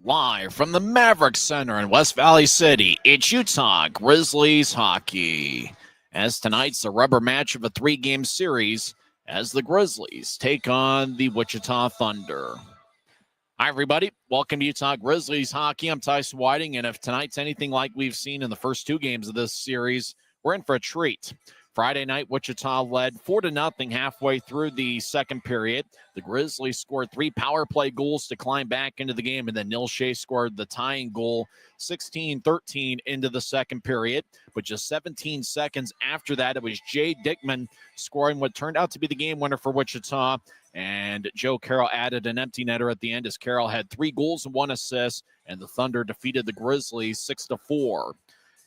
Live from the Maverik Center in West Valley City, it's Utah Grizzlies Hockey. As tonight's the rubber match of a three-game series as the Grizzlies take on the Wichita Thunder. Hi, everybody. Welcome to Utah Grizzlies Hockey. I'm Tyson Whiting, and if tonight's anything like we've seen in the first two games of this series, we're in for a treat. Friday night, Wichita led 4-0 halfway through the second period. The Grizzlies scored 3 power play goals to climb back into the game, and then Neil Shea scored the tying goal 16-13 into the second period. But just 17 seconds after that, it was Jay Dickman scoring what turned out to be the game winner for Wichita, and Joe Carroll added an empty netter at the end as Carroll had 3 goals and 1 assist, and the Thunder defeated the Grizzlies 6-4.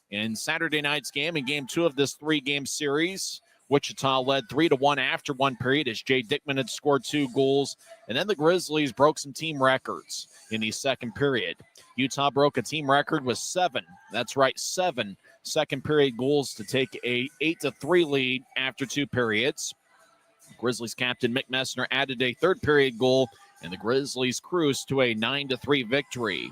In Saturday night's game, in game 2 of this 3-game series, Wichita led 3-1 after one period as Jay Dickman had scored 2 goals. And then the Grizzlies broke some team records in the second period. Utah broke a team record with 7. That's right, 7 second period goals to take a 8-3 lead after 2 periods. Grizzlies captain Mick Messner added a third period goal, and the Grizzlies cruised to a 9-3 victory.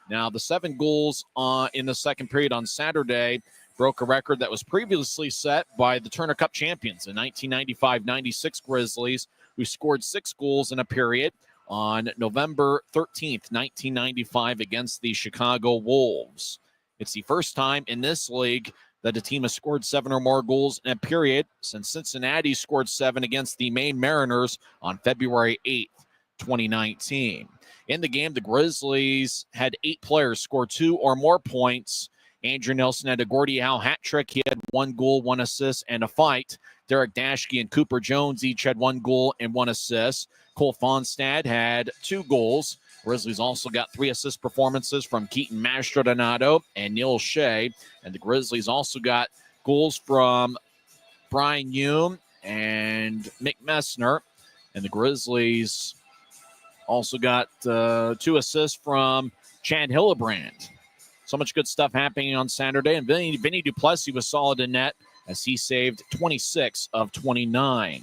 Now, the 7 goals in the second period on Saturday broke a record that was previously set by the Turner Cup champions, the 1995-96 Grizzlies, who scored 6 goals in a period on November 13th, 1995 against the Chicago Wolves. It's the first time in this league that a team has scored 7 or more goals in a period since Cincinnati scored 7 against the Maine Mariners on February 8th, 2019. In the game, the Grizzlies had 8 players score 2 or more points. Andrew Nelson had a Gordie Howe hat trick. He had 1 goal, 1 assist, and a fight. Derek Daschke and Cooper Jones each had 1 goal and 1 assist. Cole Fonstad had 2 goals. Grizzlies also got 3 assist performances from Keaton Mastrodonato and Neil Shea. And the Grizzlies also got goals from Brian Hume and Mick Messner. And the Grizzlies also got 2 assists from Chad Hillebrand. So much good stuff happening on Saturday. And Vinny Duplessis was solid in net as he saved 26 of 29.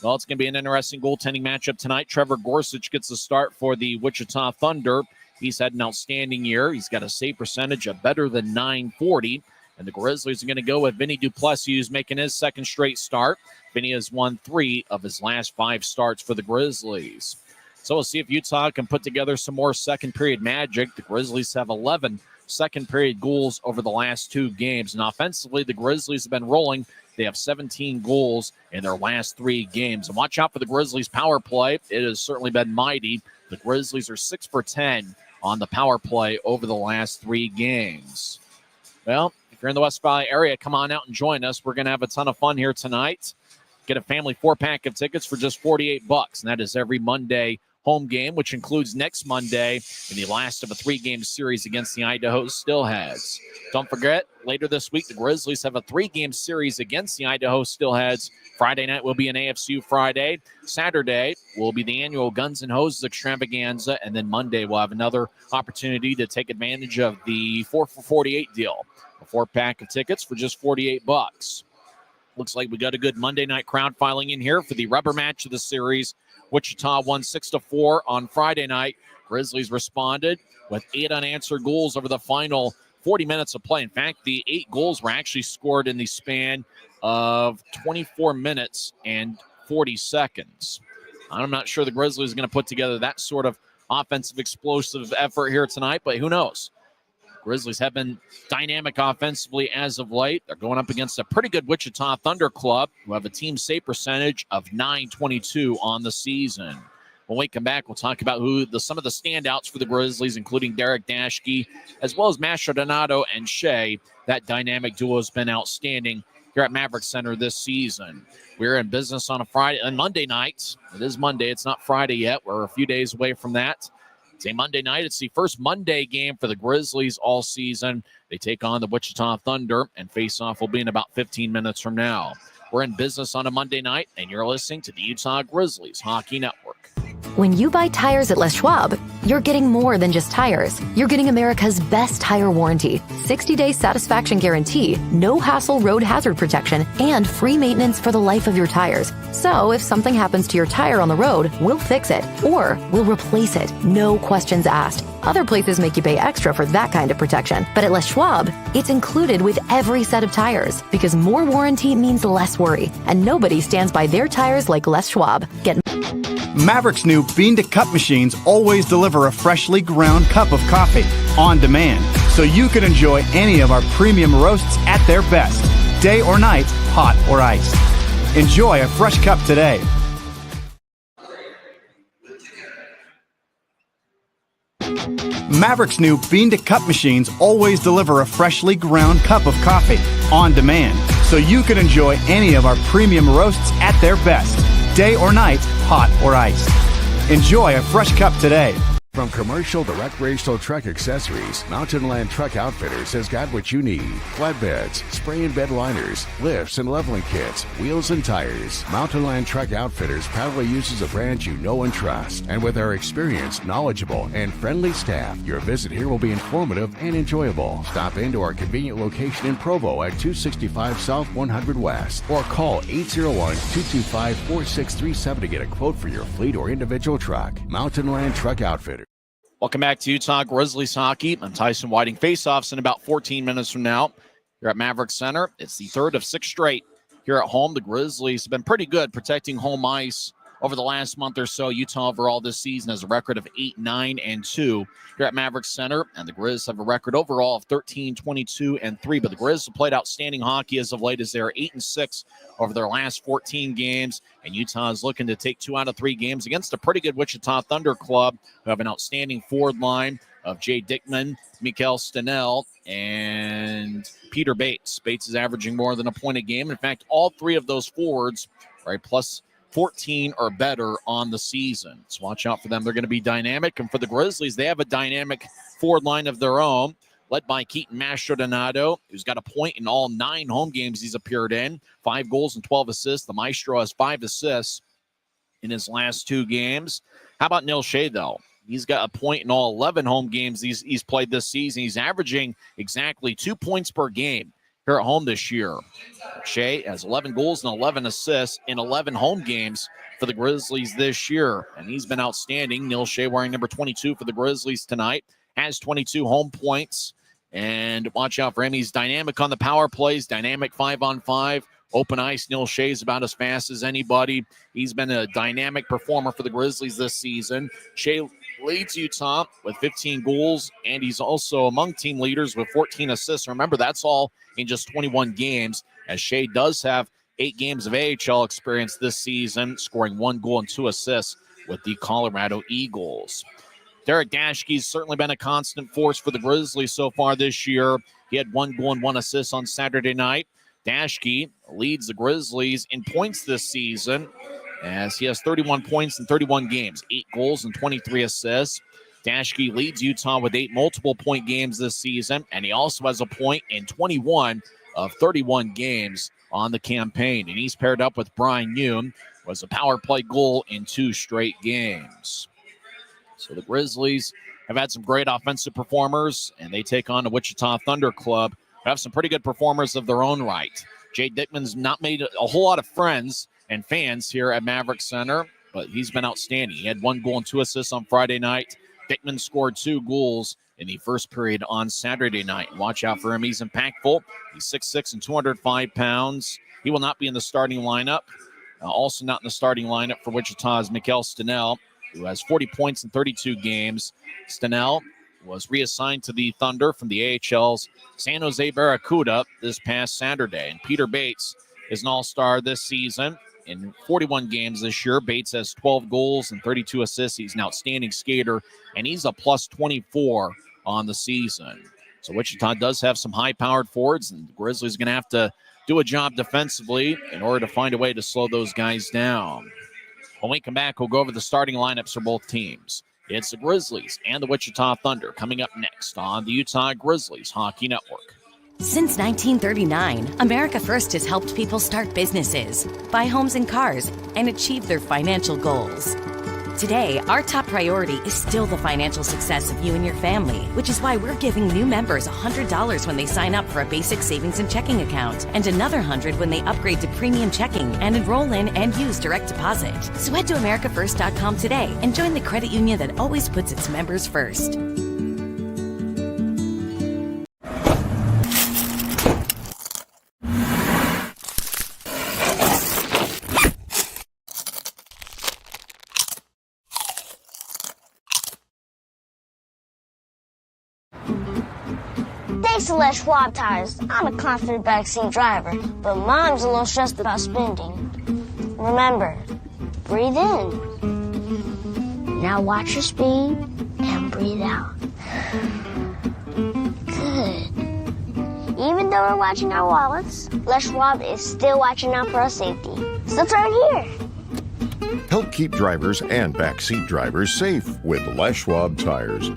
Well, it's going to be an interesting goaltending matchup tonight. Trevor Gorsuch gets the start for the Wichita Thunder. He's had an outstanding year. He's got a save percentage of better than .940. And the Grizzlies are going to go with Vinny Duplessis, who's making his second straight start. Vinny has won 3 of his last 5 starts for the Grizzlies. So we'll see if Utah can put together some more second-period magic. The Grizzlies have 11 second-period goals over the last 2 games. And offensively, the Grizzlies have been rolling. They have 17 goals in their last 3 games. And watch out for the Grizzlies' power play. It has certainly been mighty. The Grizzlies are 6 for 10 on the power play over the last 3 games. Well, if you're in the West Valley area, come on out and join us. We're going to have a ton of fun here tonight. Get a family 4-pack of tickets for just $48, and that is every Monday home game, which includes next Monday in the last of a 3-game series against the Idaho Steelheads. Don't forget, later this week, the Grizzlies have a 3-game series against the Idaho Steelheads. Friday night will be an AFCU Friday. Saturday will be the annual Guns N' Hoses extravaganza, and then Monday we'll have another opportunity to take advantage of the 4 for $48 deal. A 4-pack of tickets for just $48. Looks like we got a good Monday night crowd filing in here for the rubber match of the series. Wichita won 6-4 on Friday night. Grizzlies responded with 8 unanswered goals over the final 40 minutes of play. In fact, the 8 goals were actually scored in the span of 24 minutes and 40 seconds. I'm not sure the Grizzlies are going to put together that sort of offensive explosive effort here tonight, but who knows? Grizzlies have been dynamic offensively as of late. They're going up against a pretty good Wichita Thunder club who have a team save percentage of .922 on the season. When we come back, we'll talk about some of the standouts for the Grizzlies, including Derek Daschke, as well as Mastrodonato and Shea. That dynamic duo has been outstanding here at Maverik Center this season. We're in business on Monday night. It is Monday. It's not Friday yet. We're a few days away from that. It's a Monday night. It's the first Monday game for the Grizzlies all season. They take on the Wichita Thunder, and face-off will be in about 15 minutes from now. We're in business on a Monday night, and you're listening to the Utah Grizzlies Hockey Network. When you buy tires at Les Schwab, you're getting more than just tires. You're getting America's best tire warranty, 60-day satisfaction guarantee, no hassle road hazard protection, and free maintenance for the life of your tires. So if something happens to your tire on the road, we'll fix it, or we'll replace it, no questions asked. Other places make you pay extra for that kind of protection. But at Les Schwab, it's included with every set of tires, because more warranty means less worry, and nobody stands by their tires like Les Schwab. Get Maverik's new bean-to-cup machines always deliver a freshly ground cup of coffee on demand, so you can enjoy any of our premium roasts at their best, day or night, hot or iced. Enjoy a fresh cup today. Maverik's new bean-to-cup machines always deliver a freshly ground cup of coffee on demand, so you can enjoy any of our premium roasts at their best, day or night, hot or iced. Enjoy a fresh cup today. From commercial to recreational truck accessories, Mountain Land Truck Outfitters has got what you need. Flatbeds, spray and bed liners, lifts and leveling kits, wheels and tires. Mountain Land Truck Outfitters proudly uses a brand you know and trust. And with our experienced, knowledgeable, and friendly staff, your visit here will be informative and enjoyable. Stop into our convenient location in Provo at 265 South 100 West or call 801-225-4637 to get a quote for your fleet or individual truck. Mountain Land Truck Outfitters. Welcome back to Utah Grizzlies Hockey. I'm Tyson Whiting. Face-offs in about 14 minutes from now here at Maverik Center. It's the third of 6 straight here at home. The Grizzlies have been pretty good protecting home ice over the last month or so. Utah overall this season has a record of 8-9-2 here at Maverik Center, and the Grizz have a record overall of 13-22-3. But the Grizz have played outstanding hockey as of late, as they are 8-6 over their last 14 games. And Utah is looking to take 2 out of 3 games against a pretty good Wichita Thunder club, who have an outstanding forward line of Jay Dickman, Mikael Stenell, and Peter Bates. Bates is averaging more than a point a game. In fact, all 3 of those forwards are a plus 14 or better on the season. So watch out for them. They're going to be dynamic. And for the Grizzlies, they have a dynamic forward line of their own, led by Keaton Mastrodonato, who's got a point in all 9 home games he's appeared in, 5 goals and 12 assists. The Maestro has 5 assists in his last 2 games. How about Neil Shea, though? He's got a point in all 11 home games he's played this season. He's averaging exactly 2 points per game here at home this year. Shea has 11 goals and 11 assists in 11 home games for the Grizzlies this year, and he's been outstanding. Neil Shea, wearing number 22 for the Grizzlies tonight, has 22 home points, and watch out for him. He's dynamic on the power plays, dynamic 5-on-5. Open ice, Neil Shea is about as fast as anybody. He's been a dynamic performer for the Grizzlies this season. Shea leads Utah with 15 goals, and he's also among team leaders with 14 assists. Remember, that's all in just 21 games, as Shea does have 8 games of AHL experience this season, scoring 1 goal and 2 assists with the Colorado Eagles. Derek Daschke's certainly been a constant force for the Grizzlies so far this year. He had 1 goal and 1 assist on Saturday night. Daschke leads the Grizzlies in points this season, as he has 31 points in 31 games, 8 goals and 23 assists. Daschke leads Utah with 8 multiple-point games this season, and he also has a point in 21 of 31 games on the campaign. And he's paired up with Brian Yoon, who has a power play goal in 2 straight games. So the Grizzlies have had some great offensive performers, and they take on the Wichita Thunder club, who have some pretty good performers of their own right. Jay Dickman's not made a whole lot of friends and fans here at Maverik Center, but he's been outstanding. He had 1 goal and 2 assists on Friday night. Dickman scored 2 goals in the first period on Saturday night. Watch out for him. He's impactful. He's 6'6" and 205 pounds. He will not be in the starting lineup. Also not in the starting lineup for Wichita's Mikael Stenell, who has 40 points in 32 games. Stenell was reassigned to the Thunder from the AHL's San Jose Barracuda this past Saturday. And Peter Bates is an all-star this season. In 41 games this year, Bates has 12 goals and 32 assists. He's an outstanding skater, and he's a plus 24 on the season. So Wichita does have some high-powered forwards, and the Grizzlies are going to have to do a job defensively in order to find a way to slow those guys down. When we come back, we'll go over the starting lineups for both teams. It's the Grizzlies and the Wichita Thunder coming up next on the Utah Grizzlies Hockey Network. Since 1939, America First has helped people start businesses, buy homes and cars, and achieve their financial goals. Today, our top priority is still the financial success of you and your family, which is why we're giving new members $100 when they sign up for a basic savings and checking account, and another $100 when they upgrade to premium checking and enroll in and use direct deposit. So head to americafirst.com today and join the credit union that always puts its members first. Thanks to Les Schwab Tires, I'm a confident backseat driver, but Mom's a little stressed about spending. Remember, breathe in. Now watch your speed and breathe out. Good. Even though we're watching our wallets, Les Schwab is still watching out for our safety. So turn here. Help keep drivers and backseat drivers safe with Les Schwab Tires.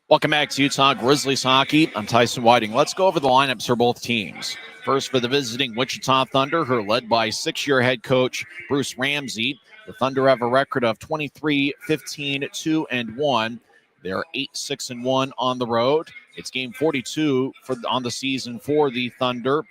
Welcome back to Utah Grizzlies Hockey. I'm Tyson Whiting. Let's go over the lineups for both teams. First, for the visiting Wichita Thunder, who are led by six-year head coach Bruce Ramsey. The Thunder have a record of 23-15-2-1. They're 8-6-1 on the road. It's game 42 on the season for the Thunder,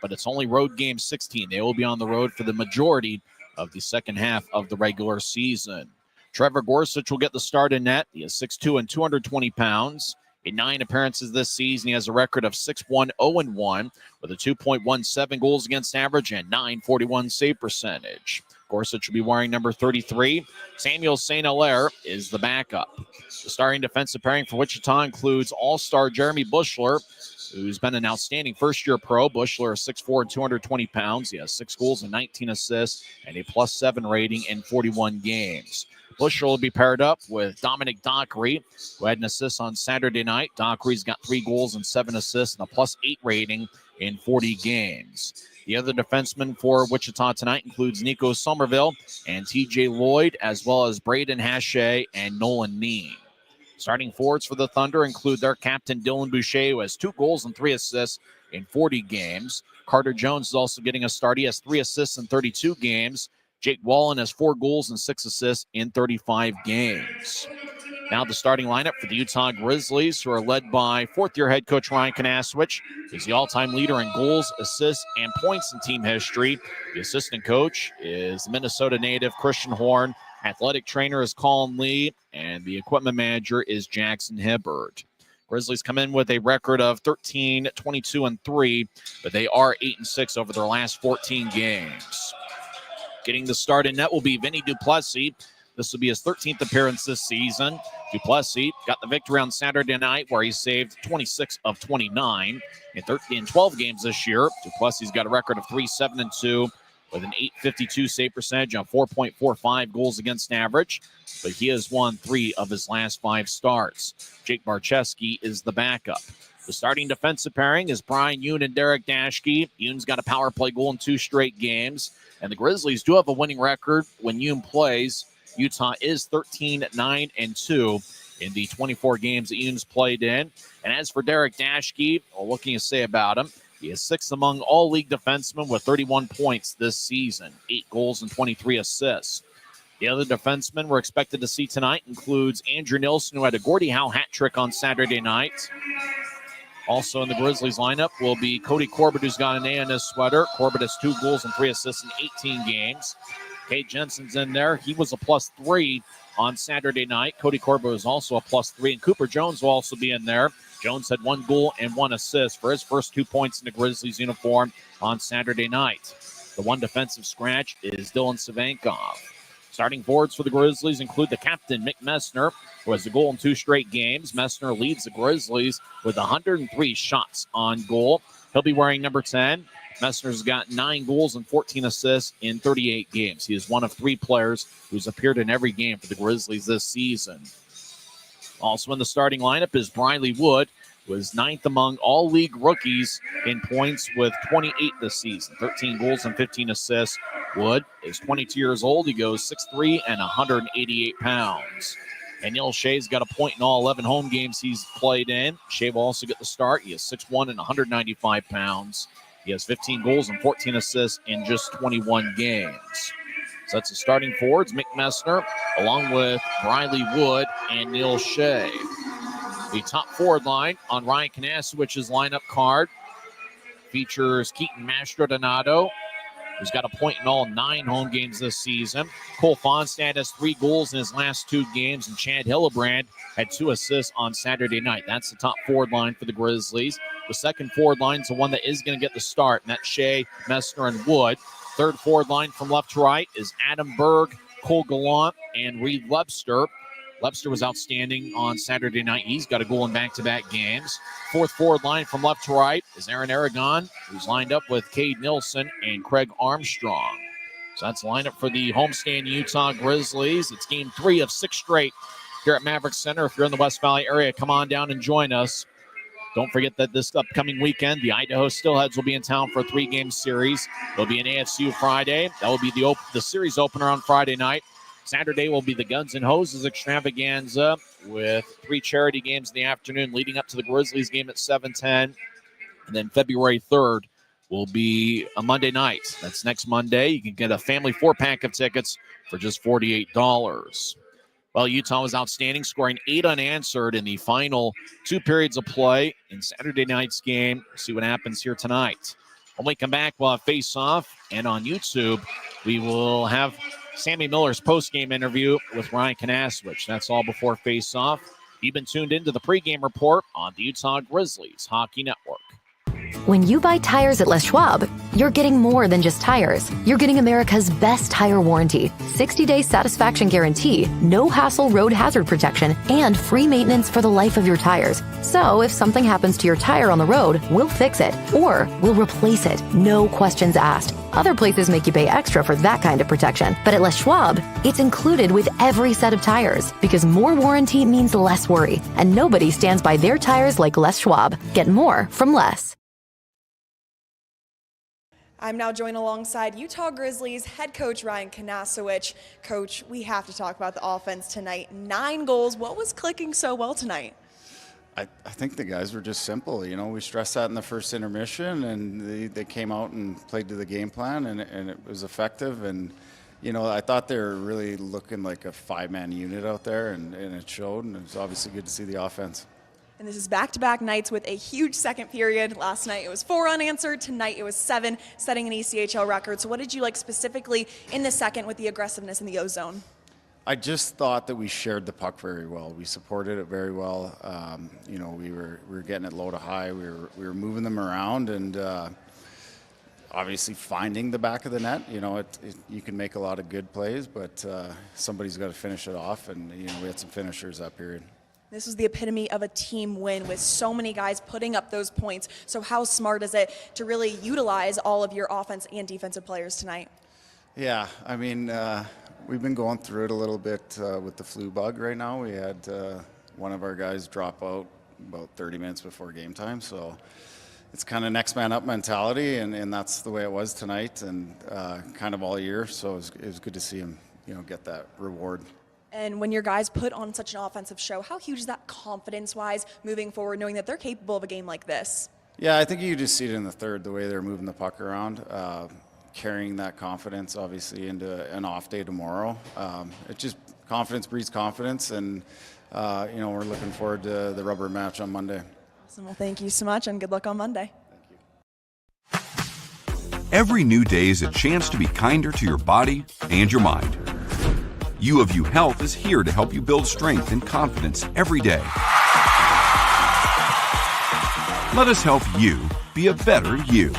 but it's only road game 16. They will be on the road for the majority of the second half of the regular season. Trevor Gorsuch will get the start in net. He is 6'2" and 220 pounds. In 9 appearances this season, he has a record of 6-1-0-1 with a 2.17 goals against average and .941 save percentage. Gorsuch will be wearing number 33. Samuel St. Hilaire is the backup. The starting defensive pairing for Wichita includes all-star Jeremy Bushler, who's been an outstanding first-year pro. Bushler is 6'4" and 220 pounds. He has 6 goals and 19 assists and a +7 rating in 41 games. Bushler will be paired up with Dominic Dockery, who had an assist on Saturday night. Dockery's got 3 goals and 7 assists and a +8 rating in 40 games. The other defensemen for Wichita tonight includes Nico Somerville and TJ Lloyd, as well as Braden Hache and Nolan Neen. Starting forwards for the Thunder include their captain Dylan Boucher, who has 2 goals and 3 assists in 40 games. Carter Jones is also getting a start. He has 3 assists in 32 games. Jake Wallen has 4 goals and 6 assists in 35 games. Now the starting lineup for the Utah Grizzlies, who are led by fourth-year head coach Ryan Kanaswich. He's the all-time leader in goals, assists, and points in team history. The assistant coach is Minnesota native Christian Horn. Athletic trainer is Colin Lee, and the equipment manager is Jackson Hibbert. Grizzlies come in with a record of 13-22-3, but they are 8-6 over their last 14 games. Getting the start in net will be Vinny Duplessis. This will be his 13th appearance this season. Duplessis got the victory on Saturday night where he saved 26 of 29 in 12 games this year. Duplessis got a record of 3-7-2 with an .852 save percentage on 4.45 goals against average, but he has won 3 of his last 5 starts. Jake Barczewski is the backup. The starting defensive pairing is Brian Yoon and Derek Dashke. Yoon's got a power play goal in 2 straight games, and the Grizzlies do have a winning record when Yoon plays. Utah is 13-9-2 in the 24 games that Yoon's played in. And as for Derek Dashke, what can you say about him? He is 6th among all league defensemen with 31 points this season, 8 goals and 23 assists. The other defensemen we're expected to see tonight includes Andrew Nilsson, who had a Gordie Howe hat trick on Saturday night. Also in the Grizzlies lineup will be Cody Corbett, who's got an A in his sweater. Corbett has 2 goals and 3 assists in 18 games. Kate Jensen's in there. He was a +3 on Saturday night. Cody Corbett was also a +3, and Cooper Jones will also be in there. Jones had 1 goal and 1 assist for his first 2 points in the Grizzlies uniform on Saturday night. The one defensive scratch is Dylan Savankov. Starting forwards for the Grizzlies include the captain, Mick Messner, who has a goal in 2 straight games. Messner leads the Grizzlies with 103 shots on goal. He'll be wearing number 10. Messner's got 9 goals and 14 assists in 38 games. He is one of 3 players who's appeared in every game for the Grizzlies this season. Also in the starting lineup is Briley Wood, who is 9th among all league rookies in points with 28 this season, 13 goals and 15 assists. Wood is 22 years old. He goes 6'3" and 188 pounds. And Neil Shea's got a point in all 11 home games he's played in. Shea will also get the start. He is 6'1" and 195 pounds. He has 15 goals and 14 assists in just 21 games. So that's the starting forwards, Mick Messner, along with Briley Wood and Neil Shea. The top forward line on Ryan Kanasowicz's lineup card features Keaton Mastrodonato, who's got a point in all 9 home games this season. Cole Fonstad has 3 goals in his last 2 games, and Chad Hillebrand had 2 assists on Saturday night. That's the top forward line for the Grizzlies. The second forward line is the one that is going to get the start, and that's Shea, Messner, and Wood. Third forward line from left to right is Adam Berg, Cole Gallant, and Reed Webster. Webster was outstanding on Saturday night. He's got a goal in back-to-back games. Fourth forward line from left to right is Aaron Aragon, who's lined up with Cade Nilsson and Craig Armstrong. So that's the lineup for the homestand Utah Grizzlies. It's game 3 of 6 straight here at Maverik Center. If you're in the West Valley area, come on down and join us. Don't forget that this upcoming weekend, the Idaho Steelheads will be in town for a 3-game series. There'll be an AFCU Friday. That will be the series opener on Friday night. Saturday will be the Guns and Hoses extravaganza with 3 charity games in the afternoon leading up to the Grizzlies game at 7:10. And then February 3rd will be a Monday night. That's next Monday. You can get a family 4-pack of tickets for just $48. Well, Utah was outstanding, scoring 8 unanswered in the final 2 periods of play in Saturday night's game. We'll see what happens here tonight. When we come back, we'll have face-off, and on YouTube, we will have Sammy Miller's post-game interview with Ryan Kanasowicz. That's all before face-off. You've been tuned into the pregame report on the Utah Grizzlies Hockey Network. When you buy tires at Les Schwab, you're getting more than just tires. You're getting America's best tire warranty, 60-day satisfaction guarantee, no hassle road hazard protection, and free maintenance for the life of your tires. So if something happens to your tire on the road, we'll fix it, or we'll replace it, no questions asked. Other places make you pay extra for that kind of protection. But at Les Schwab, it's included with every set of tires, because more warranty means less worry, and nobody stands by their tires like Les Schwab. Get more from Les. I'm now joined alongside Utah Grizzlies head coach Ryan Kanasowicz. Coach, we have to talk about the offense tonight. 9 goals. What was clicking so well tonight? I think the guys were just simple. You know, we stressed that in the first intermission, and they came out and played to the game plan, and it was effective. And, you know, I thought they were really looking like a 5-man unit out there, and it showed, and it was obviously good to see the offense. And this is back-to-back nights with a huge second period. Last night it was 4 unanswered. Tonight it was 7, setting an ECHL record. So what did you like specifically in the second with the aggressiveness in the O-zone? I just thought that we shared the puck very well. We supported it very well. You know, we were getting it low to high. We were moving them around, and obviously finding the back of the net. You know, you can make a lot of good plays, but somebody's got to finish it off. And you know, we had some finishers that period. This was the epitome of a team win with so many guys putting up those points. So how smart is it to really utilize all of your offense and defensive players tonight? Yeah, I mean, we've been going through it a little bit with the flu bug right now. We had one of our guys drop out about 30 minutes before game time. So it's kind of next man up mentality, and that's the way it was tonight and kind of all year. So it was good to see him, you know, get that reward. And when your guys put on such an offensive show, how huge is that confidence-wise moving forward, knowing that they're capable of a game like this? Yeah, I think you just see it in the third, the way they're moving the puck around, carrying that confidence, obviously, into an off day tomorrow. It just, confidence breeds confidence, and, you know, we're looking forward to the rubber match on Monday. Awesome. Well, thank you so much, and good luck on Monday. Every new day is a chance to be kinder to your body and your mind. U of U Health is here to help you build strength and confidence every day. Let us help you be a better you.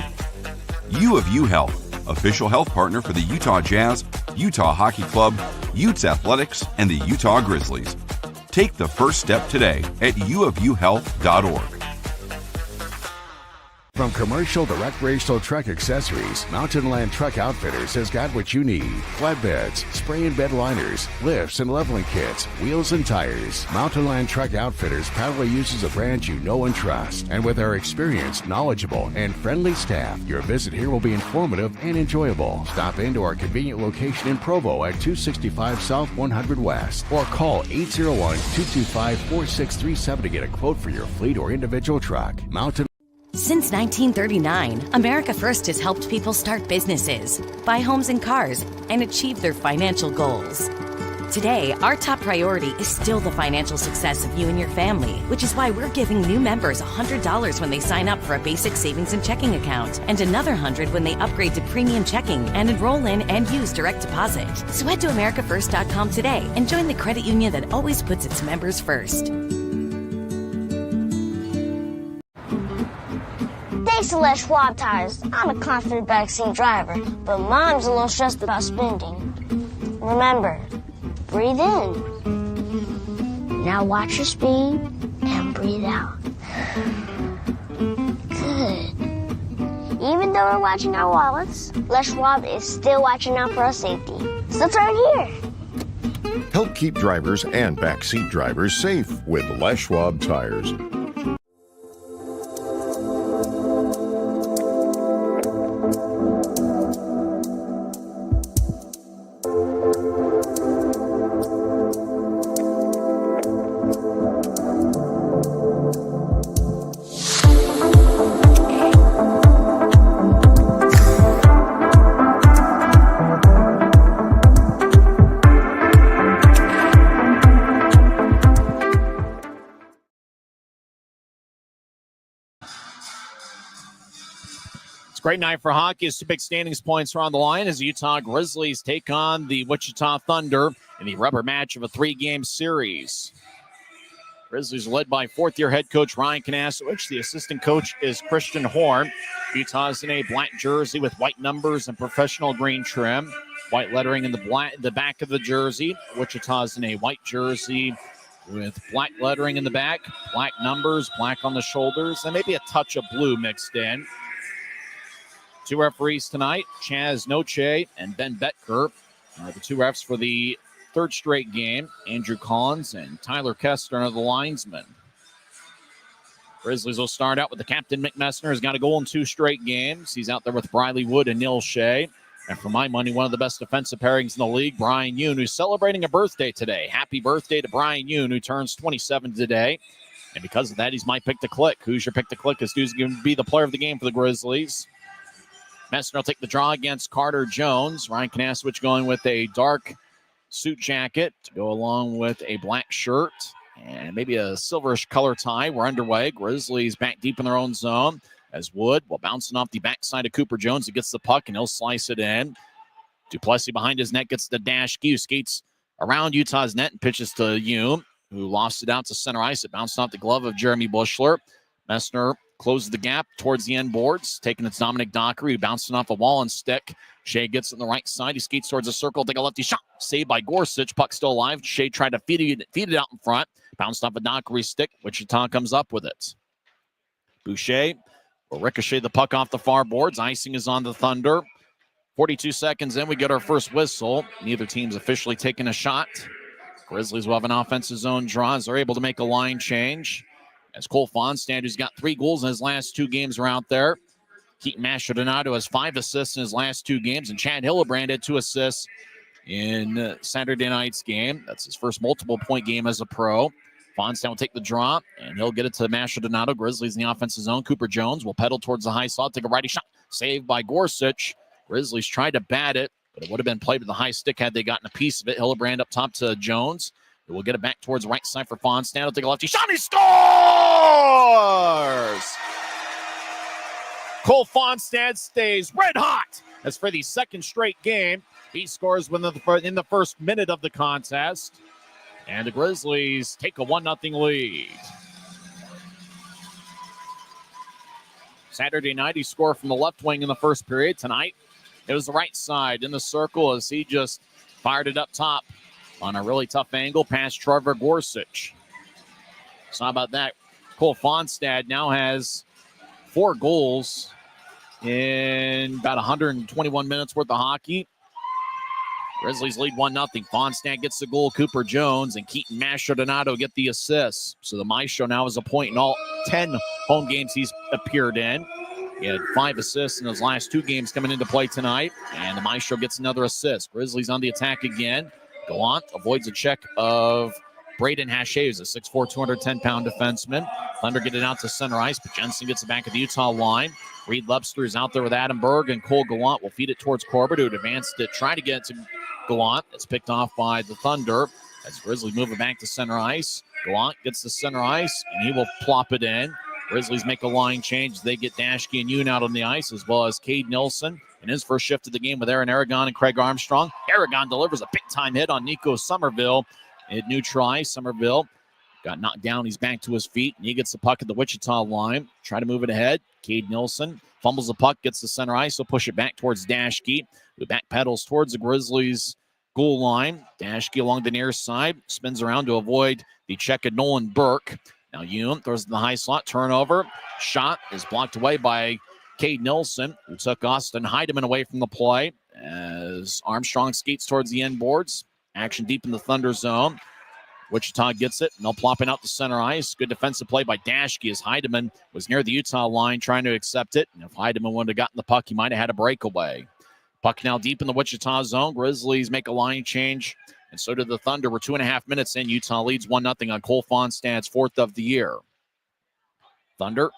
U of U Health, official health partner for the Utah Jazz, Utah Hockey Club, Utes Athletics, and the Utah Grizzlies. Take the first step today at uofuhealth.org. From commercial to recreational truck accessories, Mountain Land Truck Outfitters has got what you need. Flatbeds, spray and bed liners, lifts and leveling kits, wheels and tires. Mountain Land Truck Outfitters proudly uses a brand you know and trust. And with our experienced, knowledgeable, and friendly staff, your visit here will be informative and enjoyable. Stop into our convenient location in Provo at 265 South 100 West, or call 801-225-4637 to get a quote for your fleet or individual truck. Mountain Since 1939, America First has helped people start businesses, buy homes and cars, and achieve their financial goals. Today, our top priority is still the financial success of you and your family, which is why we're giving new members $100 when they sign up for a basic savings and checking account, and another $100 when they upgrade to premium checking and enroll in and use direct deposit. So head to americafirst.com today and join the credit union that always puts its members first. Thanks to Les Schwab Tires, I'm a confident backseat driver, but Mom's a little stressed about spending. Remember, breathe in. Now watch your speed and breathe out. Good. Even though we're watching our wallets, Les Schwab is still watching out for our safety. So turn here. Help keep drivers and backseat drivers safe with Les Schwab Tires. Great night for hockey as two big standings points are on the line as the Utah Grizzlies take on the Wichita Thunder in the rubber match of a 3-game series. Grizzlies led by fourth-year head coach Ryan Kanasowicz. The assistant coach is Christian Horn. Utah's in a black jersey with white numbers and professional green trim. White lettering in the back of the jersey. Wichita's in a white jersey with black lettering in the back, black numbers, black on the shoulders, and maybe a touch of blue mixed in. Two referees tonight, Chaz Noche and Ben Betker, are the two refs for the third straight game. Andrew Collins and Tyler Kester are the linesmen. Grizzlies will start out with the captain, Mick Messner, has got a goal in 2 straight games. He's out there with Briley Wood and Neil Shea. And for my money, one of the best defensive pairings in the league, Brian Yoon, who's celebrating a birthday today. Happy birthday to Brian Yoon, who turns 27 today. And because of that, he's my pick to click. Who's your pick to click? As who's going to be the player of the game for the Grizzlies? Messner will take the draw against Carter Jones. Ryan Kanasowicz going with a dark suit jacket to go along with a black shirt and maybe a silverish color tie. We're underway. Grizzlies back deep in their own zone as Wood, bouncing off the backside of Cooper Jones. He gets the puck and he'll slice it in. Duplessis behind his net gets the dash. Who skates around Utah's net and pitches to Hume, who lost it out to center ice. It bounced off the glove of Jeremy Bushler. Messner closes the gap towards the end boards, taking it's Dominic Dockery, bouncing off a wall and stick. Shea gets it on the right side. He skates towards the circle, take a lefty shot. Saved by Gorsuch. Puck still alive. Shea tried to feed it out in front. Bounced off a Dockery stick. Wichita comes up with it. Boucher will ricochet the puck off the far boards. Icing is on the Thunder. 42 seconds in, we get our first whistle. Neither team's officially taken a shot. Grizzlies will have an offensive zone draw as they're able to make a line change. As Cole Fonstad, who's got 3 goals in his last 2 games, are out there. Keaton Mastrodonado has 5 assists in his last 2 games, and Chad Hillebrand had 2 assists in Saturday night's game. That's his first multiple-point game as a pro. Fonstad will take the draw, and he'll get it to Mastrodonado. Grizzlies in the offensive zone. Cooper Jones will pedal towards the high slot, take a righty shot. Saved by Gorsuch. Grizzlies tried to bat it, but it would have been played with the high stick had they gotten a piece of it. Hillebrand up top to Jones. We'll get it back towards the right side for Fonstad. He'll take a lefty shot. He scores! Cole Fonstad stays red hot. As for the second straight game, he scores in the first minute of the contest. And the Grizzlies take a 1-0 lead. Saturday night, he scored from the left wing in the first period. Tonight, it was the right side in the circle as he just fired it up top on a really tough angle past Trevor Gorsuch. So how about that? Cole Fonstad now has 4 goals in about 121 minutes worth of hockey. Grizzlies lead 1-0. Fonstad gets the goal. Cooper Jones and Keaton Mastrodonado get the assists. So the Maestro now has a point in all 10 home games he's appeared in. He had 5 assists in his last 2 games coming into play tonight. And the Maestro gets another assist. Grizzlies on the attack again. Gallant avoids a check of Braden Hache, who's a 6'4", 210-pound defenseman. Thunder get it out to center ice, but Jensen gets it back at the Utah line. Reed Lepster is out there with Adam Berg, and Cole Gallant will feed it towards Corbett, who had advanced it, trying to get it to Gallant. It's picked off by the Thunder as Grizzlies move it back to center ice. Gallant gets to center ice, and he will plop it in. Grizzlies make a line change. They get Dashke and Yoon out on the ice, as well as Cade Nilsson in his first shift of the game with Aaron Aragon and Craig Armstrong. Aragon delivers a big-time hit on Nico Somerville. It neutralized. Somerville got knocked down. He's back to his feet, and he gets the puck at the Wichita line. Try to move it ahead. Cade Nilsson fumbles the puck, gets the center ice. He'll push it back towards Dashke, who back pedals towards the Grizzlies' goal line. Dashke along the near side, spins around to avoid the check of Nolan Burke. Now Yoon throws the high slot, turnover. Shot is blocked away by Cade Nilsson, who took Austin Heidemann away from the play as Armstrong skates towards the end boards. Action deep in the Thunder zone. Wichita gets it, and they'll plop it out to center ice. Good defensive play by Dashke as Heidemann was near the Utah line trying to accept it. And if Heidemann would have gotten the puck, he might have had a breakaway. Puck now deep in the Wichita zone. Grizzlies make a line change, and so did the Thunder. We're 2.5 minutes in. Utah leads 1-0 on Cole Fonstad's 4th of the year. Thunder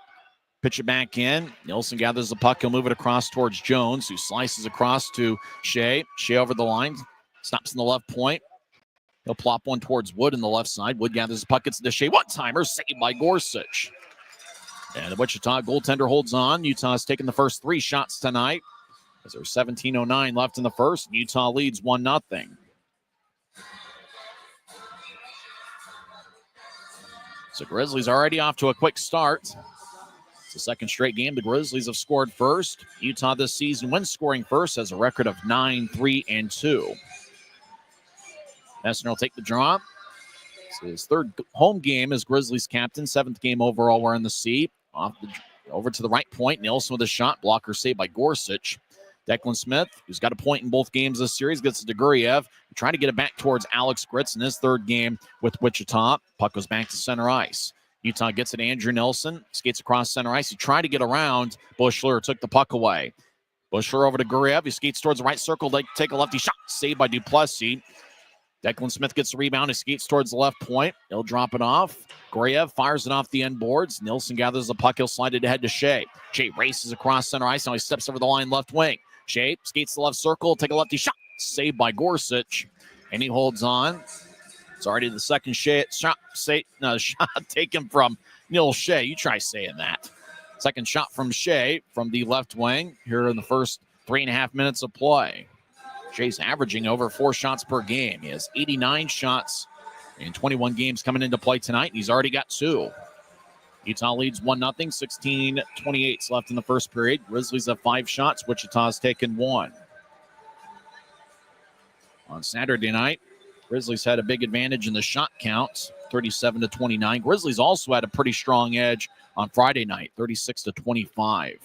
pitch it back in. Nilsson gathers the puck. He'll move it across towards Jones, who slices across to Shea. Shea over the line. Stops in the left point. He'll plop one towards Wood in the left side. Wood gathers the puck. Gets to Shea. One-timer saved by Gorsuch. And the Wichita goaltender holds on. Utah's taken the first 3 shots tonight. There's 17:09 left in the first. Utah leads 1-0. So Grizzlies already off to a quick start. It's the second straight game the Grizzlies have scored first. Utah this season, when scoring first, has a record of 9-3-2. Messner will take the draw. It's his 3rd home game as Grizzlies captain. 7th game overall wearing the C. Over to the right point. Nilsson with a shot. Blocker saved by Gorsuch. Declan Smith, who's got a point in both games this series, gets to Guriev. Trying to get it back towards Alex Gritz in his 3rd game with Wichita. Puck goes back to center ice. Utah gets it to Andrew Nelson. Skates across center ice. He tried to get around. Bushler took the puck away. Bushler over to Guriev. He skates towards the right circle. They take a lefty shot. Saved by Duplessis. Declan Smith gets the rebound. He skates towards the left point. He'll drop it off. Guriev fires it off the end boards. Nilsson gathers the puck. He'll slide it ahead to Shea. Shea races across center ice. Now he steps over the line left wing. Shea skates the left circle. Take a lefty shot. Saved by Gorsuch. And he holds on. It's already the second shot taken from Neil Shea. You try saying that. Second shot from Shea from the left wing here in the first 3.5 minutes of play. Shea's averaging over 4 shots per game. He has 89 shots in 21 games coming into play tonight. He's already got 2. Utah leads 1-0. 16:28 left in the first period. Grizzlies have 5 shots. Wichita's taken 1. On Saturday night, Grizzlies had a big advantage in the shot count, 37-29. Grizzlies also had a pretty strong edge on Friday night, 36-25.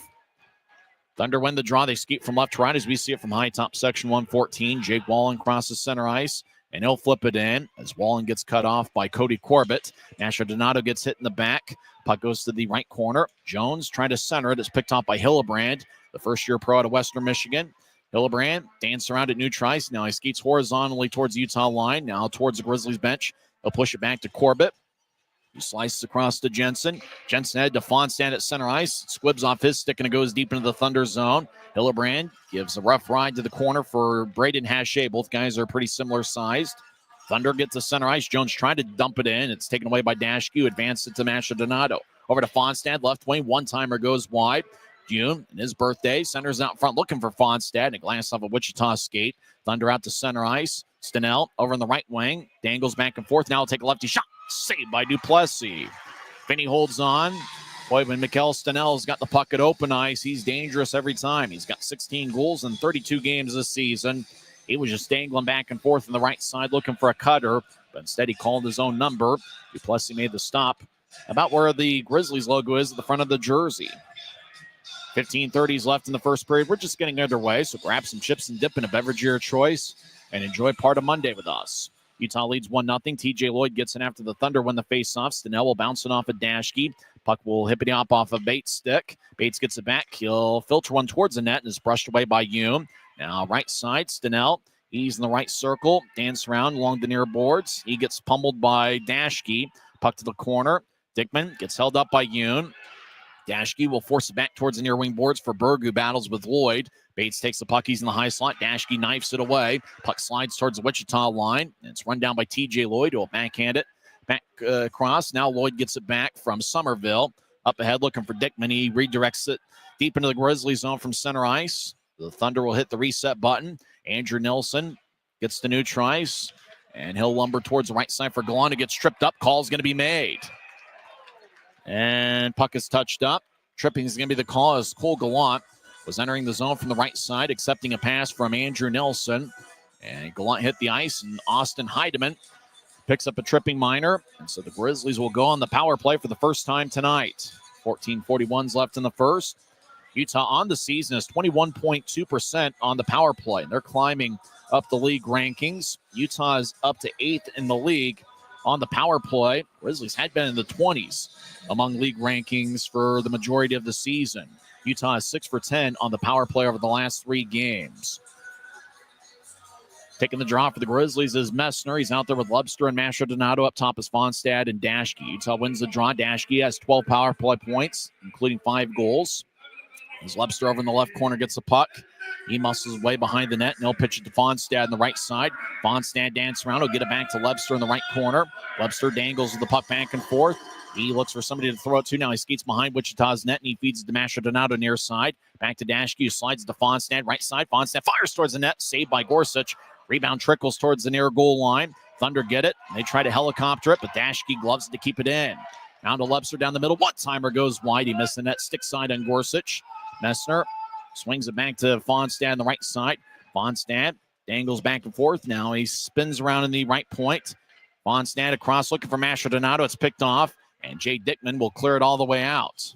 Thunder win the draw. They skate from left to right as we see it from high top section 114. Jake Wallen crosses center ice, and he'll flip it in as Wallen gets cut off by Cody Corbett. Nasher Donato gets hit in the back. Puck goes to the right corner. Jones trying to center it. It's picked off by Hillebrand, the first-year pro out of Western Michigan. Hillebrand dances around at neutral ice. Now he skates horizontally towards the Utah line. Now towards the Grizzlies bench. He'll push it back to Corbett. He slices across to Jensen. Jensen head to Fonstad at center ice. Squibs off his stick and it goes deep into the Thunder zone. Hillebrand gives a rough ride to the corner for Braden Hache. Both guys are pretty similar sized. Thunder gets to center ice. Jones trying to dump it in. It's taken away by Dashke. Advanced it to Masha Donato. Over to Fonstad. Left wing. One-timer goes wide. June and his birthday. Center's out front looking for Fonstad. And a glance off a Wichita skate. Thunder out to center ice. Stenell over on the right wing. Dangles back and forth. Now he'll take a lefty shot. Saved by Duplessis. Finney holds on. Boy, when Mikkel Stenell's got the puck at open ice, he's dangerous every time. He's got 16 goals in 32 games this season. He was just dangling back and forth on the right side looking for a cutter, but instead he called his own number. Duplessis made the stop about where the Grizzlies logo is at the front of the jersey. 15:30 left in the first period. We're just getting underway, so grab some chips and dip in a beverage of your choice and enjoy part of Monday with us. Utah leads 1-0. TJ Lloyd gets in after the Thunder win the faceoff. Stenell will bounce it off at Dashke. Puck will hippity hop off of Bates' stick. Bates gets it back. He'll filter one towards the net and is brushed away by Hume. Now right side, Stenell. He's in the right circle, dance around along the near boards. He gets pummeled by Dashke. Puck to the corner. Dickman gets held up by Yoon. Dashke will force it back towards the near wing boards for Berg, who battles with Lloyd. Bates takes the puck. He's in the high slot. Dashke knifes it away. Puck slides towards the Wichita line. And it's run down by TJ Lloyd, who will backhand it back across. Now Lloyd gets it back from Somerville. Up ahead looking for Dickman. He redirects it deep into the Grizzlies zone from center ice. The Thunder will hit the reset button. Andrew Nilsson gets the neutral ice. And he'll lumber towards the right side for Gallant, who gets tripped up. Call's going to be made. And puck is touched up. Tripping is going to be the call as Cole Gallant was entering the zone from the right side, accepting a pass from Andrew Nelson. And Gallant hit the ice, and Austin Heidemann picks up a tripping minor. And so the Grizzlies will go on the power play for the first time tonight. 14:41 left in the first. Utah on the season is 21.2% on the power play. They're climbing up the league rankings. Utah is up to 8th in the league on the power play. Grizzlies had been in the 20s among league rankings for the majority of the season. Utah is 6 for 10 on the power play over the last 3 games. Taking the draw for the Grizzlies is Messner. He's out there with Lubster and Mastrodonato. Up top is Fonstad and Dashke. Utah wins the draw. Dashke has 12 power play points, including 5 goals. As Lubster over in the left corner gets the puck. He muscles his way behind the net, and he'll pitch it to Fonstad on the right side. Fonstad dances around. He'll get it back to Lubster in the right corner. Lubster dangles with the puck back and forth. He looks for somebody to throw it to. Now he skates behind Wichita's net, and he feeds it to Mastrodonato near side. Back to Dashke, who slides to Fonstad, right side. Fonstad fires towards the net, saved by Gorsuch. Rebound trickles towards the near goal line. Thunder get it. They try to helicopter it, but Dashke gloves it to keep it in. Now to Lubster down the middle. One-timer goes wide. He missed the net. Stick side on Gorsuch. Messner swings it back to Fonstad on the right side. Fonstad dangles back and forth. Now he spins around in the right point. Fonstad across looking for Mastrodonato. It's picked off, and Jay Dickman will clear it all the way out.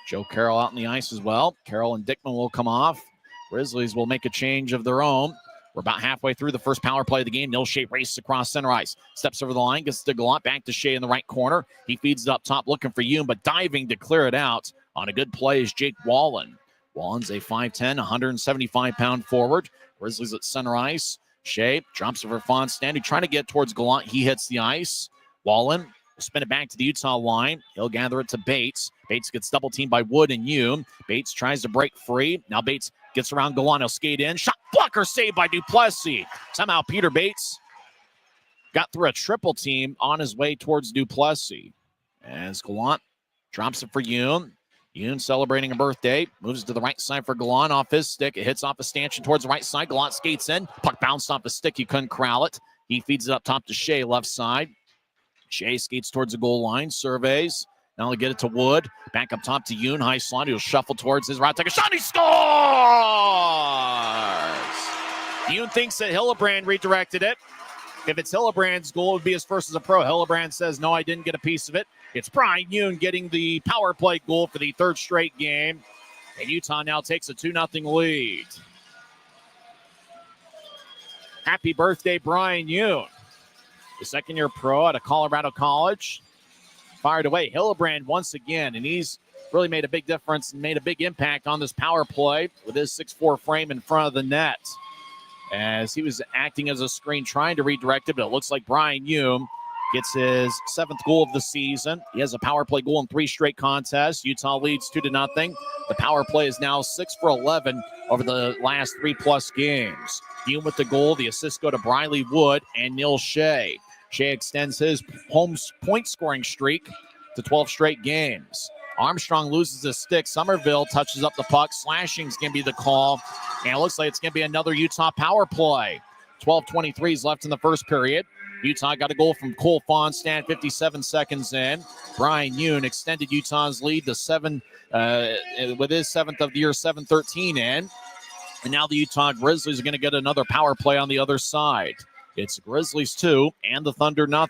Joe Carroll out on the ice as well. Carroll and Dickman will come off. Grizzlies will make a change of their own. We're about halfway through the first power play of the game. Neil Shea races across center ice. Steps over the line, gets to Gallant, back to Shea in the right corner. He feeds it up top looking for Yoon, but diving to clear it out on a good play is Jake Wallen. Wallen's a 5'10", 175-pound forward. Grizzlies at center ice. Shea drops over Fonstad. He's trying to get towards Gallant. He hits the ice. Wallen will spin it back to the Utah line. He'll gather it to Bates. Bates gets double-teamed by Wood and Yoon. Bates tries to break free. Now Bates gets around Gallant. He'll skate in. Shot blocker saved by Duplessis. Somehow Peter Bates got through a triple team on his way towards Duplessis. As Gallant drops it for Yoon. Yoon celebrating a birthday. Moves to the right side for Gallant off his stick. It hits off a stanchion towards the right side. Gallant skates in. Puck bounced off his stick. He couldn't corral it. He feeds it up top to Shea, left side. Shea skates towards the goal line. Surveys. Now he'll get it to Wood. Back up top to Yoon. High slot. He'll shuffle towards his right. Take a shot. He scores! Yoon thinks that Hillebrand redirected it. If it's Hillebrand's goal, it would be his first as a pro. Hillebrand says, no, I didn't get a piece of it. It's Brian Yoon getting the power play goal for the 3rd straight game. And Utah now takes a 2-0 lead. Happy birthday, Brian Yoon. The second-year pro out of Colorado College. Fired away. Hillebrand once again, and he's really made a big difference and made a big impact on this power play with his 6'4" frame in front of the net. As he was acting as a screen, trying to redirect it, but it looks like Brian Yoon gets his 7th goal of the season. He has a power play goal in 3 straight contests. Utah leads 2-0. The power play is now 6 for 11 over the last 3+ games. Yoon with the goal. The assists go to Briley Wood and Neil Shea. Shea extends his home point scoring streak to 12 straight games. Armstrong loses his stick. Somerville touches up the puck. Slashing's going to be the call. And it looks like it's going to be another Utah power play. 12:23 is left in the first period. Utah got a goal from Cole Fonstad 57 seconds in. Brian Yoon extended Utah's lead to 7 with his 7th of the year, 7:13 in. And now the Utah Grizzlies are going to get another power play on the other side. It's Grizzlies 2 and the Thunder 0.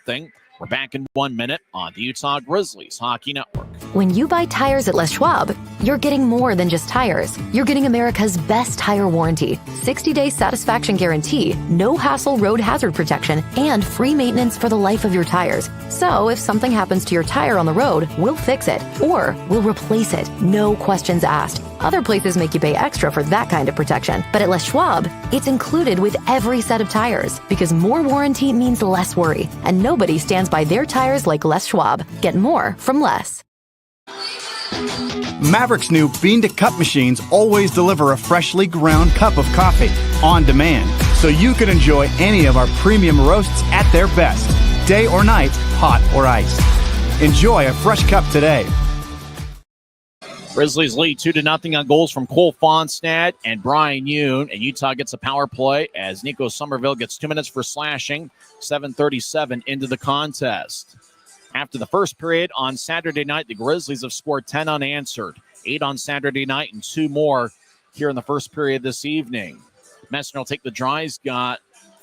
We're back in 1 minute on the Utah Grizzlies Hockey Network. When you buy tires at Les Schwab, you're getting more than just tires. You're getting America's best tire warranty, 60-day satisfaction guarantee, no hassle road hazard protection, and free maintenance for the life of your tires. So if something happens to your tire on the road, we'll fix it, or we'll replace it, no questions asked. Other places make you pay extra for that kind of protection, but at Les Schwab, it's included with every set of tires, because more warranty means less worry, and nobody stands by their tires like Les Schwab. Get more from less. Maverik's new bean-to-cup machines always deliver a freshly ground cup of coffee on demand, so you can enjoy any of our premium roasts at their best, day or night, hot or iced. Enjoy a fresh cup today. Grizzlies lead 2-0 on goals from Cole Fonstad and Brian Yoon, and Utah gets a power play as Nico Somerville gets 2 minutes for slashing, 7:37 into the contest. After the first period on Saturday night, the Grizzlies have scored 10 unanswered, 8 on Saturday night and 2 more here in the first period this evening. Messner will take the draw. He's got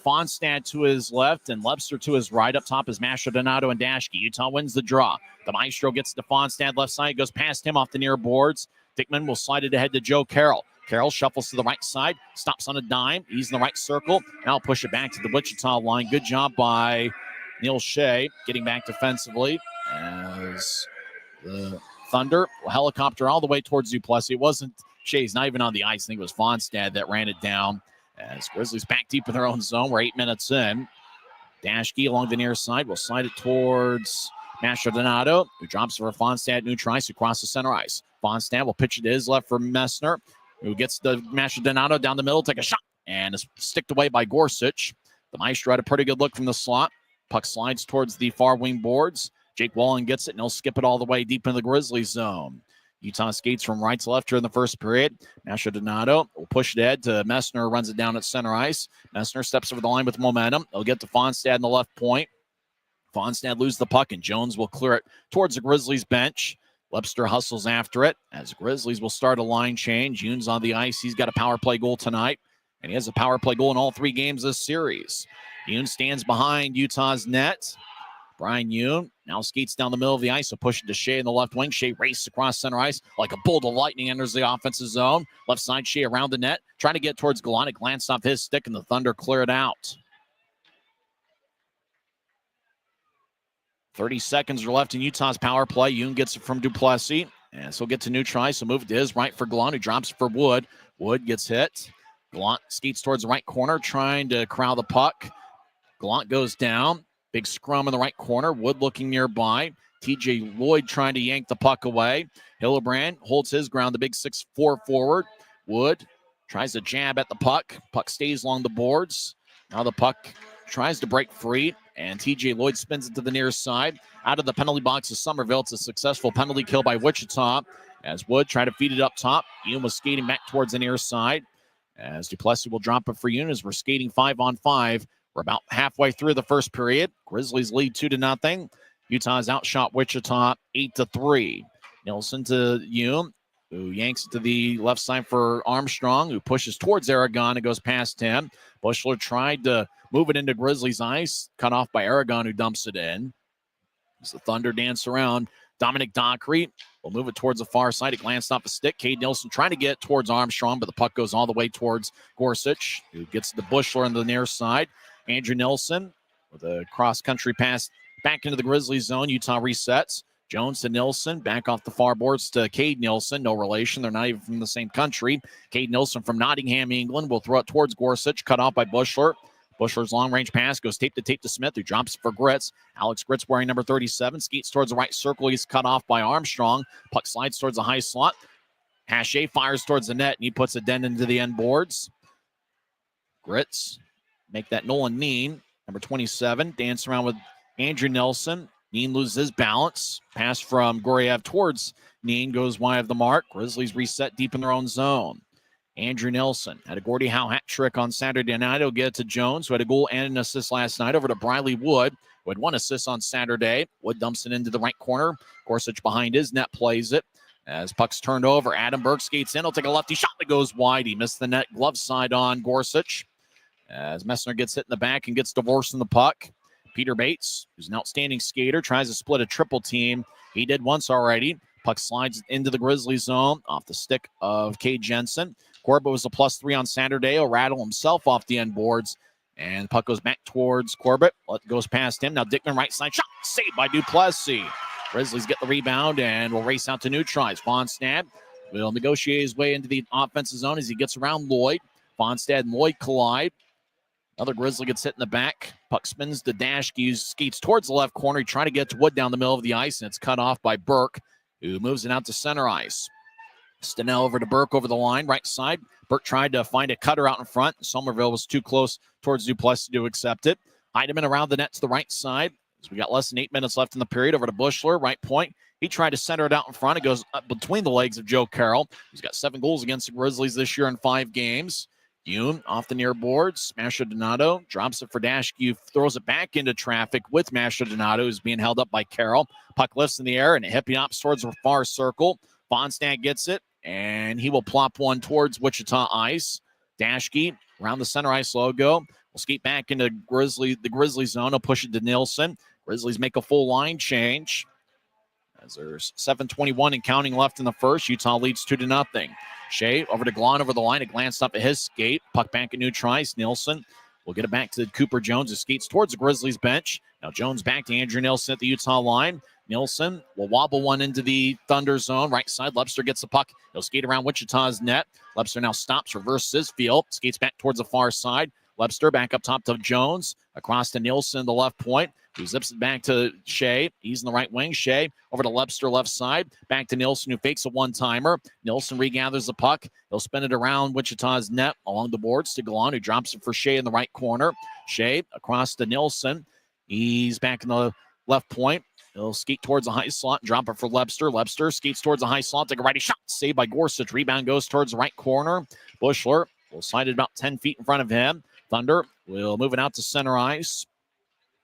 Fonstad to his left and Lebster to his right. Up top is Mastrodonato and Dashke. Utah wins the draw. The Maestro gets to Fonstad left side, goes past him off the near boards. Dickman will slide it ahead to Joe Carroll. Carroll shuffles to the right side, stops on a dime. He's in the right circle. Now push it back to the Wichita line. Good job by Neil Shea getting back defensively as the Thunder will helicopter all the way towards Duplessis. It wasn't Shea's not even on the ice. I think it was Fonstad that ran it down as Grizzlies back deep in their own zone. We're 8 minutes in. Dashke along the near side will slide it towards Mastrodonato, who drops for Fonstad, new tries across the center ice. Fonstad will pitch it to his left for Messner, who gets the Mastrodonato down the middle, take a shot, and is sticked away by Gorsuch. The Maestro had a pretty good look from the slot. Puck slides towards the far wing boards. Jake Wallen gets it, and he'll skip it all the way deep in the Grizzlies zone. Utah skates from right to left during the first period. Mastrodonato will push it ahead to Messner, runs it down at center ice. Messner steps over the line with momentum. They'll get to Fonstad in the left point. Fonstad loses the puck, and Jones will clear it towards the Grizzlies bench. Lebster hustles after it as Grizzlies will start a line change. Yoon's on the ice. He's got a power play goal tonight, and he has a power play goal in all 3 games this series. Yoon stands behind Utah's net. Brian Yoon now skates down the middle of the ice, so push it to Shea in the left wing. Shea races across center ice like a bolt of lightning, enters the offensive zone. Left side, Shea around the net, trying to get towards Gallant. It glanced off his stick, and the Thunder clear it out. 30 seconds are left in Utah's power play. Yoon gets it from Duplessis, and so he'll get to new try. So move it to his right for Gallant, who drops for Wood. Wood gets hit. Gallant skates towards the right corner, trying to corral the puck. Gallant goes down. Big scrum in the right corner. Wood looking nearby. TJ Lloyd trying to yank the puck away. Hillebrand holds his ground, the big 6'4" forward. Wood tries to jab at the puck. Puck stays along the boards. Now the puck tries to break free, and TJ Lloyd spins it to the near side. Out of the penalty box of Somerville. It's a successful penalty kill by Wichita as Wood tried to feed it up top. Yoon was skating back towards the near side as Duplessis will drop it for Yoon as we're skating 5-on-5. We're about halfway through the first period. Grizzlies lead 2-0. Utah's outshot Wichita 8-3. Nilsson to Yoon, who yanks it to the left side for Armstrong, who pushes towards Aragon and goes past him. Bushler tried to move it into Grizzlies ice, cut off by Aragon, who dumps it in. As the Thunder dance around, Dominic Dockery will move it towards the far side. It glanced off a stick. Cade Nilsson trying to get towards Armstrong, but the puck goes all the way towards Gorsuch, who gets the Bushler on the near side. Andrew Nilsson with a cross-country pass back into the Grizzlies zone. Utah resets. Jones to Nilsson, back off the far boards to Cade Nilsson. No relation. They're not even from the same country. Cade Nilsson from Nottingham, England, will throw it towards Gorsuch, cut off by Bushler. Bushler's long-range pass goes tape to Smith, who drops for Gritz. Alex Gritz wearing number 37, skates towards the right circle. He's cut off by Armstrong. Puck slides towards the high slot. Hache fires towards the net, and he puts a dent into the end boards. Gritz make that Nolan Neen, number 27, dance around with Andrew Nilsson. Neen loses his balance. Pass from Goriev towards Neen goes wide of the mark. Grizzlies reset deep in their own zone. Andrew Nilsson had a Gordie Howe hat trick on Saturday night. He'll get it to Jones, who had a goal and an assist last night. Over to Briley Wood, who had 1 assist on Saturday. Wood dumps it into the right corner. Gorsuch behind his net plays it. As puck's turned over, Adam Burke skates in. He'll take a lefty shot that goes wide. He missed the net. Glove side on Gorsuch. As Messner gets hit in the back and gets divorced in the puck. Peter Bates, who's an outstanding skater, tries to split a triple team. He did once already. Puck slides into the Grizzlies zone off the stick of Cade Jensen. Corbett was a +3 on Saturday. He'll rattle himself off the end boards. And the puck goes back towards Corbett. Goes past him. Now Dickman right side shot. Saved by Duplessis. Grizzlies get the rebound and will race out to neutralize. Fonstad will negotiate his way into the offensive zone as he gets around Lloyd. Fonstad and Lloyd collide. Another Grizzly gets hit in the back. Puck spins to Dashke, skates towards the left corner. He tried to get to Wood down the middle of the ice, and it's cut off by Burke, who moves it out to center ice. Stenell over to Burke over the line, right side. Burke tried to find a cutter out in front. Somerville was too close towards Duplessis to accept it. Heidemann around the net to the right side. So we got less than 8 minutes left in the period. Over to Bushler, right point. He tried to center it out in front. It goes up between the legs of Joe Carroll. He's got 7 goals against the Grizzlies this year in 5 games. Yoon off the near boards. Mastrodonato drops it for Dashke. Throws it back into traffic with Mastrodonato, who's being held up by Carroll. Puck lifts in the air and it hippie hops towards the far circle. Fonstad gets it, and he will plop one towards Wichita ice. Dashke around the center ice logo. Will skate back into the Grizzly zone. He'll push it to Nilsson. Grizzlies make a full line change. As there's 7:21 and counting left in the first. Utah leads 2-0. Shea over to Glon over the line. It glanced up at his skate. Puck back at neutral ice. Nilsson will get it back to Cooper Jones, who skates towards the Grizzlies bench. Now Jones back to Andrew Nilsson at the Utah line. Nilsson will wobble one into the Thunder zone. Right side, Lepster gets the puck. He'll skate around Wichita's net. Lepster now stops, reverses his field. Skates back towards the far side. Lepster back up top to Jones. Across to Nilsson, the left point. Who zips it back to Shea. He's in the right wing. Shea over to Lepster, left side. Back to Nilsson, who fakes a one-timer. Nilsson regathers the puck. He'll spin it around Wichita's net along the boards to Galon, who drops it for Shea in the right corner. Shea across to Nilsson. He's back in the left point. He'll skate towards the high slot and drop it for Lepster. Lepster skates towards the high slot. Take a righty shot. Saved by Gorsuch. Rebound goes towards the right corner. Bushler will slide it about 10 feet in front of him. Thunder will move it out to center ice.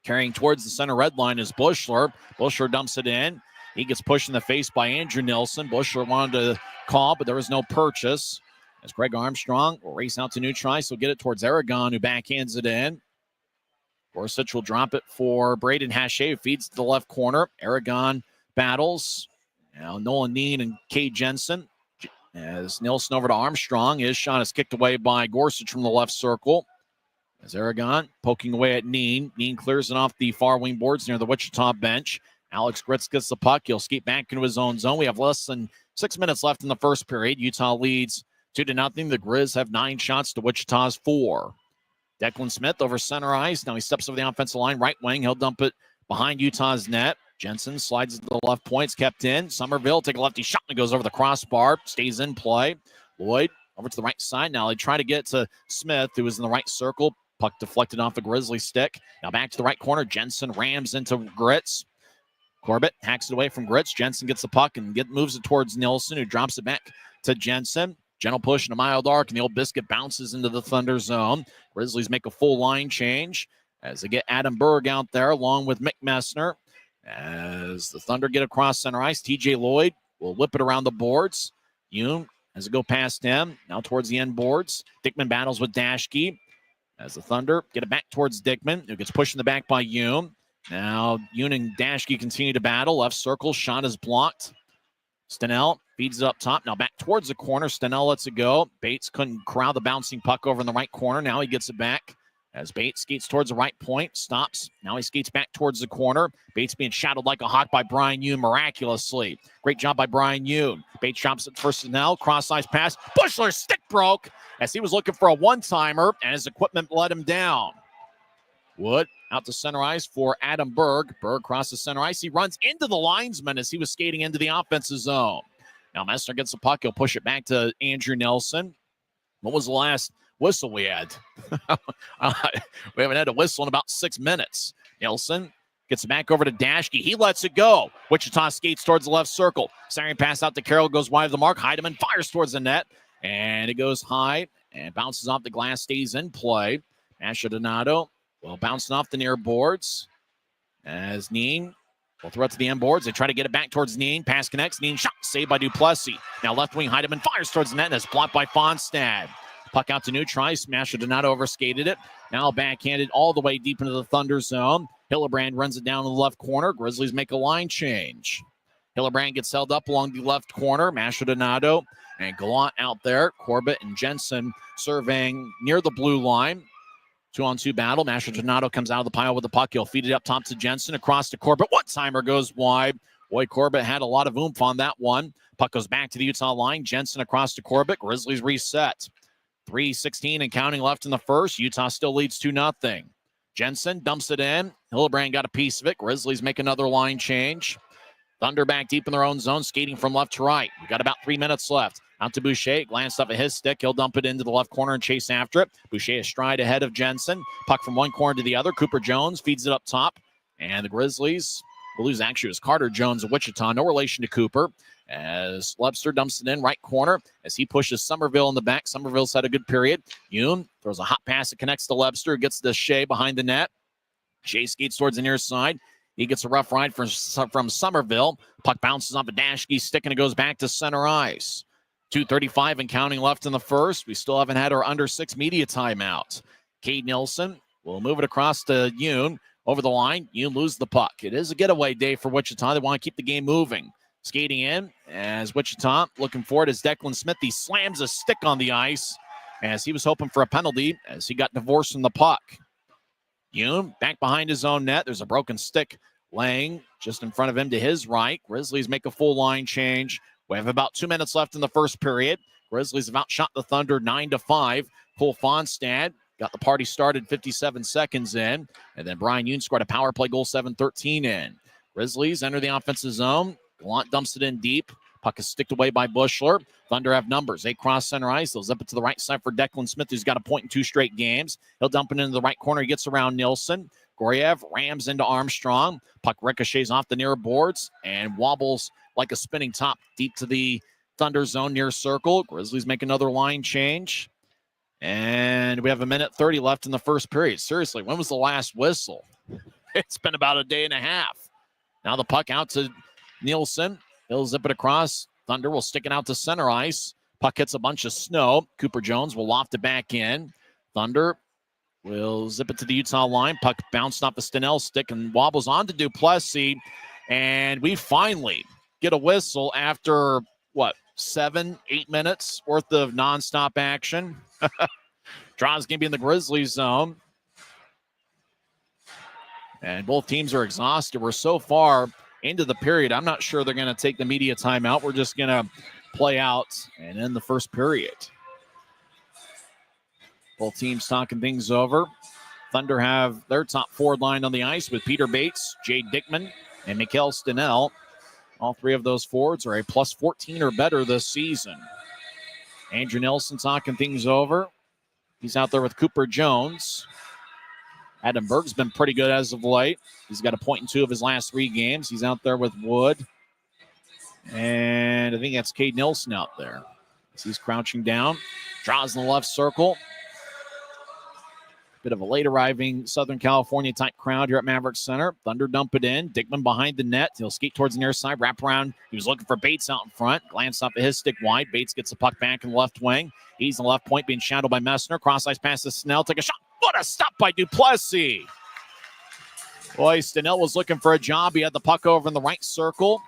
Carrying towards the center red line is Bushler. Bushler dumps it in. He gets pushed in the face by Andrew Nilsson. Bushler wanted to call, but there was no purchase. As Greg Armstrong will race out to neutral ice. He'll get it towards Aragon, who backhands it in. Gorsuch will drop it for Braden Hache, who feeds to the left corner. Aragon battles. Now Nolan Neen and Cade Jensen. As Nilsson over to Armstrong. His shot is kicked away by Gorsuch from the left circle. As Aragon poking away at Neen. Neen clears it off the far wing boards near the Wichita bench. Alex Gritz gets the puck. He'll skate back into his own zone. We have less than 6 minutes left in the first period. Utah leads 2-0. The Grizz have 9 shots to Wichita's 4. Declan Smith over center ice. Now he steps over the offensive line, right wing. He'll dump it behind Utah's net. Jensen slides to the left point. It's kept in. Somerville take a lefty shot and it goes over the crossbar. Stays in play. Lloyd over to the right side. Now they try to get to Smith, who is in the right circle. Puck deflected off a Grizzly stick. Now back to the right corner. Jensen rams into Gritz. Corbett hacks it away from Gritz. Jensen gets the puck and moves it towards Nilsson, who drops it back to Jensen. Gentle push into Mile Dark, and the old biscuit bounces into the Thunder zone. Grizzlies make a full line change as they get Adam Berg out there along with Mick Messner. As the Thunder get across center ice, TJ Lloyd will whip it around the boards. Yoon as it go past him. Now towards the end boards. Dickman battles with Dashke. As the Thunder get it back towards Dickman, who gets pushed in the back by Yoon. Now Yoon and Dashke continue to battle. Left circle, shot is blocked. Stenell feeds it up top. Now back towards the corner. Stenell lets it go. Bates couldn't corral the bouncing puck over in the right corner. Now he gets it back. As Bates skates towards the right point, stops. Now he skates back towards the corner. Bates being shadowed like a hawk by Brian Yoon miraculously. Great job by Brian Yoon. Bates drops it for Stenell. Cross-ice pass. Bushler's stick broke as he was looking for a one-timer, and his equipment let him down. Wood out to center ice for Adam Berg. Berg crosses center ice. He runs into the linesman as he was skating into the offensive zone. Now Messner gets the puck. He'll push it back to Andrew Nilsson. What was the last whistle we had? We haven't had a whistle in about 6 minutes. Nilsson gets it back over to Dashke. He lets it go. Wichita skates towards the left circle. Siren pass out to Carroll, goes wide of the mark. Heidemann fires towards the net, and it goes high and bounces off the glass, stays in play. Asher Donato will bounce off the near boards as Neen will throw it to the end boards. They try to get it back towards Neen. Pass connects. Neen shot saved by Duplessis. Now left wing Heidemann fires towards the net, and it's blocked by Fonstad. Puck out to neutral. Smasher did not overskated it. Now backhanded all the way deep into the Thunder zone. Hillebrand runs it down in the left corner. Grizzlies make a line change. Hillebrand gets held up along the left corner. Maldonado and Gallant out there. Corbett and Jensen surveying near the blue line. 2-on-2 battle. Maldonado comes out of the pile with the puck. He'll feed it up top to Jensen. Across to Corbett. One-timer goes wide. Boy, Corbett had a lot of oomph on that one. Puck goes back to the Utah line. Jensen across to Corbett. Grizzlies reset. 3:16 and counting left in the first. Utah still leads 2-0. Jensen dumps it in. Hillebrand got a piece of it. Grizzlies make another line change. Thunder back deep in their own zone, skating from left to right. We got about 3 minutes left. Out to Boucher, glanced up at his stick. He'll dump it into the left corner and chase after it. Boucher a stride ahead of Jensen. Puck from one corner to the other. Cooper Jones feeds it up top. And the Grizzlies will lose. Actually, it was Carter Jones of Wichita. No relation to Cooper. As Lebster dumps it in right corner as he pushes Somerville in the back. Somerville's had a good period. Yoon throws a hot pass that connects to Lebster. Gets to Shea behind the net. Shea skates towards the near side. He gets a rough ride from Somerville. Puck bounces off a Dashke's stick and it goes back to center ice. 2:35 and counting left in the first. We still haven't had our under 6 media timeout. Cade Nielsen will move it across to Yoon. Over the line, Yoon loses the puck. It is a getaway day for Wichita. They want to keep the game moving. Skating in as Wichita looking for it as Declan Smith. He slams a stick on the ice as he was hoping for a penalty as he got divorced from the puck. Yoon back behind his own net. There's a broken stick laying just in front of him to his right. Grizzlies make a full line change. We have about 2 minutes left in the first period. Grizzlies have outshot the Thunder 9-5. Cole Fonstad got the party started 57 seconds in. And then Brian Yoon scored a power play goal 7:13 in. Grizzlies enter the offensive zone. Gallant dumps it in deep. Puck is sticked away by Bushler. Thunder have numbers. They cross center ice. They'll zip it to the right side for Declan Smith, who's got a point in 2 straight games. He'll dump it into the right corner. He gets around Nielsen. Goriev rams into Armstrong. Puck ricochets off the near boards and wobbles like a spinning top deep to the Thunder zone near circle. Grizzlies make another line change. And we have 1:30 left in the first period. Seriously, when was the last whistle? It's been about a day and a half. Now the puck out to Nielsen. He'll zip it across. Thunder will stick it out to center ice. Puck hits a bunch of snow. Cooper Jones will loft it back in. Thunder will zip it to the Utah line. Puck bounced off the Stenell stick and wobbles on to Duplessis. And we finally get a whistle after, 7-8 minutes worth of nonstop action. Draw's going to be in the Grizzlies zone. And both teams are exhausted. We're so far into the period, I'm not sure they're going to take the media timeout. We're just going to play out and end the first period. Both teams talking things over. Thunder have their top forward line on the ice with Peter Bates, Jade Dickman, and Mikhail Stenell. All three of those forwards are a plus 14 or better this season. Andrew Nelson talking things over. He's out there with Cooper Jones. Adam Berg's been pretty good as of late. He's got a point in 2 of his last 3 games. He's out there with Wood. And I think that's Cade Nielsen out there. As he's crouching down. Draws in the left circle. Bit of a late arriving Southern California type crowd here at Maverik Center. Thunder dump it in. Dickman behind the net. He'll skate towards the near side. Wrap around. He was looking for Bates out in front. Glance off at his stick wide. Bates gets the puck back in the left wing. He's in the left point being shadowed by Messner. Cross ice pass to Snell. Take a shot. What a stop by Duplessis. Boy, Stenell was looking for a job. He had the puck over in the right circle.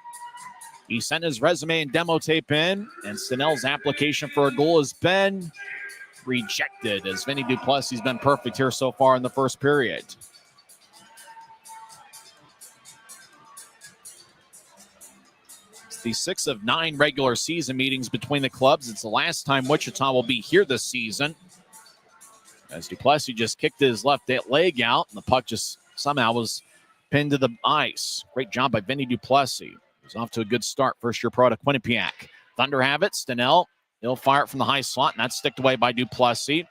He sent his resume and demo tape in. And Stenell's application for a goal has been rejected as Vinny Duplessis has been perfect here so far in the first period. It's the 6th of 9 regular season meetings between the clubs. It's the last time Wichita will be here this season. As Duplessis just kicked his left leg out, and the puck just somehow was pinned to the ice. Great job by Vinny Duplessis. He's off to a good start. First year pro to Quinnipiac. Thunder have it. Stenell. He'll fire it from the high slot, and that's sticked away by Duplessis.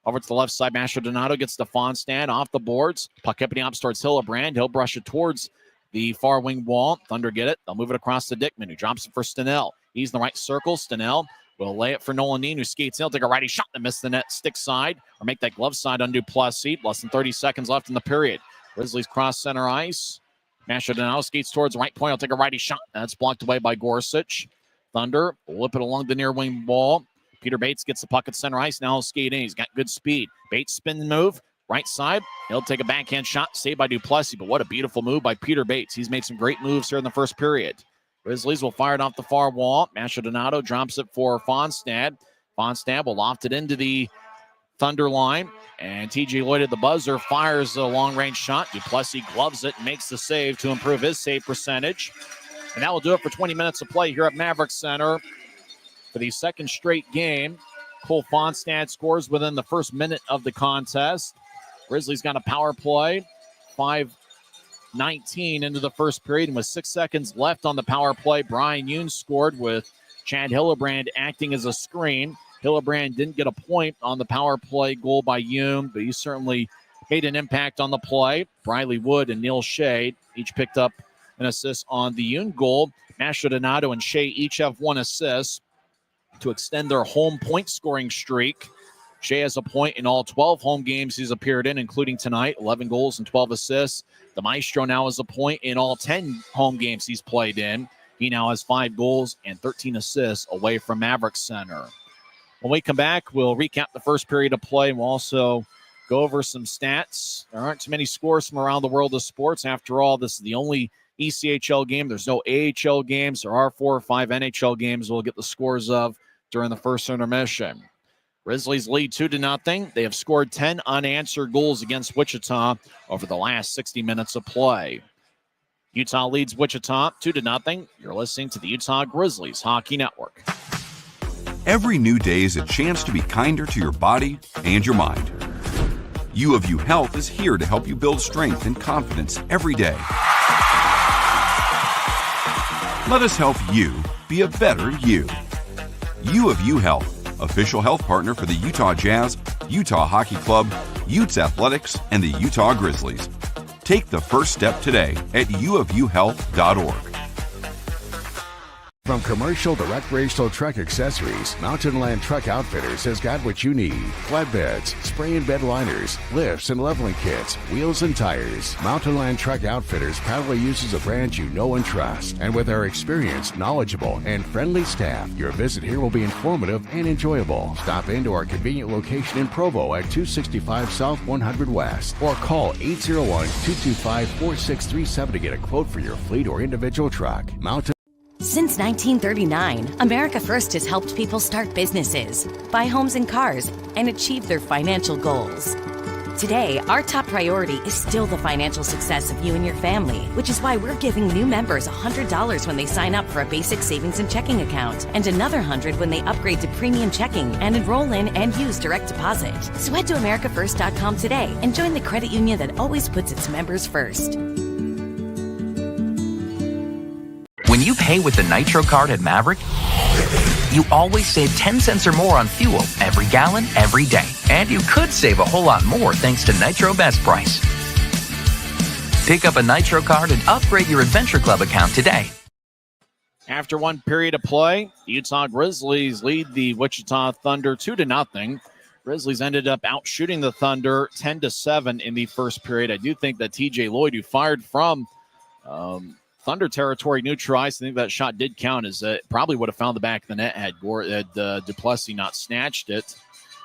Over to the left side, Maldonado gets the Fonstad off the boards. Puck up towards Hillebrand. He'll brush it towards the far wing wall. Thunder get it. They'll move it across to Dickman, who drops it for Stenell. He's in the right circle. Stenell will lay it for Nolan Dean, who skates in. He'll take a righty shot and miss the net stick side, or make that glove side on Duplessis. Less than 30 seconds left in the period. Grizzlies cross center ice. Maldonado skates towards the right point. He'll take a righty shot. That's blocked away by Gorsuch. Thunder will whip it along the near wing wall. Peter Bates gets the puck at center ice. Now he'll skate in. He's got good speed. Bates spin move. Right side. He'll take a backhand shot. Saved by Duplessis. But what a beautiful move by Peter Bates. He's made some great moves here in the first period. Grizzlies will fire it off the far wall. Mastrodonado drops it for Fonstad. Fonstad will loft it into the Thunder line. And TJ Lloyd at the buzzer fires a long-range shot. Duplessis gloves it and makes the save to improve his save percentage. And that will do it for 20 minutes of play here at Maverik Center. For the second straight game, Cole Fonstad scores within the first minute of the contest. Grizzlies got a power play. 5:19 into the first period, and with 6 seconds left on the power play, Brian Yoon scored with Chad Hillebrand acting as a screen. Hillebrand didn't get a point on the power play goal by Yoon, but he certainly made an impact on the play. Briley Wood and Neil Shea each picked up an assist on the Yoon goal. Mastrodonado and Shea each have 1 assist to extend their home point scoring streak. Shea has a point in all 12 home games he's appeared in, including tonight, 11 goals and 12 assists. The Maestro now has a point in all 10 home games he's played in. He now has 5 goals and 13 assists away from Maverik Center. When we come back, we'll recap the first period of play, and we'll also go over some stats. There aren't too many scores from around the world of sports. After all, this is the only ECHL game. There's no AHL games. There are 4 or 5 NHL games we'll get the scores of during the first intermission. Grizzlies lead 2-0. They have scored 10 unanswered goals against Wichita over the last 60 minutes of play. Utah leads Wichita 2-0. You're listening to the Utah Grizzlies Hockey Network. Every new day is a chance to be kinder to your body and your mind. U of U Health is here to help you build strength and confidence every day. Let us help you be a better you. U of U Health, official health partner for the Utah Jazz, Utah Hockey Club, Utes Athletics, and the Utah Grizzlies. Take the first step today at uofuhealth.org. From commercial to recreational truck accessories, Mountain Land Truck Outfitters has got what you need. Flatbeds, spray and bed liners, lifts and leveling kits, wheels and tires. Mountain Land Truck Outfitters proudly uses a brand you know and trust. And with our experienced, knowledgeable, and friendly staff, your visit here will be informative and enjoyable. Stop into our convenient location in Provo at 265 South 100 West or call 801-225-4637 to get a quote for your fleet or individual truck. Since 1939, America First has helped people start businesses, buy homes and cars, and achieve their financial goals. Today, our top priority is still the financial success of you and your family, which is why we're giving new members $100 when they sign up for a basic savings and checking account, and another $100 when they upgrade to premium checking and enroll in and use direct deposit. So head to AmericaFirst.com today and join the credit union that always puts its members first. When you pay with the Nitro card at Maverik, you always save 10 cents or more on fuel every gallon, every day. And you could save a whole lot more thanks to Nitro Best Price. Pick up a Nitro card and upgrade your Adventure Club account today. After one period of play, the Utah Grizzlies lead the Wichita Thunder 2-0. Grizzlies ended up out shooting the Thunder 10-7 in the first period. I do think that TJ Lloyd, who fired from Thunder territory, neutralized. I think that shot did count, as it probably would have found the back of the net had Duplessis not snatched it.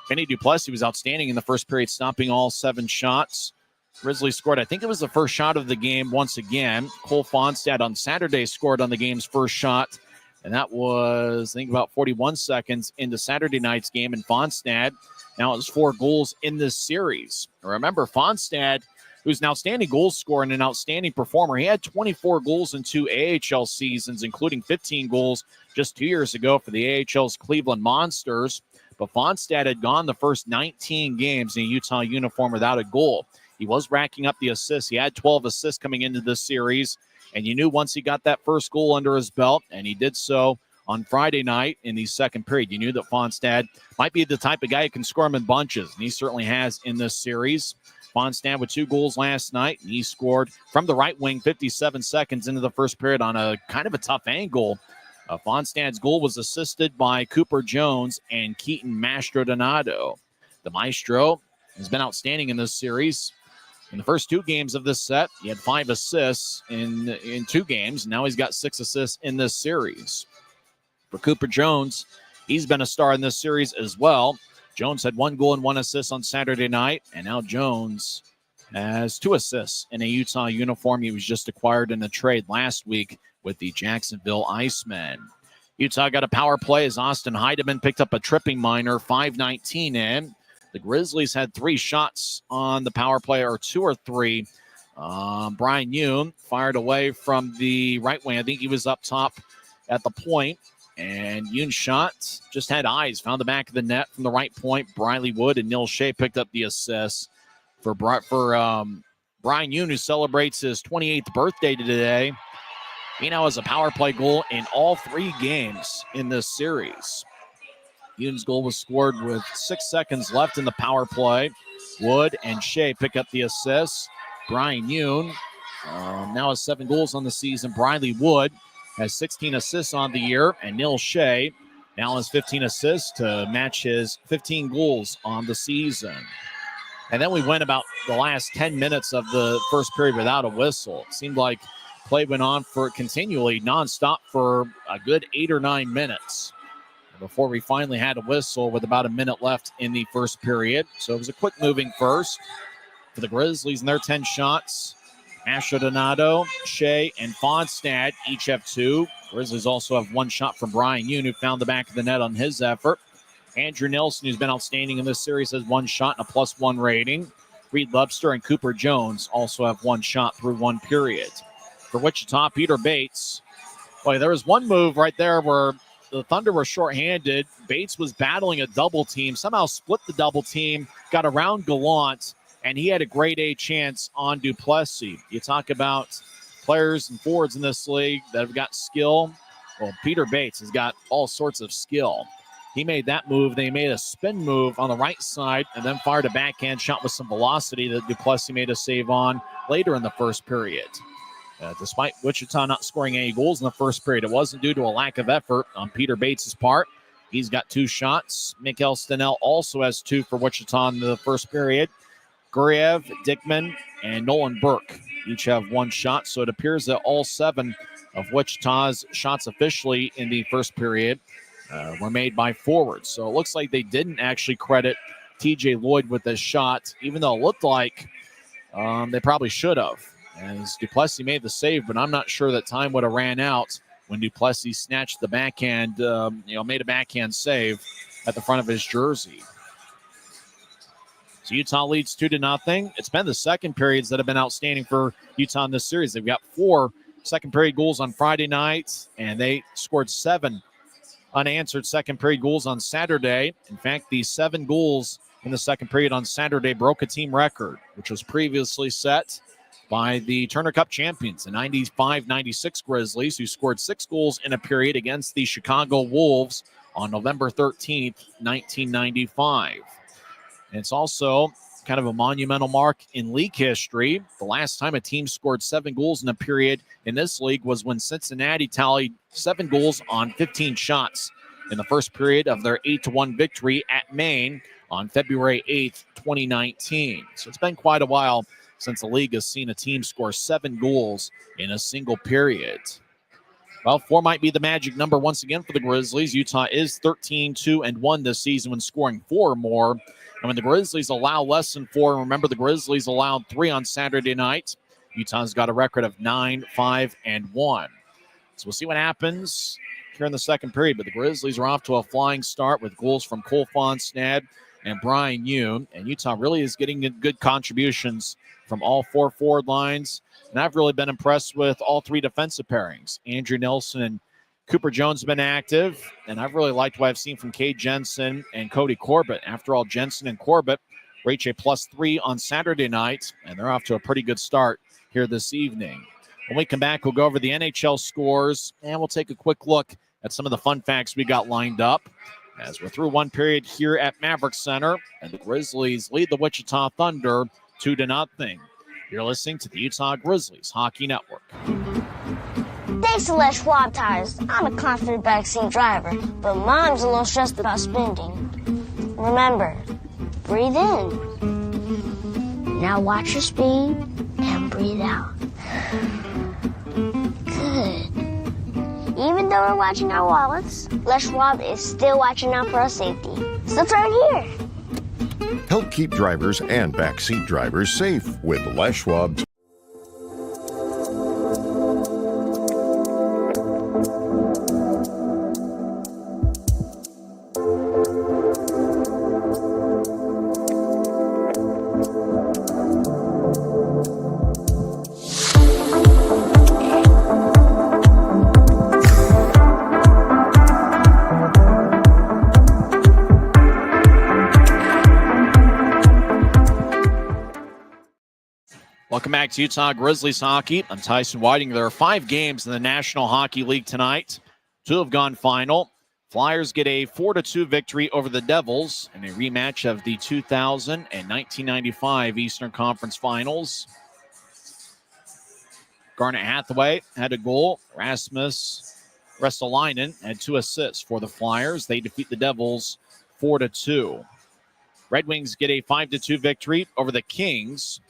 Benny Duplessis was outstanding in the first period, stopping all 7 shots. Grizzlies scored, I think it was the first shot of the game once again. Cole Fonstad on Saturday scored on the game's first shot, and that was, I think, about 41 seconds into Saturday night's game. And Fonstad now has 4 goals in this series. Remember, Fonstad, who's an outstanding goal scorer and an outstanding performer. He had 24 goals in 2 AHL seasons, including 15 goals just 2 years ago for the AHL's Cleveland Monsters. But Fonstad had gone the first 19 games in a Utah uniform without a goal. He was racking up the assists. He had 12 assists coming into this series, and you knew once he got that first goal under his belt, and he did so on Friday night in the second period, you knew that Fonstad might be the type of guy who can score them in bunches, and he certainly has in this series. Fonstad with 2 goals last night, and he scored from the right wing 57 seconds into the first period on a kind of a tough angle. Fonstad's goal was assisted by Cooper Jones and Keaton Mastrodonado. The Maestro has been outstanding in this series. In the first 2 games of this set, he had 5 assists in 2 games. Now he's got 6 assists in this series. For Cooper Jones, he's been a star in this series as well. Jones had 1 goal and 1 assist on Saturday night, and now Jones has 2 assists in a Utah uniform. He was just acquired in a trade last week with the Jacksonville Icemen. Utah got a power play as Austin Heidemann picked up a tripping minor, 5:19 in. The Grizzlies had 3 shots on the power play, or 2 or 3. Brian Yoon fired away from the right wing. I think he was up top at the point. And Yoon's shot just had eyes, found the back of the net from the right point. Briley Wood and Neil Shea picked up the assist for Brian Yoon, who celebrates his 28th birthday today. He now has a power play goal in all 3 games in this series. Yoon's goal was scored with 6 seconds left in the power play. Wood and Shea pick up the assists. Brian Yoon now has 7 goals on the season. Briley Wood has 16 assists on the year, and Neil Shea now has 15 assists to match his 15 goals on the season. And then we went about the last 10 minutes of the first period without a whistle. It seemed like play went on for continually nonstop for a good 8 or 9 minutes before we finally had a whistle with about a minute left in the first period. So it was a quick moving first for the Grizzlies and their 10 shots. Asher Donato, Shea, and Fonstad each have 2. Grizzlies also have 1 shot from Brian Yoon, who found the back of the net on his effort. Andrew Nelson, who's been outstanding in this series, has 1 shot and a +1 rating. Reed Lobster and Cooper Jones also have 1 shot through 1 period. For Wichita, Peter Bates. Boy, there was one move right there where the Thunder were shorthanded. Bates was battling a double team, somehow split the double team, got around Gallant, and he had a grade A chance on Duplessis. You talk about players and forwards in this league that have got skill. Well, Peter Bates has got all sorts of skill. He made that move. They made a spin move on the right side and then fired a backhand shot with some velocity that Duplessis made a save on later in the first period. Despite Wichita not scoring any goals in the first period, it wasn't due to a lack of effort on Peter Bates' part. He's got 2 shots. Mikael Stenell also has 2 for Wichita in the first period. Guriev, Dickman, and Nolan Burke each have 1 shot. So it appears that all 7 of Wichita's shots officially in the first period were made by forwards. So it looks like they didn't actually credit TJ Lloyd with this shot, even though it looked like they probably should have. As Duplessis made the save, but I'm not sure that time would have ran out when Duplessis snatched the backhand, made a backhand save at the front of his jersey. So Utah leads 2-0. It's been the second periods that have been outstanding for Utah in this series. They've got 4 second period goals on Friday night, and they scored 7 unanswered second period goals on Saturday. In fact, the 7 goals in the second period on Saturday broke a team record, which was previously set by the Turner Cup champions, the 95-96 Grizzlies, who scored 6 goals in a period against the Chicago Wolves on November 13th, 1995. And it's also kind of a monumental mark in league history. The last time a team scored 7 goals in a period in this league was when Cincinnati tallied 7 goals on 15 shots in the first period of their 8-1 victory at Maine on February 8th, 2019. So it's been quite a while since the league has seen a team score 7 goals in a single period. Well, 4 might be the magic number once again for the Grizzlies. Utah is 13-2-1 this season when scoring 4 or more. And when the Grizzlies allow less than 4, remember the Grizzlies allowed 3 on Saturday night. Utah's got a record of 9-5-1. So we'll see what happens here in the second period. But the Grizzlies are off to a flying start with goals from Cole Fonstad and Brian Yoon. And Utah really is getting good contributions from all 4 forward lines. And I've really been impressed with all 3 defensive pairings. Andrew Nelson and Cooper Jones have been active, and I've really liked what I've seen from Cade Jensen and Cody Corbett. After all, Jensen and Corbett reach a +3 on Saturday night, and they're off to a pretty good start here this evening. When we come back, we'll go over the NHL scores, and we'll take a quick look at some of the fun facts we got lined up as we're through 1 period here at Maverik Center, and the Grizzlies lead the Wichita Thunder 2-0. You're listening to the Utah Grizzlies Hockey Network. Thanks to Les Schwab Tires, I'm a confident backseat driver, but Mom's a little stressed about spending. Remember, breathe in. Now watch your speed and breathe out. Good. Even though we're watching our wallets, Les Schwab is still watching out for our safety. So turn here. Help keep drivers and backseat drivers safe with Les Schwab. back to Utah Grizzlies hockey. I'm Tyson Whiting. There are 5 games in the National Hockey League tonight. 2 have gone final. Flyers get a 4-2 victory over the Devils in a rematch of the 2000 and 1995 Eastern Conference Finals. Garnet Hathaway had a goal. Rasmus Ristolainen had 2 assists for the Flyers. They defeat the Devils 4-2. Red Wings get a 5-2 victory over the Kings.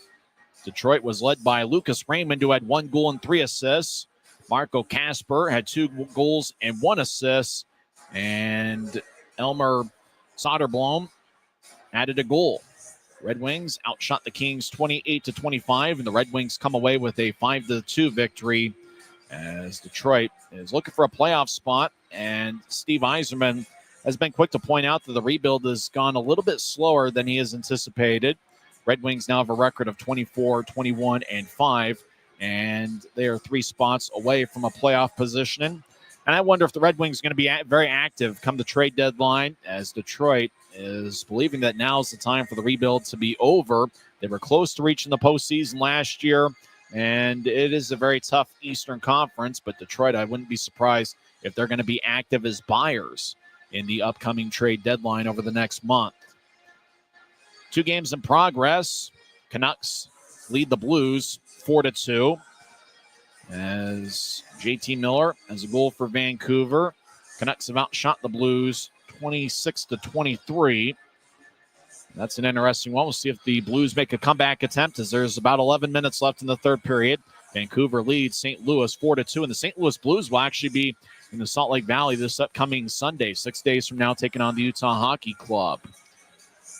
Detroit was led by Lucas Raymond, who had 1 goal and 3 assists. Marco Kasper had 2 goals and 1 assist. And Elmer Soderblom added a goal. Red Wings outshot the Kings 28-25, and the Red Wings come away with a 5-2 victory as Detroit is looking for a playoff spot. And Steve Yzerman has been quick to point out that the rebuild has gone a little bit slower than he has anticipated. Red Wings now have a record of 24-21-5, and they are 3 spots away from a playoff positioning. And I wonder if the Red Wings are going to be very active come the trade deadline, as Detroit is believing that now is the time for the rebuild to be over. They were close to reaching the postseason last year, and it is a very tough Eastern Conference. But Detroit, I wouldn't be surprised if they're going to be active as buyers in the upcoming trade deadline over the next month. 2 games in progress. Canucks lead the Blues 4-2. As JT Miller has a goal for Vancouver. Canucks have outshot the Blues 26-23. That's an interesting one. We'll see if the Blues make a comeback attempt, as there's about 11 minutes left in the third period. Vancouver leads St. Louis 4-2, and the St. Louis Blues will actually be in the Salt Lake Valley this upcoming Sunday, 6 days from now, taking on the Utah Hockey Club.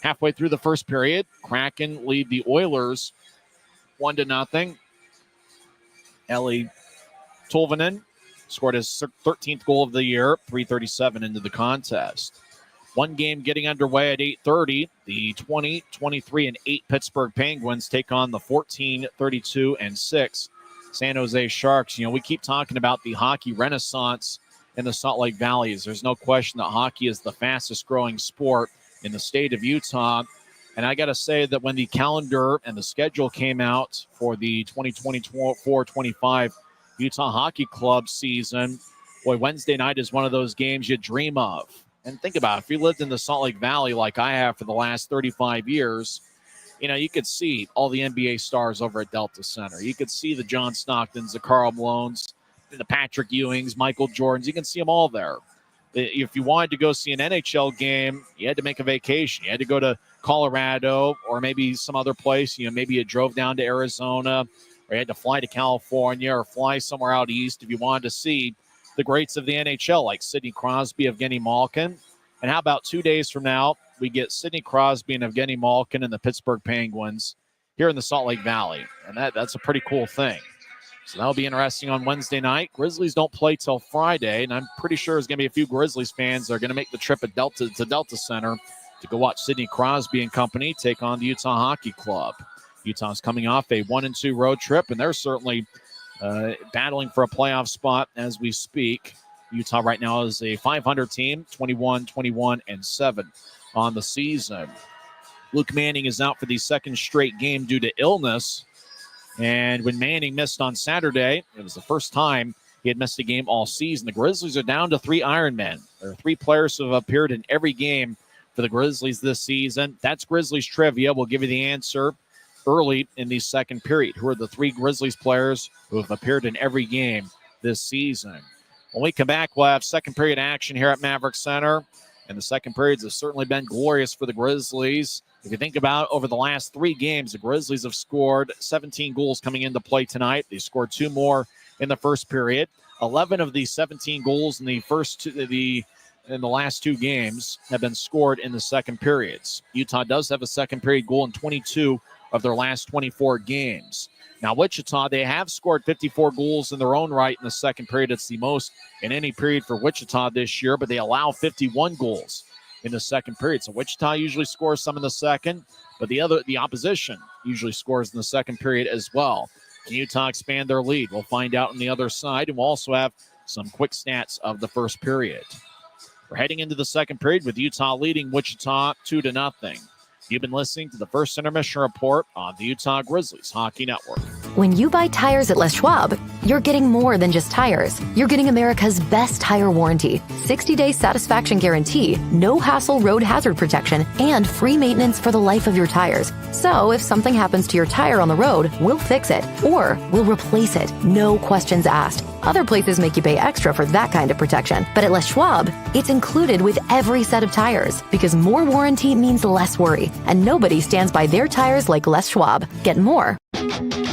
Halfway through the first period, Kraken lead the Oilers 1-0. Eli Tolvanen scored his 13th goal of the year, 3:37 into the contest. One game getting underway at 8:30. The 20, 23, and 8 Pittsburgh Penguins take on the 14, 32, and 6 San Jose Sharks. You know, we keep talking about the hockey renaissance in the Salt Lake Valley. There's no question that hockey is the fastest growing sport in the state of Utah. And I got to say that when the calendar and the schedule came out for the 2024-25 Utah Hockey Club season, boy, Wednesday night is one of those games you dream of. And think about it, if you lived in the Salt Lake Valley like I have for the last 35 years, you know, you could see all the NBA stars over at Delta Center. You could see the John Stocktons, the Karl Malones, the Patrick Ewings, Michael Jordans. You can see them all there. If you wanted to go see an NHL game, you had to make a vacation. You had to go to Colorado or maybe some other place. You know, maybe you drove down to Arizona, or you had to fly to California or fly somewhere out east if you wanted to see the greats of the NHL, like Sidney Crosby, Evgeny Malkin. And how about 2 days from now, we get Sidney Crosby and Evgeny Malkin and the Pittsburgh Penguins here in the Salt Lake Valley. And that's a pretty cool thing. So that'll be interesting on Wednesday night. Grizzlies don't play till Friday, and I'm pretty sure there's going to be a few Grizzlies fans that are going to make the trip to Delta Center to go watch Sidney Crosby and company take on the Utah Hockey Club. Utah's coming off a 1-2 road trip, and they're certainly battling for a playoff spot as we speak. Utah right now is a 500 team, 21-21-7 on the season. Luke Manning is out for the second straight game due to illness. And when Manning missed on Saturday, it was the first time he had missed a game all season. The Grizzlies are down to 3 Ironmen. There are 3 players who have appeared in every game for the Grizzlies this season. That's Grizzlies trivia. We'll give you the answer early in the second period. Who are the 3 Grizzlies players who have appeared in every game this season? When we come back, we'll have second period action here at Maverik Center. And the second periods have certainly been glorious for the Grizzlies. If you think about it, over the last 3 games, the Grizzlies have scored 17 goals coming into play tonight. They scored 2 more in the first period. 11 of the 17 goals in the last 2 games have been scored in the second periods. Utah does have a second period goal in 22 of their last 24 games. Now, Wichita, they have scored 54 goals in their own right in the second period. It's the most in any period for Wichita this year, but they allow 51 goals in the second period. So Wichita usually scores some in the second, but the opposition usually scores in the second period as well. Can Utah expand their lead? We'll find out on the other side, and we'll also have some quick stats of the first period. We're heading into the second period with Utah leading Wichita 2-0. You've been listening to the First Intermission Report on the Utah Grizzlies Hockey Network. When you buy tires at Les Schwab, you're getting more than just tires. You're getting America's best tire warranty, 60-day satisfaction guarantee, no hassle road hazard protection, and free maintenance for the life of your tires. So if something happens to your tire on the road, we'll fix it, or we'll replace it, no questions asked. Other places make you pay extra for that kind of protection, but at Les Schwab, it's included with every set of tires, because more warranty means less worry, and nobody stands by their tires like Les Schwab. Get more.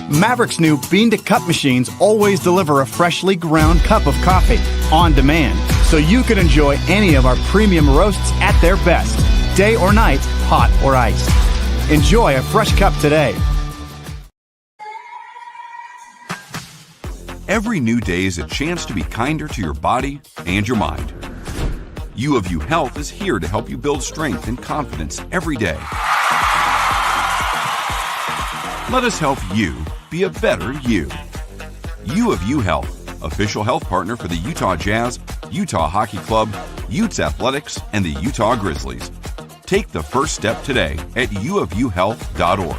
Maverik's new bean-to-cup machines always deliver a freshly ground cup of coffee on demand, so you can enjoy any of our premium roasts at their best, day or night, hot or iced. Enjoy a fresh cup today. Every new day is a chance to be kinder to your body and your mind. U of U Health is here to help you build strength and confidence every day. Let us help you be a better you. U of U Health, official health partner for the Utah Jazz, Utah Hockey Club, Utes Athletics, and the Utah Grizzlies. Take the first step today at uofuhealth.org.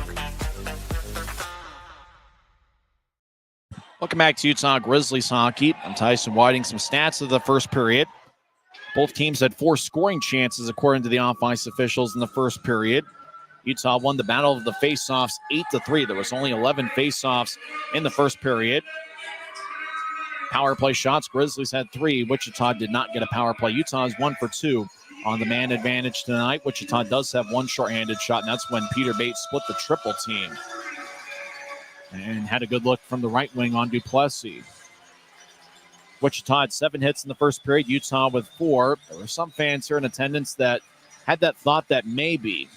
Welcome back to Utah Grizzlies hockey. I'm Tyson Whiting. Some stats of the first period. Both teams had 4 scoring chances according to the off-ice officials in the first period. Utah won the battle of the faceoffs 8-3. There was only 11 faceoffs in the first period. Power play shots, Grizzlies had 3. Wichita did not get a power play. Utah is 1 for 2 on the man advantage tonight. Wichita does have 1 shorthanded shot, and that's when Peter Bates split the triple team and had a good look from the right wing on Duplessis. Wichita had 7 hits in the first period, Utah with 4. There were some fans here in attendance that had that thought that maybe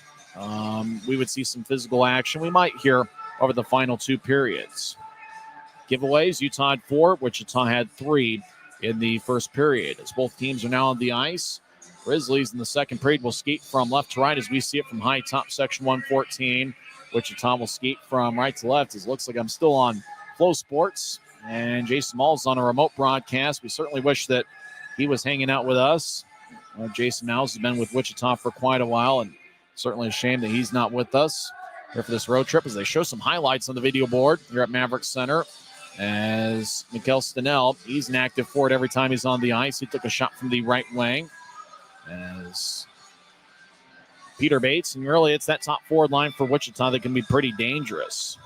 we would see some physical action. We might hear over the final 2 periods. Giveaways, Utah had 4, Wichita had 3 in the first period. As both teams are now on the ice, Grizzlies in the second period will skate from left to right as we see it from high top section 114. Wichita will skate from right to left. It looks like I'm still on Flow Sports, and Jason Mall's on a remote broadcast. We certainly wish that he was hanging out with us. Jason Mouse has been with Wichita for quite a while, and certainly a shame that he's not with us here for this road trip as they show some highlights on the video board here at Maverik Center. As Mikael Stenell, he's an active forward every time he's on the ice. He took a shot from the right wing. As Peter Bates, and really it's that top forward line for Wichita that can be pretty dangerous.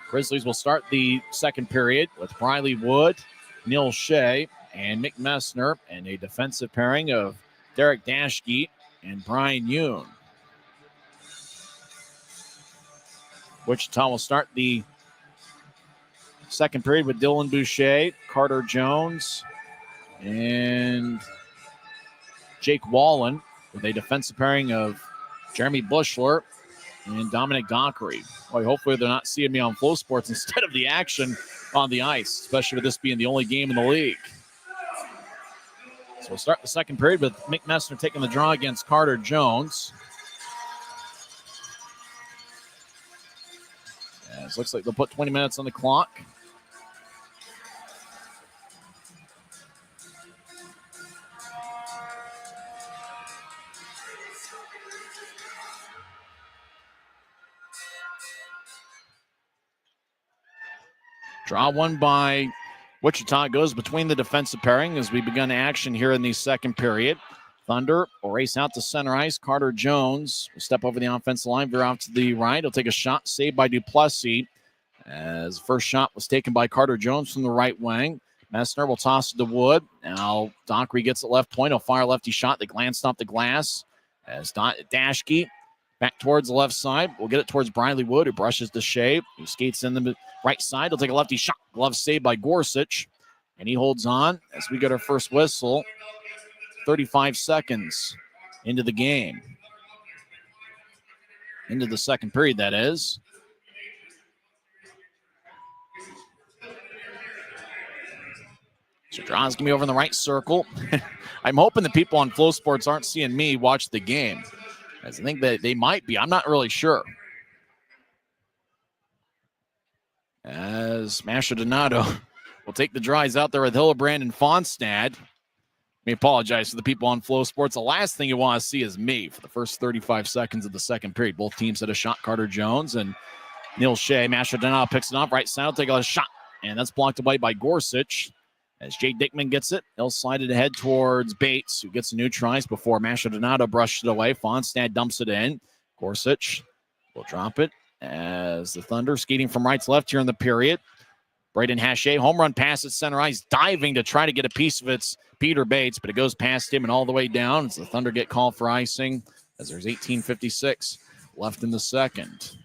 Grizzlies will start the second period with Briley Wood, Neil Shea, and Mick Messner, and a defensive pairing of Derek Dashke and Brian Yoon. Wichita will start the second period with Dylan Boucher, Carter Jones, and Jake Wallen, with a defensive pairing of Jeremy Bushler and Dominic Dockery. Boy, hopefully they're not seeing me on Flow Sports instead of the action on the ice, especially with this being the only game in the league. So we'll start the second period with Mick Messner taking the draw against Carter Jones. It looks like they'll put 20 minutes on the clock. Draw one by Wichita goes between the defensive pairing as we begun action here in the second period. Thunder will race out to center ice. Carter Jones will step over the offensive line, veer off to the right. He'll take a shot, saved by Duplessis. As the first shot was taken by Carter Jones from the right wing. Messner will toss it to Wood. Now Dockery gets it left point. He'll fire a lefty shot. They glanced off the glass. As Dashke back towards the left side. We'll get it towards Briley Wood, who brushes the shape. He skates in the right side. He'll take a lefty shot. Glove saved by Gorsuch. And he holds on as we get our first whistle. 35 seconds into the game. Into the second period, that is. So draw's going to be over in the right circle. I'm hoping the people on Flow Sports aren't seeing me watch the game, as I think that they might be. I'm not really sure. As Masher Donato will take the draw. He's out there with Hillebrand and Fonstad. Let me apologize to the people on Flow Sports. The last thing you want to see is me for the first 35 seconds of the second period. Both teams had a shot, Carter Jones, and Neil Shea, Mastrodonado picks it up, right side, take a shot, and that's blocked away by Gorsuch. As Jay Dickman gets it, he'll slide it ahead towards Bates, who gets a neutralized before Mastrodonado brushed it away. Fonstad dumps it in. Gorsuch will drop it as the Thunder skating from right to left here in the period. Braden Hache, home run pass at center ice, diving to try to get a piece of it's Peter Bates, but it goes past him and all the way down as the Thunder get called for icing as there's 18:56 left in the second.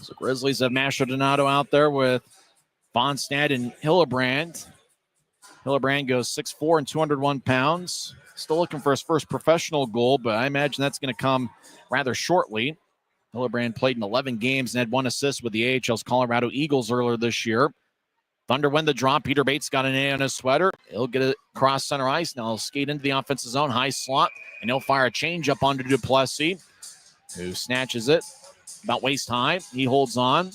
So Grizzlies have Mastrodonado out there with Fonstad and Hillebrand. Hillebrand goes 6'4" and 201 pounds. Still looking for his first professional goal, but I imagine that's going to come rather shortly. Hillebrand played in 11 games and had 1 assist with the AHL's Colorado Eagles earlier this year. Thunder win the draw. Peter Bates got an A on his sweater. He'll get it across center ice. Now he'll skate into the offensive zone, high slot, and he'll fire a change up onto Duplessis, who snatches it about waist high. He holds on.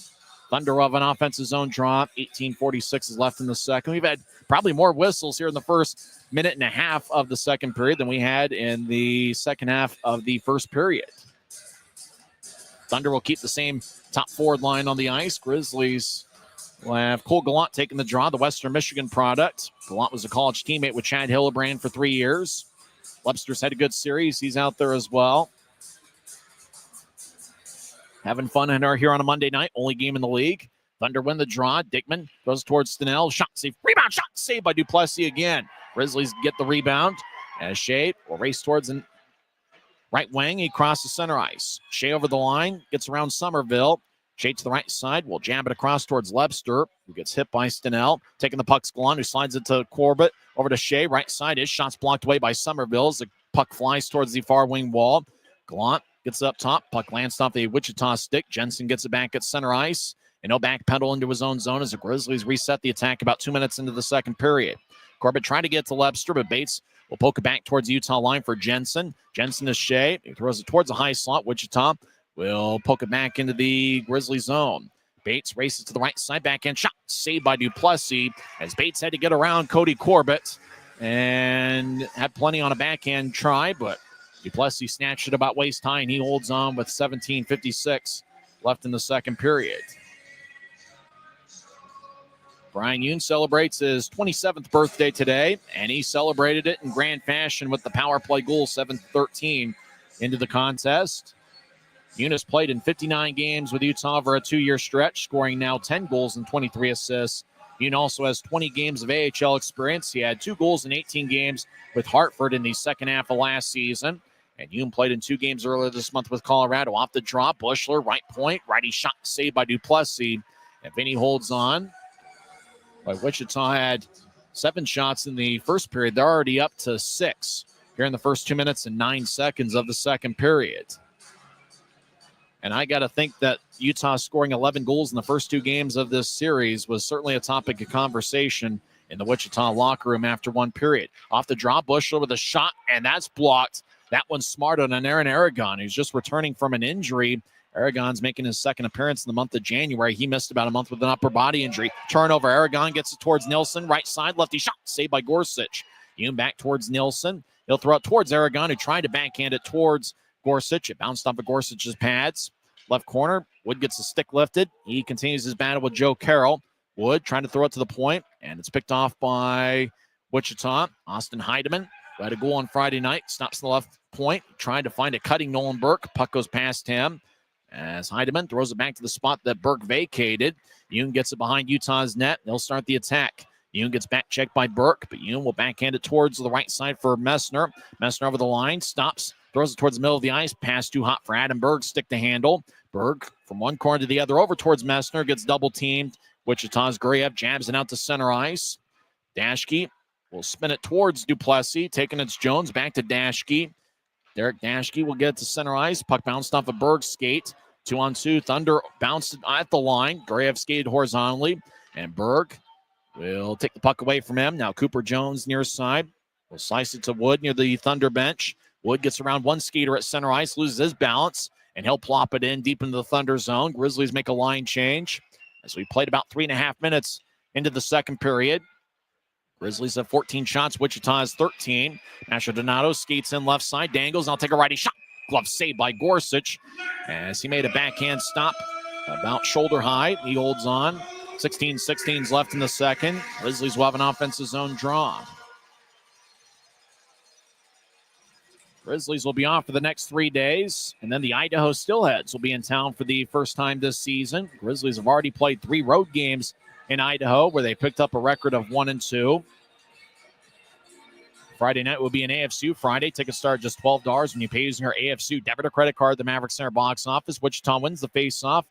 Thunder of an offensive zone drop. 18:46 is left in the second. We've had probably more whistles here in the first minute and a half of the second period than we had in the second half of the first period. Thunder will keep the same top forward line on the ice. Grizzlies will have Cole Gallant taking the draw, the Western Michigan product. Gallant was a college teammate with Chad Hillebrand for 3 years. Webster's had a good series. He's out there as well. Having fun here on a Monday night, only game in the league. Thunder win the draw. Dickman goes towards Stenell. Shot save. Rebound shot saved by Duplessis again. Grizzlies get the rebound. As Shea will race towards the right wing. He crosses center ice. Shea over the line. Gets around Somerville. Shea to the right side. Will jab it across towards Lebster, who gets hit by Stenell. Taking the puck's Gallant, who slides it to Corbett. Over to Shea. Right side. His shot's blocked away by Somerville as the puck flies towards the far wing wall. Gallant gets up top. Puck lands off the Wichita stick. Jensen gets it back at center ice. And he'll backpedal into his own zone as the Grizzlies reset the attack about 2 minutes into the second period. Corbett trying to get to Lebster, but Bates will poke it back towards the Utah line for Jensen. Jensen to Shea. He throws it towards the high slot. Wichita will poke it back into the Grizzly zone. Bates races to the right side. Backhand shot saved by Duplessis as Bates had to get around Cody Corbett and had plenty on a backhand try, but Duplessis snatched it about waist high, and he holds on with 17:56 left in the second period. Brian Yoon celebrates his 27th birthday today, and he celebrated it in grand fashion with the power play goal, 7-13 into the contest. Yoon has played in 59 games with Utah over a 2-year stretch, scoring now 10 goals and 23 assists. Yoon also has 20 games of AHL experience. He had 2 goals in 18 games with Hartford in the second half of last season. And Yoon played in 2 games earlier this month with Colorado. Off the draw, Bushler, right point, righty shot saved by Duplessis. And Vinny holds on. But Wichita had 7 shots in the first period. They're already up to 6 here in the first 2 minutes and 9 seconds of the second period. And I got to think that Utah scoring 11 goals in the first 2 games of this series was certainly a topic of conversation in the Wichita locker room after 1 period. Off the draw, Bushler with a shot, and that's blocked. That one's smart on Aaron Aragon, who's just returning from an injury. Aragon's making his second appearance in the month of January. He missed about a month with an upper body injury. Turnover, Aragon gets it towards Nilsson. Right side, lefty shot, saved by Gorsuch. Yoon back towards Nilsson. He'll throw it towards Aragon, who tried to backhand it towards Gorsuch. It bounced off of Gorsuch's pads. Left corner, Wood gets the stick lifted. He continues his battle with Joe Carroll. Wood trying to throw it to the point, and it's picked off by Wichita. Austin Heidemann, who had a goal on Friday night, stops the left point, trying to find a cutting Nolan Burke. Puck goes past him as Heidemann throws it back to the spot that Burke vacated. Yoon gets it behind Utah's net. They'll start the attack. Yoon gets back checked by Burke, but Yoon will backhand it towards the right side for Messner. Messner over the line, stops, throws it towards the middle of the ice. Pass too hot for Adam Berg, stick to handle. Berg from one corner to the other over towards Messner, gets double teamed. Wichita's Gruyev jabs it out to center ice. Dashke will spin it towards Duplessis, taking it's Jones back to Dashke. Derek Dashke will get it to center ice. Puck bounced off of Berg's skate. 2-on-2. Thunder bounced at the line. Gruyev skated horizontally, and Berg will take the puck away from him. Now Cooper Jones near side will slice it to Wood near the Thunder bench. Wood gets around one skater at center ice, loses his balance, and he'll plop it in deep into the Thunder zone. Grizzlies make a line change as we played about 3.5 minutes into the second period. Grizzlies have 14 shots. Wichita has 13. Mastrodonado skates in left side, dangles, and I'll take a righty shot. Glove saved by Gorsuch as he made a backhand stop about shoulder high. He holds on. 16-16 left in the second. Grizzlies will have an offensive zone draw. Grizzlies will be off for the next 3 days, and then the Idaho Steelheads will be in town for the first time this season. Grizzlies have already played 3 road games in Idaho, where they picked up a record of 1-2. Friday night will be an AFC Friday. Tickets start just $12 when you pay using your AFC debit or credit card at the Maverik Center box office. Wichita wins the face-off,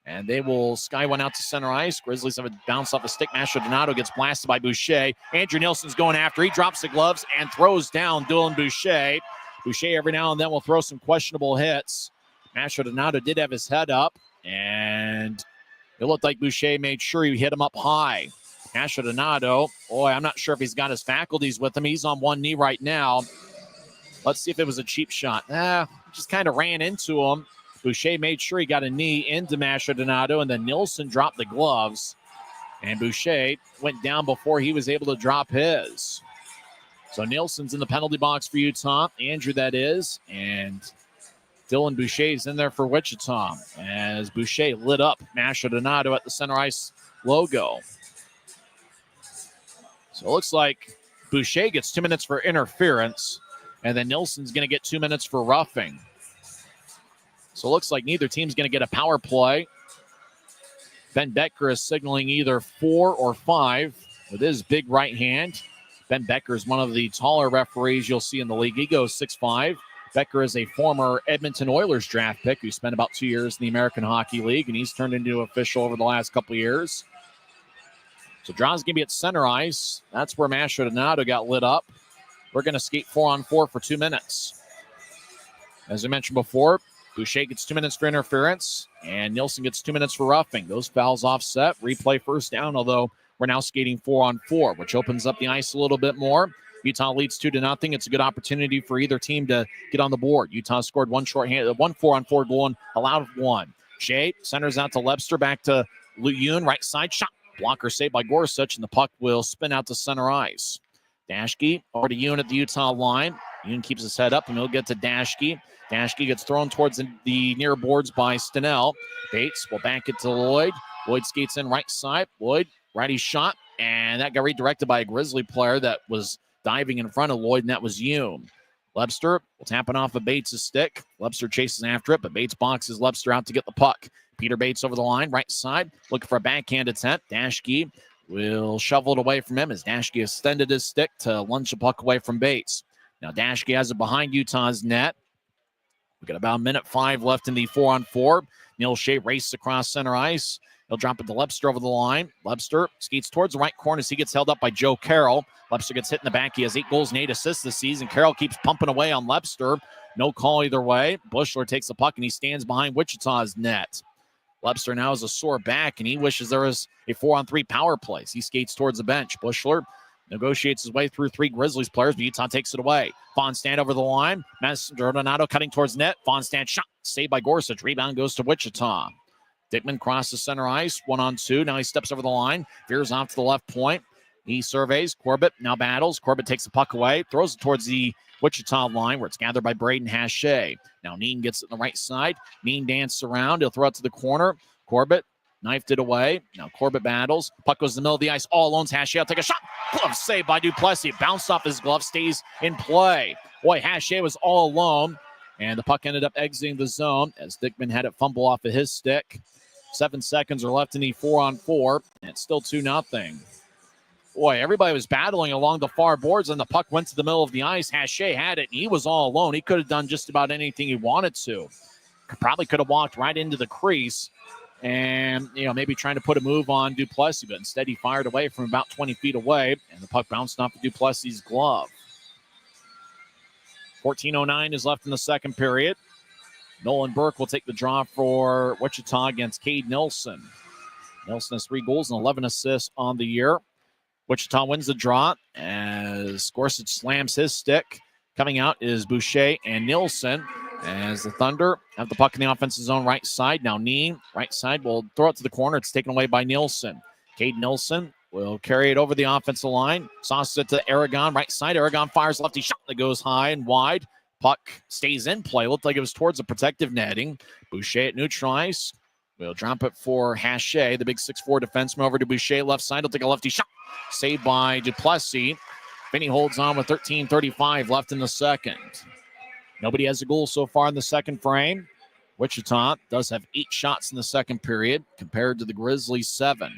and they will sky one out to center ice. Grizzlies have a bounce off a stick. Mastrodonato gets blasted by Boucher. Andrew Nielsen's going after. He drops the gloves and throws down Dylan Boucher. Boucher every now and then will throw some questionable hits. Mastrodonato did have his head up, and it looked like Boucher made sure he hit him up high. Mastrodonato, boy, I'm not sure if he's got his faculties with him. He's on one knee right now. Let's see if it was a cheap shot. Just kind of ran into him. Boucher made sure he got a knee into Mastrodonato, and then Nielsen dropped the gloves. And Boucher went down before he was able to drop his. So Nielsen's in the penalty box for Utah. Andrew, that is. And Dylan Boucher's in there for Wichita as Boucher lit up Mastrodonato at the center ice logo. So it looks like Boucher gets 2 minutes for interference, and then Nielsen's going to get 2 minutes for roughing. So it looks like neither team's going to get a power play. Ben Becker is signaling either 4 or 5 with his big right hand. Ben Becker is one of the taller referees you'll see in the league. He goes 6'5". Becker is a former Edmonton Oilers draft pick who spent about 2 years in the American Hockey League, and he's turned into an official over the last couple of years. So draw's going to be at center ice. That's where Mastrodonato got lit up. We're going to skate 4-on-4 for 2 minutes. As I mentioned before, Boucher gets 2 minutes for interference, and Nielsen gets 2 minutes for roughing. Those fouls offset. Replay first down, although we're now skating 4-on-4, which opens up the ice a little bit more. Utah leads 2-0. It's a good opportunity for either team to get on the board. Utah scored one 4-on-4 goal and allowed 1. Shea centers out to Lebster, back to Yoon, right side shot. Blocker saved by Gorsuch, and the puck will spin out to center ice. Dashke over to Yoon at the Utah line. Yoon keeps his head up, and he'll get to Dashke. Dashke gets thrown towards the near boards by Stenell. Bates will back it to Lloyd. Lloyd skates in right side. Lloyd, righty shot, and that got redirected by a Grizzly player that was diving in front of Lloyd, and that was Yoon. Lebster will tap it off of Bates' stick. Lebster chases after it, but Bates boxes Lebster out to get the puck. Peter Bates over the line, right side, looking for a backhand attempt. Dashke will shovel it away from him as Dashke extended his stick to lunge the puck away from Bates. Now Dashke has it behind Utah's net. We've got about 1:05 left in the 4-on-4. Neil Shea races across center ice. He'll drop it to Lebster over the line. Lebster skates towards the right corner as he gets held up by Joe Carroll. Lebster gets hit in the back. He has 8 goals and 8 assists this season. Carroll keeps pumping away on Lebster. No call either way. Bushler takes the puck, and he stands behind Wichita's net. Lebster now has a sore back, and he wishes there was a 4-on-3 power play. He skates towards the bench. Bushler negotiates his way through 3 Grizzlies players, but Utah takes it away. Fonstad over the line. Mastrodonato cutting towards net. Fonstad shot. Saved by Gorsuch. Rebound goes to Wichita. Dickman crosses center ice. 1-on-2. Now he steps over the line. Veers off to the left point. He surveys. Corbett now battles. Corbett takes the puck away. Throws it towards the Wichita line where it's gathered by Braden Hache. Now Neen gets it on the right side. Neen dances around. He'll throw it to the corner. Corbett knifed it away. Now Corbett battles. Puck goes to the middle of the ice. All alone. Hache will take a shot. Glove saved by Duplessis. Bounced off his glove. Stays in play. Boy, Hache was all alone. And the puck ended up exiting the zone as Dickman had it fumble off of his stick. 7 seconds are left in the 4-on-4. And it's still 2-0. Boy, everybody was battling along the far boards, and the puck went to the middle of the ice. Hache had it, and he was all alone. He could have done just about anything he wanted to. Probably could have walked right into the crease and, maybe trying to put a move on Duplessis, but instead he fired away from about 20 feet away, and the puck bounced off of Duplessis' glove. 14:09 is left in the second period. Nolan Burke will take the draw for Wichita against Cade Nilsson. Nilsson has 3 goals and 11 assists on the year. Wichita wins the draw as Gorsuch slams his stick. Coming out is Boucher and Nielsen as the Thunder have the puck in the offensive zone right side. Now Neen, right side, will throw it to the corner. It's taken away by Nielsen. Cade Nilsson will carry it over the offensive line. Sauces it to Aragon, right side. Aragon fires lefty shot that goes high and wide. Puck stays in play. Looked like it was towards the protective netting. Boucher at neutral ice. We'll drop it for Hache, the big 6'4 defenseman, over to Boucher, left side. He'll take a lefty shot. Saved by Duplessis. Finney holds on with 13:35 left in the second. Nobody has a goal so far in the second frame. Wichita does have 8 shots in the second period compared to the Grizzlies 7.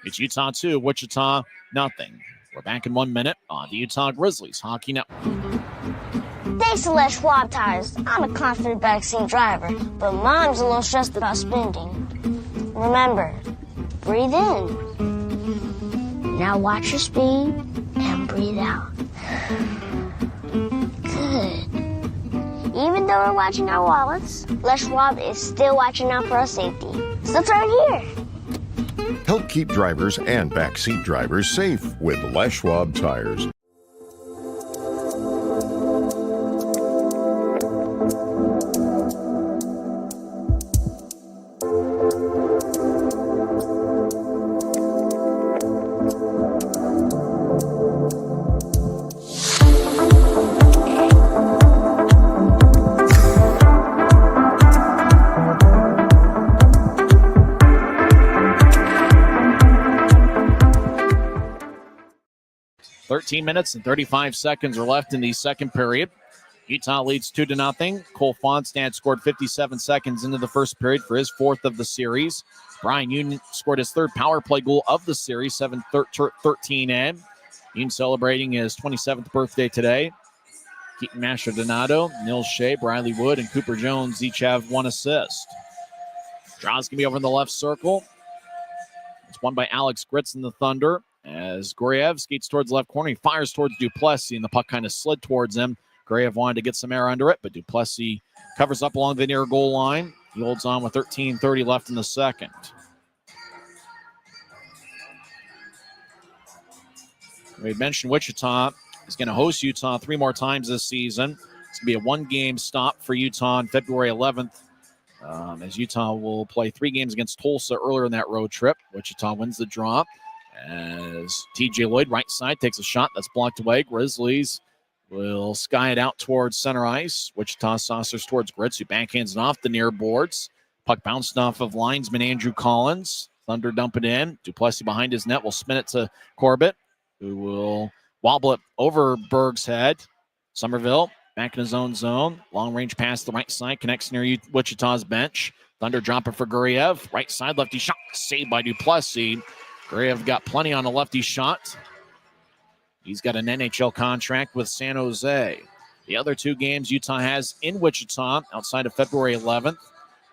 It's Utah 2, Wichita nothing. We're back in 1 minute on the Utah Grizzlies Hockey Network. Thanks to Les Schwab tires, I'm a confident backseat driver, but Mom's a little stressed about spending. Remember, breathe in. Now watch your speed and breathe out. Good. Even though we're watching our wallets, Les Schwab is still watching out for our safety. So turn here. Help keep drivers and backseat drivers safe with Les Schwab tires. Minutes and 35 seconds are left in the second period. Utah leads 2-0. Cole Fonstad scored 57 seconds into the first period for his 4th of the series. Brian Union scored his 3rd power play goal of the series, 7-13 in. Union celebrating his 27th birthday today. Keaton Mastrodonato, Nils Shea, Briley Wood, and Cooper Jones each have 1 assist. Draw's going to be over in the left circle. It's won by Alex Gritz in the Thunder. As Goriev skates towards the left corner, he fires towards Duplessis, and the puck kind of slid towards him. Goriev wanted to get some air under it, but Duplessis covers up along the near goal line. He holds on with 13:30 left in the second. We mentioned Wichita is going to host Utah 3 more times this season. It's going to be a 1-game stop for Utah on February 11th, as Utah will play 3 games against Tulsa earlier in that road trip. Wichita wins the draw. As TJ Lloyd, right side, takes a shot that's blocked away. Grizzlies will sky it out towards center ice. Wichita saucers towards Gritz, who backhands it off the near boards. Puck bounced off of linesman Andrew Collins. Thunder dump it in. Duplessis behind his net will spin it to Corbett, who will wobble it over Berg's head. Somerville back in his own zone. Long range pass to the right side, connects near Wichita's bench. Thunder drop it for Guriev. Right side, lefty shot, saved by Duplessis. Guriev got plenty on a lefty shot. He's got an NHL contract with San Jose. The other 2 games Utah has in Wichita outside of February 11th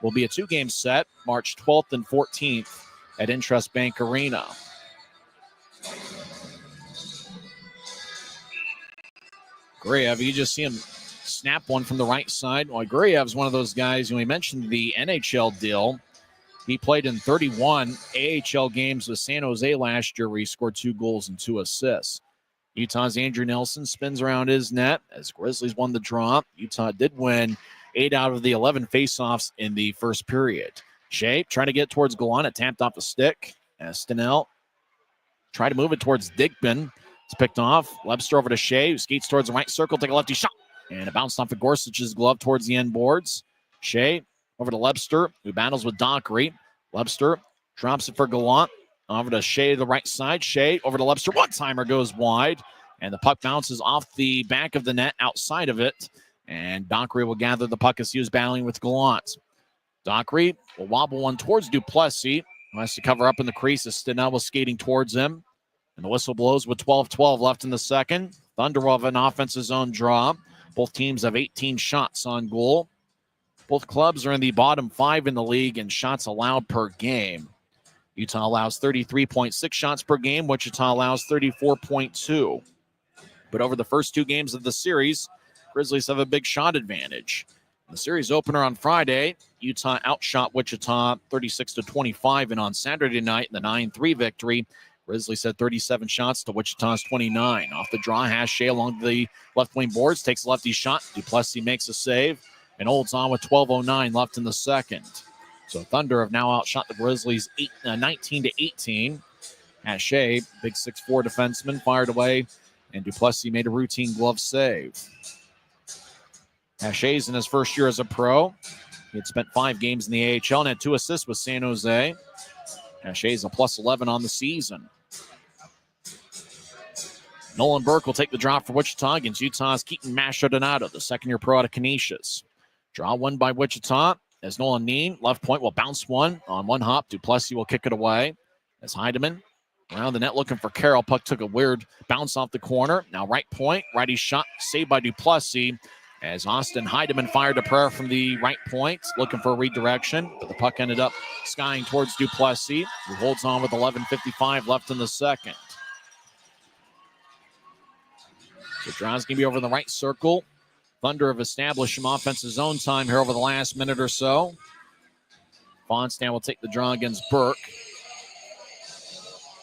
will be a 2-game set, March 12th and 14th at Intrust Bank Arena. Guriev, you just see him snap one from the right side. Well, Guriev's one of those guys, and we mentioned the NHL deal. He played in 31 AHL games with San Jose last year, where he scored 2 goals and 2 assists. Utah's Andrew Nelson spins around his net as Grizzlies won the draw. Utah did win 8 out of the 11 faceoffs in the first period. Shea trying to get towards Gallant. It tapped off a stick. Stenell tried to move it towards Digman. It's picked off. Lebster over to Shea, who skates towards the right circle, take a lefty shot. And it bounced off of Gorsuch's glove towards the end boards. Shea over to Lebster, who battles with Dockery. Lebster drops it for Gallant. Over to Shea to the right side. Shea over to Lebster. One-timer goes wide. And the puck bounces off the back of the net outside of it. And Dockery will gather the puck as he was battling with Gallant. Dockery will wobble one towards Duplessis, who has to cover up in the crease as Stenell was skating towards him. And the whistle blows with 12:12 left in the second. Thunder will have an offensive zone draw. Both teams have 18 shots on goal. Both clubs are in the bottom 5 in the league in shots allowed per game. Utah allows 33.6 shots per game. Wichita allows 34.2. But over the first 2 games of the series, Grizzlies have a big shot advantage. In the series opener on Friday, Utah outshot Wichita 36-25. And on Saturday night, in the 9-3 victory, Grizzlies had 37 shots to Wichita's 29. Off the draw, Hache along the left wing boards, takes a lefty shot. Duplessis makes a save and holds on with 12:09 left in the second. So Thunder have now outshot the Grizzlies 19-18. Hache, big 6'4 defenseman, fired away, and Duplessis made a routine glove save. Hachet's in his first year as a pro. He had spent 5 games in the AHL and had 2 assists with San Jose. Hachet's a +11 on the season. Nolan Burke will take the drop for Wichita against Utah's Keaton Maldonado, the second-year pro out of Canisius. Draw one by Wichita as Nolan Neen, left point, will bounce one on one hop. Duplessis will kick it away as Heidemann around the net looking for Carroll. Puck took a weird bounce off the corner. Now right point, righty shot saved by Duplessis as Austin Heidemann fired a prayer from the right point, looking for a redirection, but the puck ended up skying towards Duplessis, who holds on with 11:55 left in the second. So Draw's going to be over in the right circle. Thunder have established some offensive zone time here over the last minute or so. Fonstan will take the draw against Burke.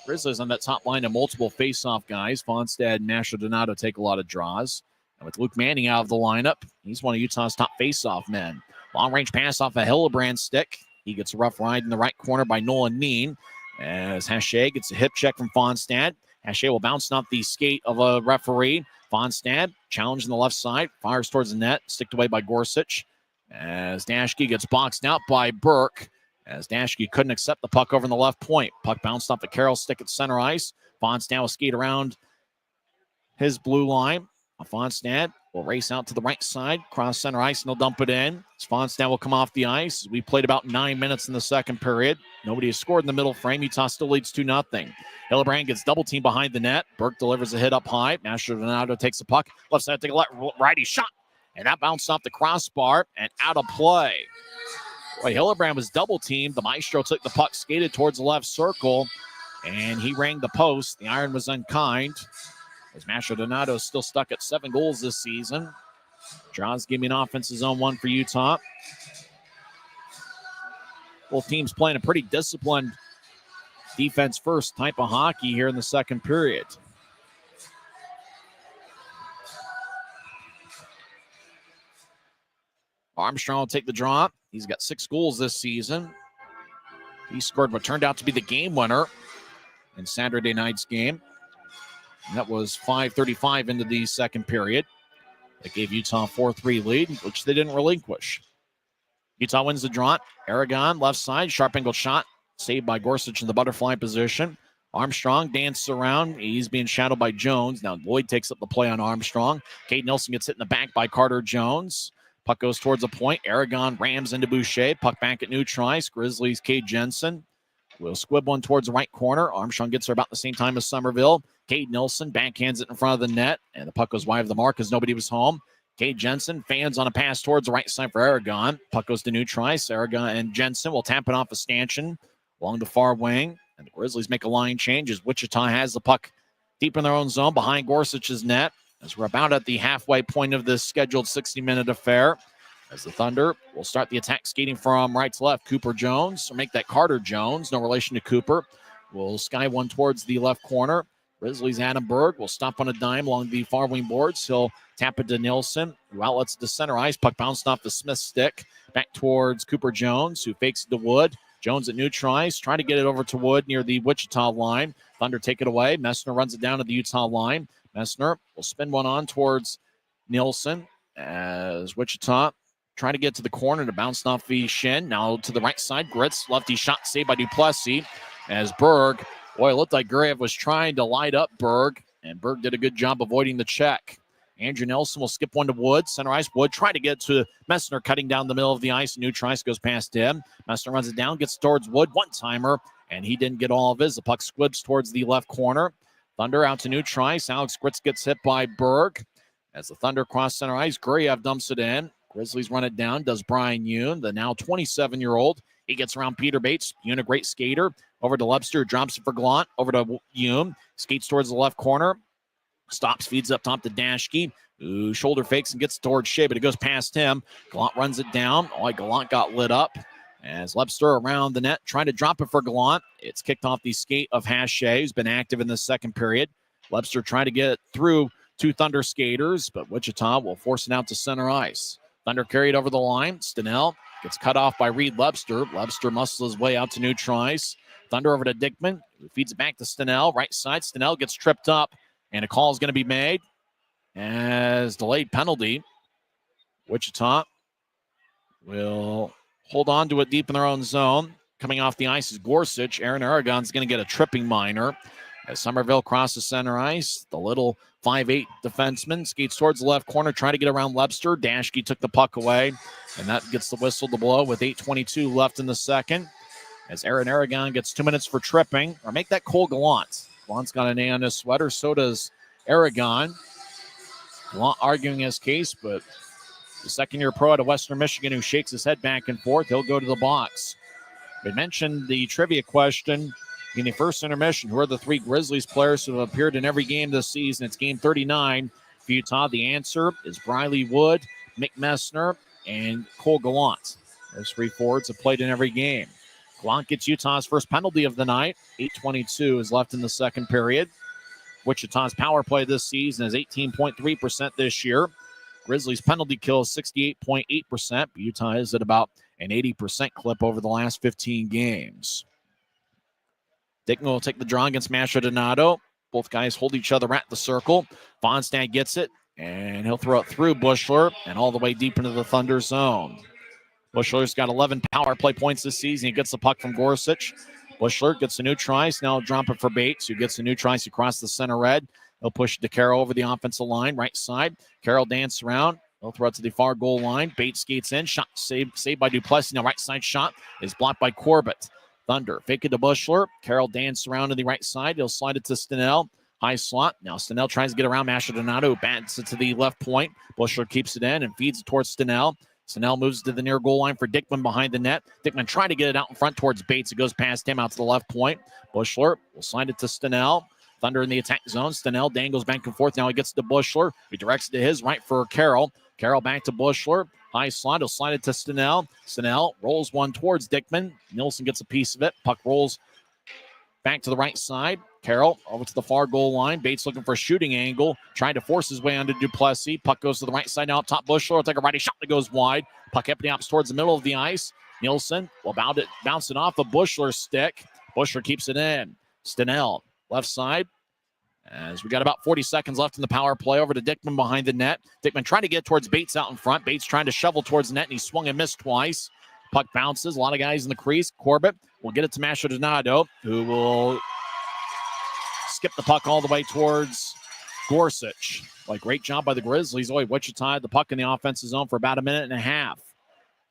Grizzlies on that top line of multiple face-off guys. Fonstad and Maldonado take a lot of draws. And with Luke Manning out of the lineup, he's one of Utah's top face-off men. Long-range pass off a Hillebrand stick. He gets a rough ride in the right corner by Nolan Neen as Hachet gets a hip check from Fonstad. Hachet will bounce off the skate of a referee. Fonstad challenging the left side, fires towards the net, sticked away by Gorsuch as Dashke gets boxed out by Burke as Dashke couldn't accept the puck over in the left point. Puck bounced off the Carroll stick at center ice. Fonstad will skate around his blue line. Fonstad will race out to the right side, cross center ice, and he'll dump it in. Fonstad will come off the ice. We played about 9 minutes in the second period. Nobody has scored in the middle frame. Utah still leads 2-0. Hillebrand gets double teamed behind the net. Burke delivers a hit up high. Maldonado takes the puck. Left side, take a righty shot. And that bounced off the crossbar and out of play. Boy, Hillebrand was double teamed. The Maestro took the puck, skated towards the left circle, and he rang the post. The iron was unkind. As Maldonado is still stuck at 7 goals this season. Draws giving offensive zone 1 for Utah. Both teams playing a pretty disciplined defense-first type of hockey here in the second period. Armstrong will take the draw. He's got 6 goals this season. He scored what turned out to be the game winner in Saturday night's game. And that was 5:35 into the second period. It gave Utah a 4-3 lead, which they didn't relinquish. Utah wins the draw. Aragon, left side, sharp angled shot, saved by Gorsuch in the butterfly position. Armstrong dances around. He's being shadowed by Jones. Now Lloyd takes up the play on Armstrong. Cade Nelson gets hit in the back by Carter Jones. Puck goes towards a point. Aragon rams into Boucher. Puck back at neutral ice. Grizzlies' Cade Jensen will squib one towards the right corner. Armstrong gets there about the same time as Somerville. Cade Nelson backhands it in front of the net, and the puck goes wide of the mark as nobody was home. Cade Jensen fans on a pass towards the right side for Aragon. Puck goes to neutral ice. Aragon and Jensen will tap it off a stanchion along the far wing, and the Grizzlies make a line change as Wichita has the puck deep in their own zone behind Gorsuch's net as we're about at the halfway point of this scheduled 60-minute affair. As the Thunder will start the attack skating from right to left. Cooper Jones, or make that Carter Jones, no relation to Cooper, will sky one towards the left corner. Grizzlies' Adam Berg will stop on a dime along the far wing boards. He'll tap it to Nielsen, who outlets to center ice. Puck bounced off the Smith stick. Back towards Cooper Jones, who fakes it to Wood. Jones at neutral ice, trying to get it over to Wood near the Wichita line. Thunder take it away. Messner runs it down to the Utah line. Messner will spin one on towards Nielsen as Wichita trying to get to the corner to bounce off the shin. Now to the right side. Gritz, lefty shot saved by Duplessis as Berg. Boy, it looked like Graves was trying to light up Berg, and Berg did a good job avoiding the check. Andrew Nelson will skip one to Wood. Center ice. Wood tried to get to Messner, cutting down the middle of the ice. Neutral ice goes past him. Messner runs it down, gets towards Wood. One-timer, and he didn't get all of his. The puck squibs towards the left corner. Thunder out to neutral ice. Alex Gritz gets hit by Berg. As the Thunder cross center ice, Guriev dumps it in. Grizzlies run it down, does Brian Yoon, the now 27-year-old. He gets around Peter Bates. Yoon, a great skater. Over to Lebster, drops it for Gallant. Over to Yoon, skates towards the left corner. Stops, feeds up top to Dashke. Ooh, shoulder fakes and gets towards Shea, but it goes past him. Gallant runs it down. Oh, Gallant got lit up. As Lebster around the net, trying to drop it for Gallant. It's kicked off the skate of Hachet, who's been active in the second period. Lebster trying to get through 2 Thunder skaters, but Wichita will force it out to center ice. Thunder carried over the line. Stenell gets cut off by Reed Lebster. Lebster muscles his way out to neutral ice. Thunder over to Dickman, who feeds it back to Stenell. Right side, Stenell gets tripped up, and a call is going to be made as delayed penalty. Wichita will hold on to it deep in their own zone. Coming off the ice is Gorsuch. Aaron Aragon's going to get a tripping minor. As Somerville crosses center ice, the little 5'8" defenseman skates towards the left corner, trying to get around Webster. Dashke took the puck away, and that gets the whistle to blow with 8:22 left in the second. As Aaron Aragon gets 2 minutes for tripping, or make that Cole Gallant. Gallant's got an A on his sweater, so does Aragon. Gallant arguing his case, but the second-year pro out of Western Michigan who shakes his head back and forth, he'll go to the box. We mentioned the trivia question in the first intermission. Who are the 3 Grizzlies players who have appeared in every game this season? It's game 39 for Utah. The answer is Briley Wood, Mick Messner, and Cole Gallant. Those 3 forwards have played in every game. Gallant gets Utah's first penalty of the night. 8:22 is left in the second period. Wichita's power play this season is 18.3% this year. Grizzlies' penalty kill is 68.8%. Utah is at about an 80% clip over the last 15 games. Dickman will take the draw against Masha Donato. Both guys hold each other at the circle. Fonstad gets it, and he'll throw it through Bushler and all the way deep into the Thunder zone. Bushler's got 11 power play points this season. He gets the puck from Gorsuch. Bushler gets a new try. Now drop it for Bates, who gets a new try across the center red. He'll push DeCaro over the offensive line, right side. Carroll dances around. He'll throw it to the far goal line. Bates skates in. Shot saved by Duplessis. Now right side shot is blocked by Corbett. Thunder fake it to Bushler. Carroll dances around to the right side. He'll slide it to Stenell. High slot. Now Stenell tries to get around Masha Donato, who bats it to the left point. Bushler keeps it in and feeds it towards Stenell. Stenell moves to the near goal line for Dickman behind the net. Dickman trying to get it out in front towards Bates. It goes past him out to the left point. Bushler will slide it to Stenell. Thunder in the attack zone. Stenell dangles back and forth. Now he gets to Bushler. He directs it to his right for Carroll. Carroll back to Bushler. High slot. He'll slide it to Stenell. Stenell rolls one towards Dickman. Nielsen gets a piece of it. Puck rolls back to the right side. Carroll over to the far goal line. Bates looking for a shooting angle. Trying to force his way onto Duplessis. Puck goes to the right side now up top. Bushler will take a righty shot that goes wide. Puck empty out towards the middle of the ice. Nielsen will bounce it off of Bushler's stick. Bushler keeps it in. Stenell left side. As we got about 40 seconds left in the power play, over to Dickman behind the net. Dickman trying to get towards Bates out in front. Bates trying to shovel towards the net, and he swung and missed twice. Puck bounces. A lot of guys in the crease. Corbett will get it to Masha Donato, who will skip the puck all the way towards Gorsuch. Like, great job by the Grizzlies. Wichita had the puck in the offensive zone for about a minute and a half.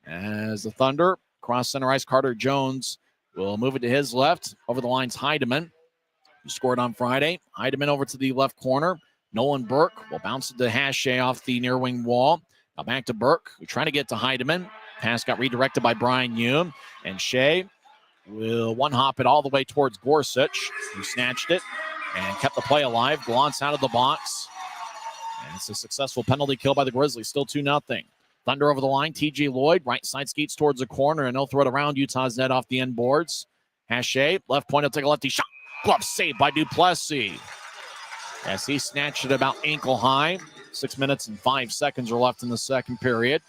As the Thunder cross center ice, Carter Jones will move it to his left. Over the line's Heidemann, who scored on Friday. Heidemann over to the left corner. Nolan Burke will bounce it to Hache off the near wing wall. Now back to Burke, who's trying to get to Heidemann. Pass got redirected by Brian Yoon. And Shea will one-hop it all the way towards Gorsuch, who snatched it and kept the play alive. Gallant's out of the box. And it's a successful penalty kill by the Grizzlies. Still 2-0. Thunder over the line. TJ Lloyd, right side skates towards the corner, and he'll throw it around Utah's net off the end boards. Hache, left point, he'll take a lefty shot. Glove saved by Duplessis. As he snatched it about ankle high. 6 minutes and 5 seconds are left in the second period.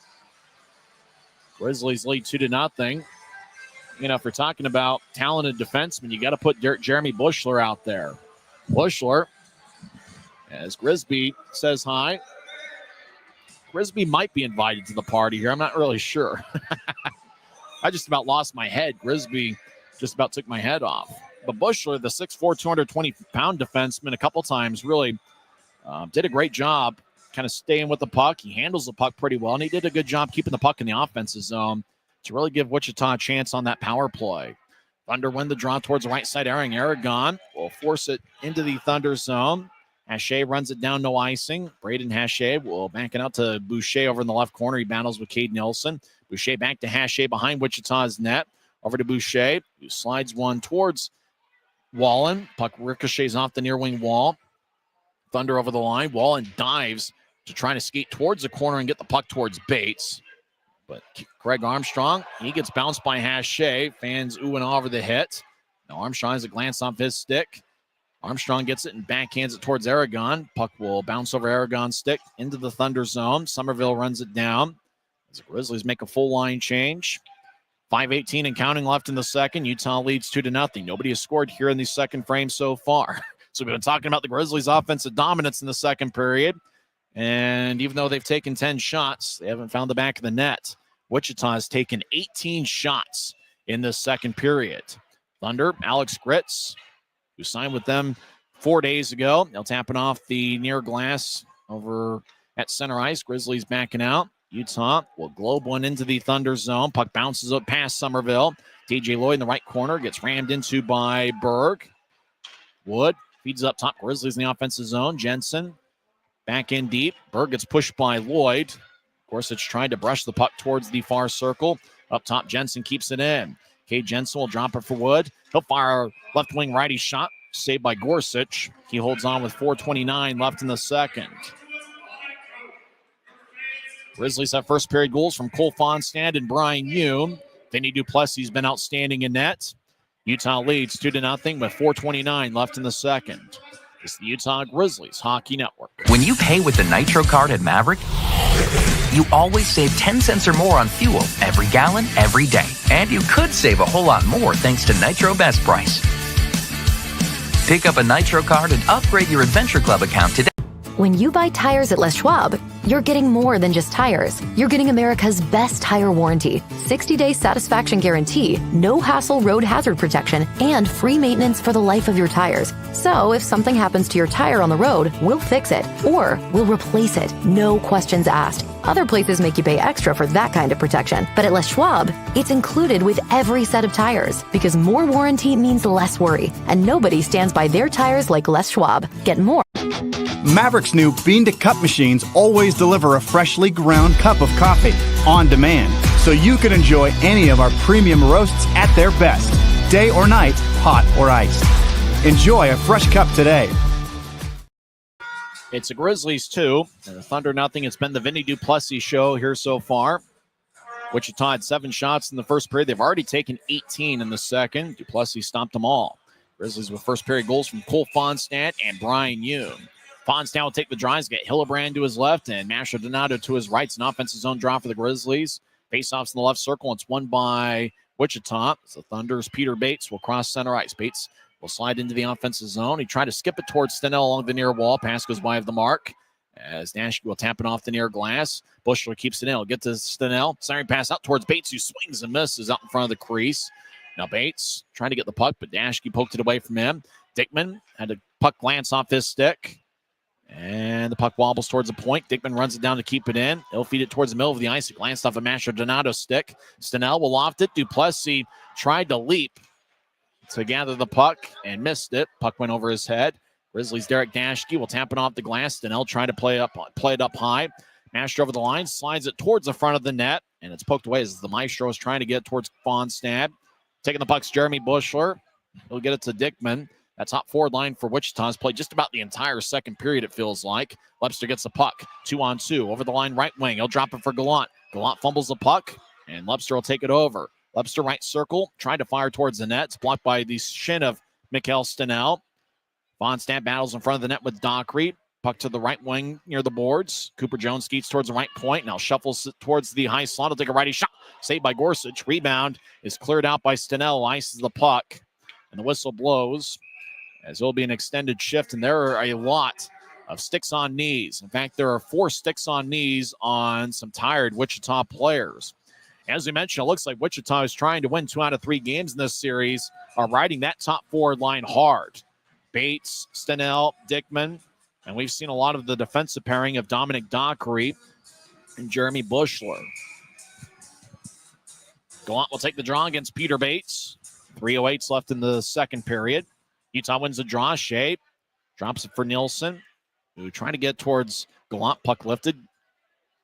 Grizzlies lead 2-0. You know, if you're talking about talented defensemen, you got to put Jeremy Bushler out there. Bushler, as Grisby says hi. Grisby might be invited to the party here. I'm not really sure. I just about lost my head. Grisby just about took my head off. But Bushler, the 6'4", 220-pound defenseman, a couple times really did a great job kind of staying with the puck. He handles the puck pretty well, and he did a good job keeping the puck in the offensive zone to really give Wichita a chance on that power play. Thunder win the draw towards the right side. Aaron Aragon will force it into the Thunder zone. Hache runs it down, no icing. Braden Hache will bank it out to Boucher over in the left corner. He battles with Cade Nelson. Boucher back to Hache behind Wichita's net. Over to Boucher, who slides one towards Wallen. Puck ricochets off the near wing wall. Thunder over the line. Wallen dives to try to skate towards the corner and get the puck towards Bates. But Craig Armstrong, he gets bounced by Hache. Fans ooh and ah over the hit. Now Armstrong has a glance off his stick. Armstrong gets it and backhands it towards Aragon. Puck will bounce over Aragon's stick into the Thunder zone. Somerville runs it down. As the Grizzlies make a full line change. 5:18 and counting left in the second. Utah leads 2-0. Nobody has scored here in the second frame so far. So we've been talking about the Grizzlies' offensive dominance in the second period. And even though they've taken 10 shots, they haven't found the back of the net. Wichita has taken 18 shots in this second period. Thunder, Alex Gritz, who signed with them 4 days ago. They'll tap it off the near glass over at center ice. Grizzlies backing out. Utah will globe one into the Thunder zone. Puck bounces up past Somerville. TJ Lloyd in the right corner gets rammed into by Berg. Wood feeds up top. Grizzlies in the offensive zone. Jensen back in deep. Berg gets pushed by Lloyd. Gorsuch tried to brush the puck towards the far circle. Up top, Jensen keeps it in. Cade Jensen will drop it for Wood. He'll fire a left wing righty shot. Saved by Gorsuch. He holds on with 4:29 left in the second. Grizzlies have first period goals from Cole Fonstad and Brian Youm. Vinny Duplessis has been outstanding in net. Utah leads 2-0 with 4:29 left in the second. It's the Utah Grizzlies Hockey Network. When you pay with the Nitro card at Maverik, you always save 10 cents or more on fuel every gallon, every day. And you could save a whole lot more thanks to Nitro Best Price. Pick up a Nitro card and upgrade your Adventure Club account today. When you buy tires at Les Schwab, you're getting more than just tires. You're getting America's best tire warranty, 60-day satisfaction guarantee, no hassle road hazard protection, and free maintenance for the life of your tires. So if something happens to your tire on the road, we'll fix it, or we'll replace it, no questions asked. Other places make you pay extra for that kind of protection, but at Les Schwab, it's included with every set of tires, because more warranty means less worry, and nobody stands by their tires like Les Schwab. Get more. Maverik's new bean-to-cup machines always deliver a freshly ground cup of coffee on demand, so you can enjoy any of our premium roasts at their best, day or night, hot or iced. Enjoy a fresh cup today. It's the Grizzlies 2, and the Thunder nothing. It's been the Vinny Duplessis show here so far. Wichita had 7 shots in the first period. They've already taken 18 in the second. Duplessis stopped them all. Grizzlies with first period goals from Cole Fonstad and Brian Youm. Fonstad will take the drives, get Hillebrand to his left, and Masher Donato to his right. It's an offensive zone draw for the Grizzlies. Faceoffs in the left circle. It's won by Wichita. It's the Thunder's Peter Bates will cross center ice. Bates will slide into the offensive zone. He tried to skip it towards Stenell along the near wall. Pass goes by of the mark as Dashke will tap it off the near glass. Bushler keeps it in. He'll get to Stenell. Siren pass out towards Bates, who swings and misses out in front of the crease. Now Bates trying to get the puck, but Dashke poked it away from him. Dickman had a puck glance off his stick. And the puck wobbles towards the point. Dickman runs it down to keep it in. He'll feed it towards the middle of the ice. It glanced off a Masher Donato's stick. Stenell will loft it. Duplessis tried to leap to gather the puck and missed it. Puck went over his head. Grizzlies' Derek Dashke will tap it off the glass. Stenell trying to play it up high. Masher over the line, slides it towards the front of the net, and it's poked away as the Maestro is trying to get towards Fonstad. Taking the puck's Jeremy Bushler. He'll get it to Dickman. That top forward line for Wichita has played just about the entire second period, it feels like. Lepster gets the puck. 2-on-2. Over the line, right wing. He'll drop it for Gallant. Gallant fumbles the puck, and Lepster will take it over. Lepster right circle. Tried to fire towards the net. It's blocked by the shin of Mikhail Stenell. Fonstad battles in front of the net with Dockery. Puck to the right wing near the boards. Cooper Jones skates towards the right point. Now shuffles it towards the high slot. He'll take a righty shot. Saved by Gorsuch. Rebound is cleared out by Stenell. Ices the puck, and the whistle blows, as it'll be an extended shift, and there are a lot of sticks on knees. In fact, there are 4 sticks on knees on some tired Wichita players. As we mentioned, it looks like Wichita is trying to win 2 out of 3 games in this series, are riding that top forward line hard. Bates, Stenell, Dickman, and we've seen a lot of the defensive pairing of Dominic Dockery and Jeremy Bushler. Gallant will take the draw against Peter Bates. 3:08 left in the second period. Utah wins the draw. Shea drops it for Nielsen, who trying to get towards Gallant. Puck lifted,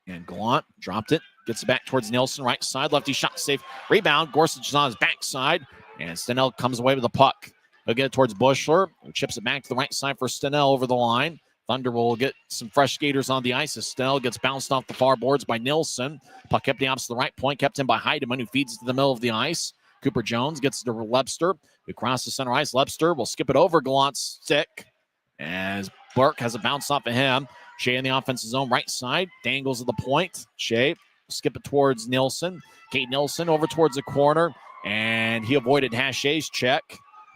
and Gallant dropped it. Gets it back towards Nielsen. Right side, lefty shot safe. Rebound. Gorsuch is on his backside, and Stenell comes away with the puck. He'll get it towards Bushler, who chips it back to the right side for Stenell over the line. Thunder will get some fresh skaters on the ice as Stenell gets bounced off the far boards by Nielsen. Puck kept the opposite the right point, kept in by Heidemann, who feeds it to the middle of the ice. Cooper Jones gets it to Lepster, who crosses center ice. Lepster will skip it over Gallant's stick as Burke has a bounce off of him. Shea in the offensive zone, right side, dangles at the point. Shea will skip it towards Nielsen. Kate Nielsen over towards the corner, and he avoided Hachet's check.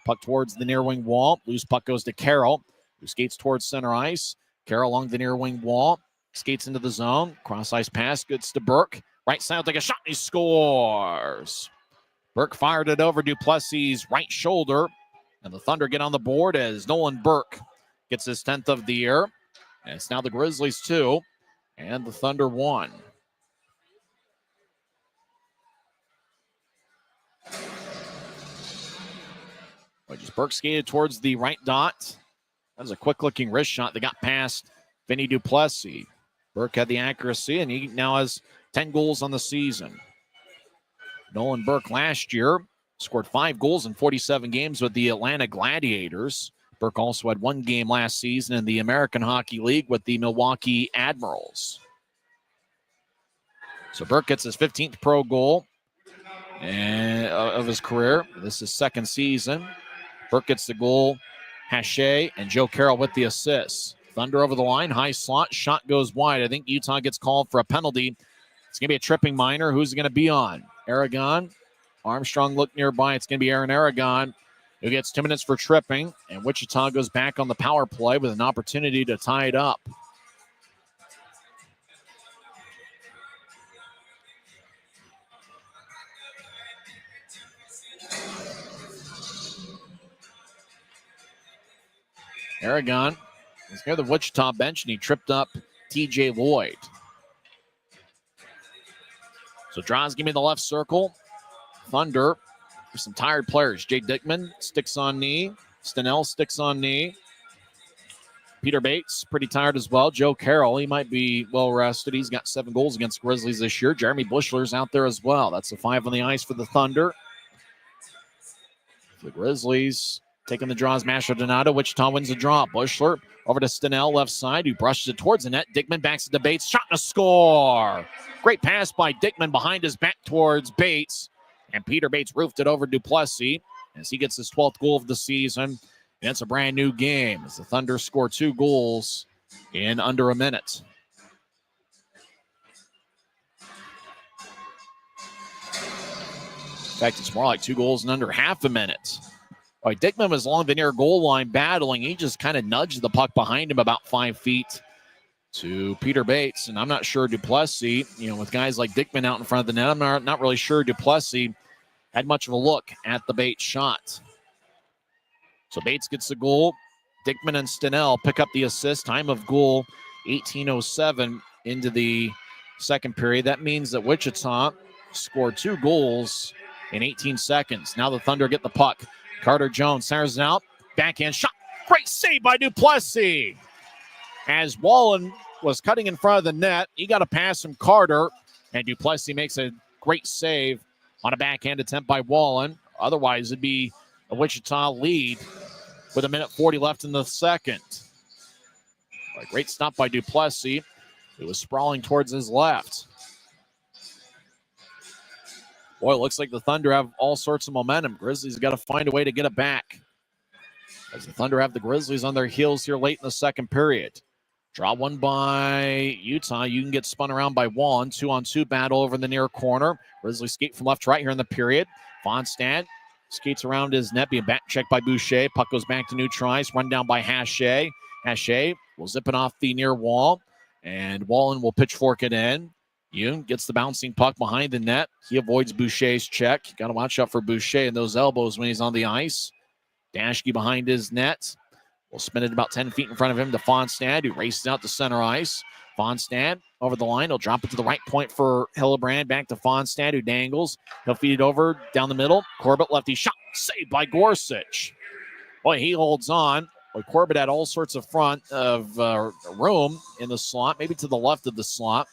Puck towards the near wing wall. Loose puck goes to Carroll, who skates towards center ice. Carroll along the near wing wall. Skates into the zone. Cross-ice pass. Gets to Burke. Right side will take a shot. He scores. Burke fired it over Duplessis' right shoulder. And the Thunder get on the board as Nolan Burke gets his 10th of the year. And it's now the Grizzlies 2 and the Thunder 1. Just Burke skated towards the right dot. That was a quick-looking wrist shot that got past Vinny Duplessis. Burke had the accuracy, and he now has 10 goals on the season. Nolan Burke last year scored 5 goals in 47 games with the Atlanta Gladiators. Burke also had 1 game last season in the American Hockey League with the Milwaukee Admirals. So Burke gets his 15th pro goal of his career. This is his second season. Burke gets the goal. Hache and Joe Carroll with the assists. Thunder over the line, high slot, shot goes wide. I think Utah gets called for a penalty. It's going to be a tripping minor. Who's it going to be on? Aragon. Armstrong looked nearby. It's going to be Aaron Aragon, who gets 2 minutes for tripping. And Wichita goes back on the power play with an opportunity to tie it up. Aragon is near the Wichita bench, and he tripped up TJ Lloyd. So draws give me the left circle. Thunder, there's some tired players. Jay Dickman sticks on knee. Stenell sticks on knee. Peter Bates, pretty tired as well. Joe Carroll, he might be well rested. He's got 7 goals against Grizzlies this year. Jeremy Bushler's out there as well. That's a 5 on the ice for the Thunder. The Grizzlies taking the draw is Masher Donato. Wichita wins the draw. Bushler over to Stenell, left side, who brushes it towards the net. Dickman backs it to Bates. Shot and a score. Great pass by Dickman behind his back towards Bates. And Peter Bates roofed it over Duplessis as he gets his 12th goal of the season. And it's a brand new game as the Thunder score 2 goals in under a minute. In fact, it's more like 2 goals in under half a minute. All right, Dickman was along the near goal line battling. He just kind of nudged the puck behind him about 5 feet to Peter Bates. And I'm not sure Duplessis, with guys like Dickman out in front of the net, I'm not really sure Duplessis had much of a look at the Bates shot. So Bates gets the goal. Dickman and Stenell pick up the assist. Time of goal, 18:07 into the second period. That means that Wichita scored 2 goals in 18 seconds. Now the Thunder get the puck. Carter Jones centers it out. Backhand shot. Great save by Duplessis. As Wallen was cutting in front of the net, he got a pass from Carter, and Duplessis makes a great save on a backhand attempt by Wallen. Otherwise, it'd be a Wichita lead with 1:40 left in the second. A great stop by Duplessis. It was sprawling towards his left. Boy, it looks like the Thunder have all sorts of momentum. Grizzlies got to find a way to get it back, as the Thunder have the Grizzlies on their heels here late in the second period. Draw one by Utah. You can get spun around by Wallen. 2-on-2 battle over in the near corner. Grizzlies skate from left to right here in the period. Fonstad skates around his net, being back checked by Boucher. Puck goes back to neutral ice. Run down by Hache. Hache will zip it off the near wall, and Wallen will pitchfork it in. Yoon gets the bouncing puck behind the net. He avoids Boucher's check. Got to watch out for Boucher and those elbows when he's on the ice. Dashke behind his net. Will spin it about 10 feet in front of him to Fonstad, who races out to center ice. Fonstad over the line. He'll drop it to the right point for Hillebrand. Back to Fonstad, who dangles. He'll feed it over down the middle. Corbett lefty shot. Saved by Gorsuch. Boy, he holds on. Boy, Corbett had all sorts of room in the slot, maybe to the left of the slot.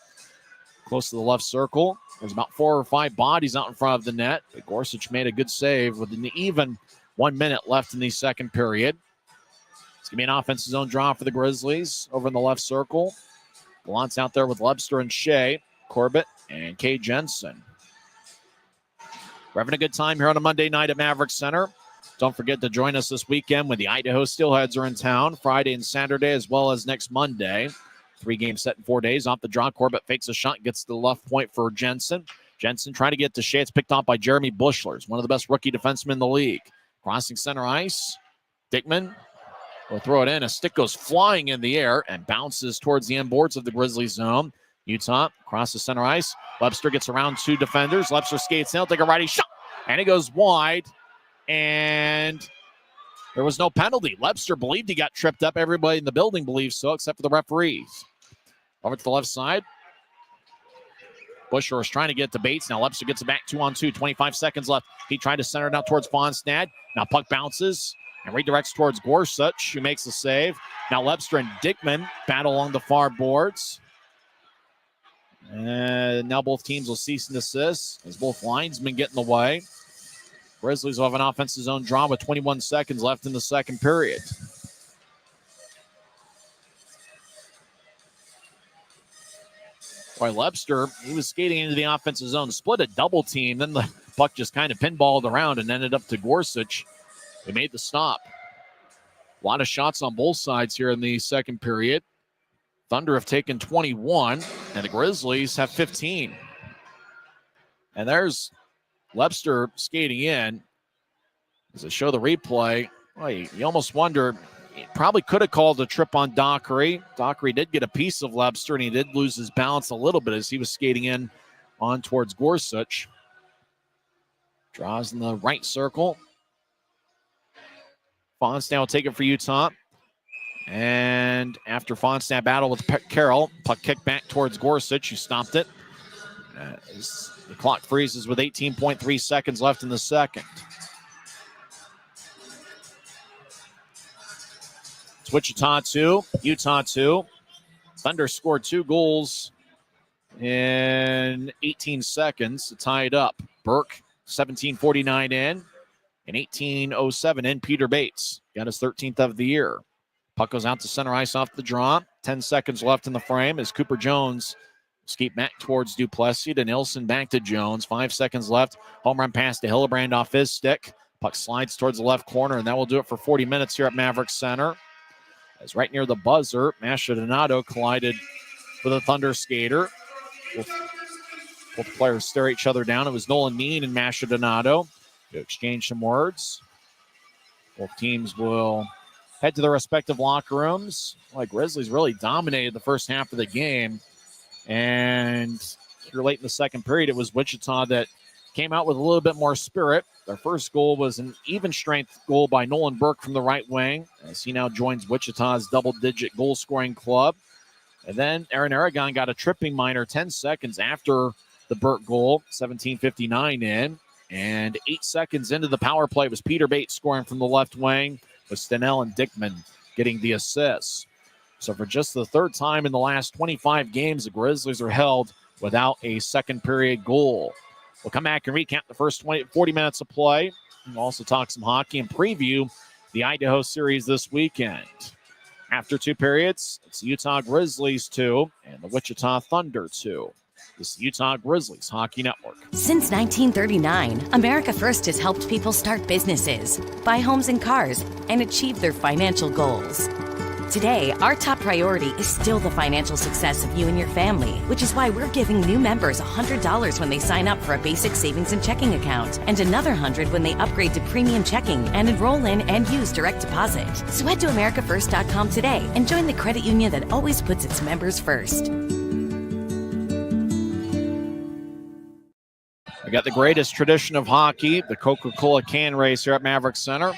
Close to the left circle. There's about 4 or 5 bodies out in front of the net. But Gorsuch made a good save with an even 1 minute left in the second period. It's going to be an offensive zone draw for the Grizzlies over in the left circle. Gallant's out there with Lebster and Shea, Corbett, and Kay Jensen. We're having a good time here on a Monday night at Maverik Center. Don't forget to join us this weekend when the Idaho Steelheads are in town, Friday and Saturday, as well as next Monday. 3 games set in 4 days. Off the draw, Corbett fakes a shot, gets to the left point for Jensen. Jensen trying to get to Shea. It's picked off by Jeremy Bushler, one of the best rookie defensemen in the league. Crossing center ice. Dickman will throw it in. A stick goes flying in the air and bounces towards the end boards of the Grizzlies zone. Utah across the center ice. Webster gets around 2 defenders. Webster skates in. He'll take a righty shot. And it goes wide. And there was no penalty. Webster believed he got tripped up. Everybody in the building believes so, except for the referees. Over to the left side. Busher is trying to get to Bates. Now Webster gets it back 2-on-2. 25 seconds left. He tried to center it out towards Fonstad. Now puck bounces and redirects towards Gorsuch, who makes the save. Now Webster and Dickman battle along the far boards. And now both teams will cease and desist as both linesmen get in the way. Grizzlies will have an offensive zone draw with 21 seconds left in the second period. Boy, Webster, he was skating into the offensive zone, split a double team. Then the puck just kind of pinballed around and ended up to Gorsuch. They made the stop. A lot of shots on both sides here in the second period. Thunder have taken 21, and the Grizzlies have 15. And there's Webster skating in. As I show the replay, well, you almost wonder, he probably could have called a trip on Dockery. Dockery did get a piece of Webster, and he did lose his balance a little bit as he was skating in on towards Gorsuch. Draws in the right circle. Fonstad will take it for Utah. And after Fonstad battle with Carroll, puck kicked back towards Gorsuch, who stopped it. The clock freezes with 18.3 seconds left in the second. It's Wichita 2, Utah 2. Thunder scored 2 goals in 18 seconds to tie it up. Burke, 17:49 in, and 18:07 in. Peter Bates got his 13th of the year. Puck goes out to center ice off the draw. 10 seconds left in the frame as Cooper Jones skate back towards Duplessis to Nilsson, back to Jones. 5 seconds left. Home run pass to Hillebrand off his stick. Puck slides towards the left corner, and that will do it for 40 minutes here at Maverik Center. As right near the buzzer, Masha Donato collided with a Thunder skater. Both players stare each other down. It was Nolan Mean and Masha Donato to exchange some words. Both teams will head to their respective locker rooms. Like Grizzlies really dominated the first half of the game. And here late in the second period, it was Wichita that came out with a little bit more spirit. Their first goal was an even strength goal by Nolan Burke from the right wing, as he now joins Wichita's double-digit goal-scoring club. And then Aaron Aragon got a tripping minor 10 seconds after the Burke goal, 17:59 in. And 8 seconds into the power play was Peter Bates scoring from the left wing, with Stenell and Dickman getting the assists. So for just the third time in the last 25 games, the Grizzlies are held without a second period goal. We'll come back and recap the first 40 minutes of play. We'll also talk some hockey and preview the Idaho series this weekend. After 2 periods, it's the Utah Grizzlies 2 and the Wichita Thunder 2. This is Utah Grizzlies Hockey Network. Since 1939, America First has helped people start businesses, buy homes and cars, and achieve their financial goals. Today, our top priority is still the financial success of you and your family, which is why we're giving new members $100 when they sign up for a basic savings and checking account, and another $100 when they upgrade to premium checking and enroll in and use direct deposit. So head to AmericaFirst.com today and join the credit union that always puts its members first. We got the greatest tradition of hockey, the Coca-Cola can race here at Maverik Center.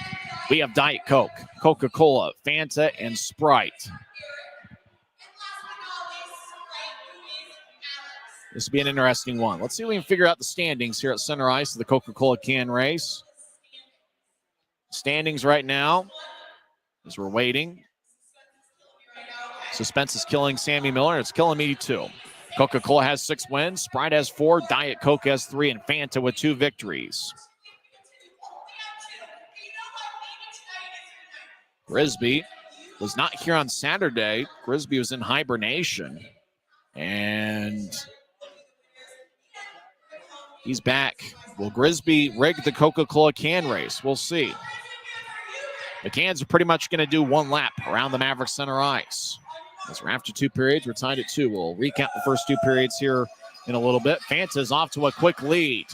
We have Diet Coke, Coca-Cola, Fanta, and Sprite. This will be an interesting one. Let's see if we can figure out the standings here at center ice of the Coca-Cola can race. Standings right now, as we're waiting. Suspense is killing Sammy Miller. It's killing me too. Coca-Cola has 6 wins. Sprite has 4. Diet Coke has 3. And Fanta with 2 victories. Grisby was not here on Saturday. Grisby was in hibernation. And he's back. Will Grisby rig the Coca-Cola can race? We'll see. The cans are pretty much going to do 1 lap around the Maverik Center ice. As we're after 2 periods, we're tied at 2. We'll recap the first 2 periods here in a little bit. Fanta's off to a quick lead.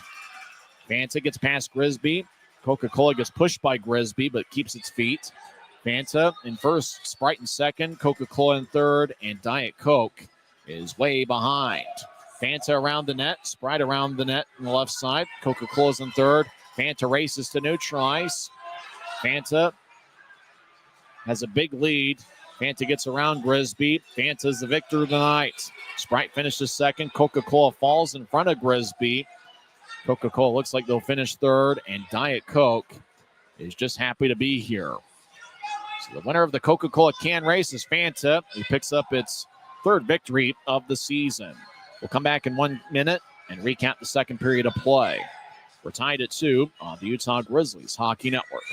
Fanta gets past Grisby. Coca-Cola gets pushed by Grisby, but keeps its feet. Fanta in first, Sprite in second, Coca-Cola in third, and Diet Coke is way behind. Fanta around the net, Sprite around the net on the left side, Coca-Cola's in third. Fanta races to neutralize. Fanta has a big lead. Fanta gets around Grisby. Fanta's the victor tonight. Sprite finishes second. Coca-Cola falls in front of Grisby. Coca-Cola looks like they'll finish third, and Diet Coke is just happy to be here. So the winner of the Coca-Cola can race is Fanta. He picks up its third victory of the season. We'll come back in 1 minute and recap the second period of play. We're tied at 2 on the Utah Grizzlies Hockey Network.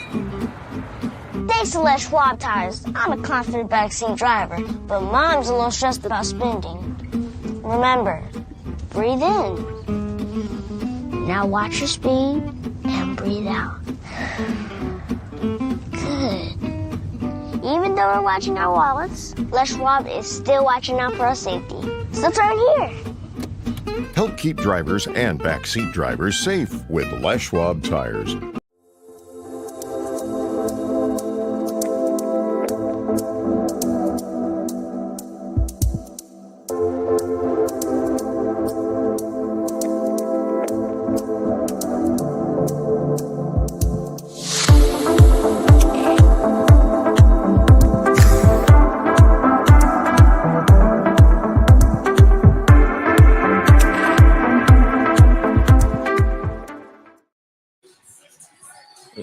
Thanks to Les Schwab tires, I'm a confident backseat driver, but Mom's a little stressed about spending. Remember, breathe in. Now watch your speed and breathe out. Good. Even though we're watching our wallets, Les Schwab is still watching out for our safety. So turn here. Help keep drivers and backseat drivers safe with Les Schwab tires.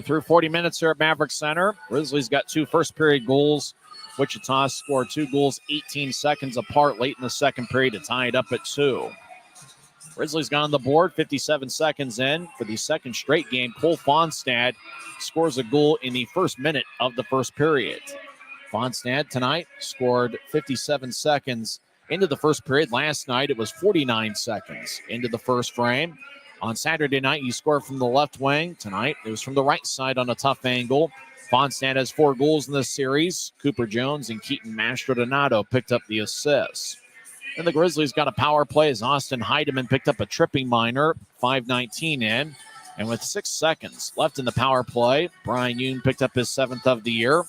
Through 40 minutes here at Maverik Center. Grizzlies got 2 first-period goals. Wichita scored 2 goals 18 seconds apart late in the second period to tie it up at 2. Grizzlies got on the board 57 seconds in. For the second straight game, Cole Fonstad scores a goal in the first minute of the first period. Fonstad tonight scored 57 seconds into the first period. Last night, it was 49 seconds into the first frame. On Saturday night, he scored from the left wing. Tonight, it was from the right side on a tough angle. Fonstad has 4 goals in this series. Cooper Jones and Keaton Mastrodonato picked up the assists. And the Grizzlies got a power play as Austin Heidemann picked up a tripping minor, 5:19 in. And with 6 seconds left in the power play, Brian Yoon picked up his 7th of the year.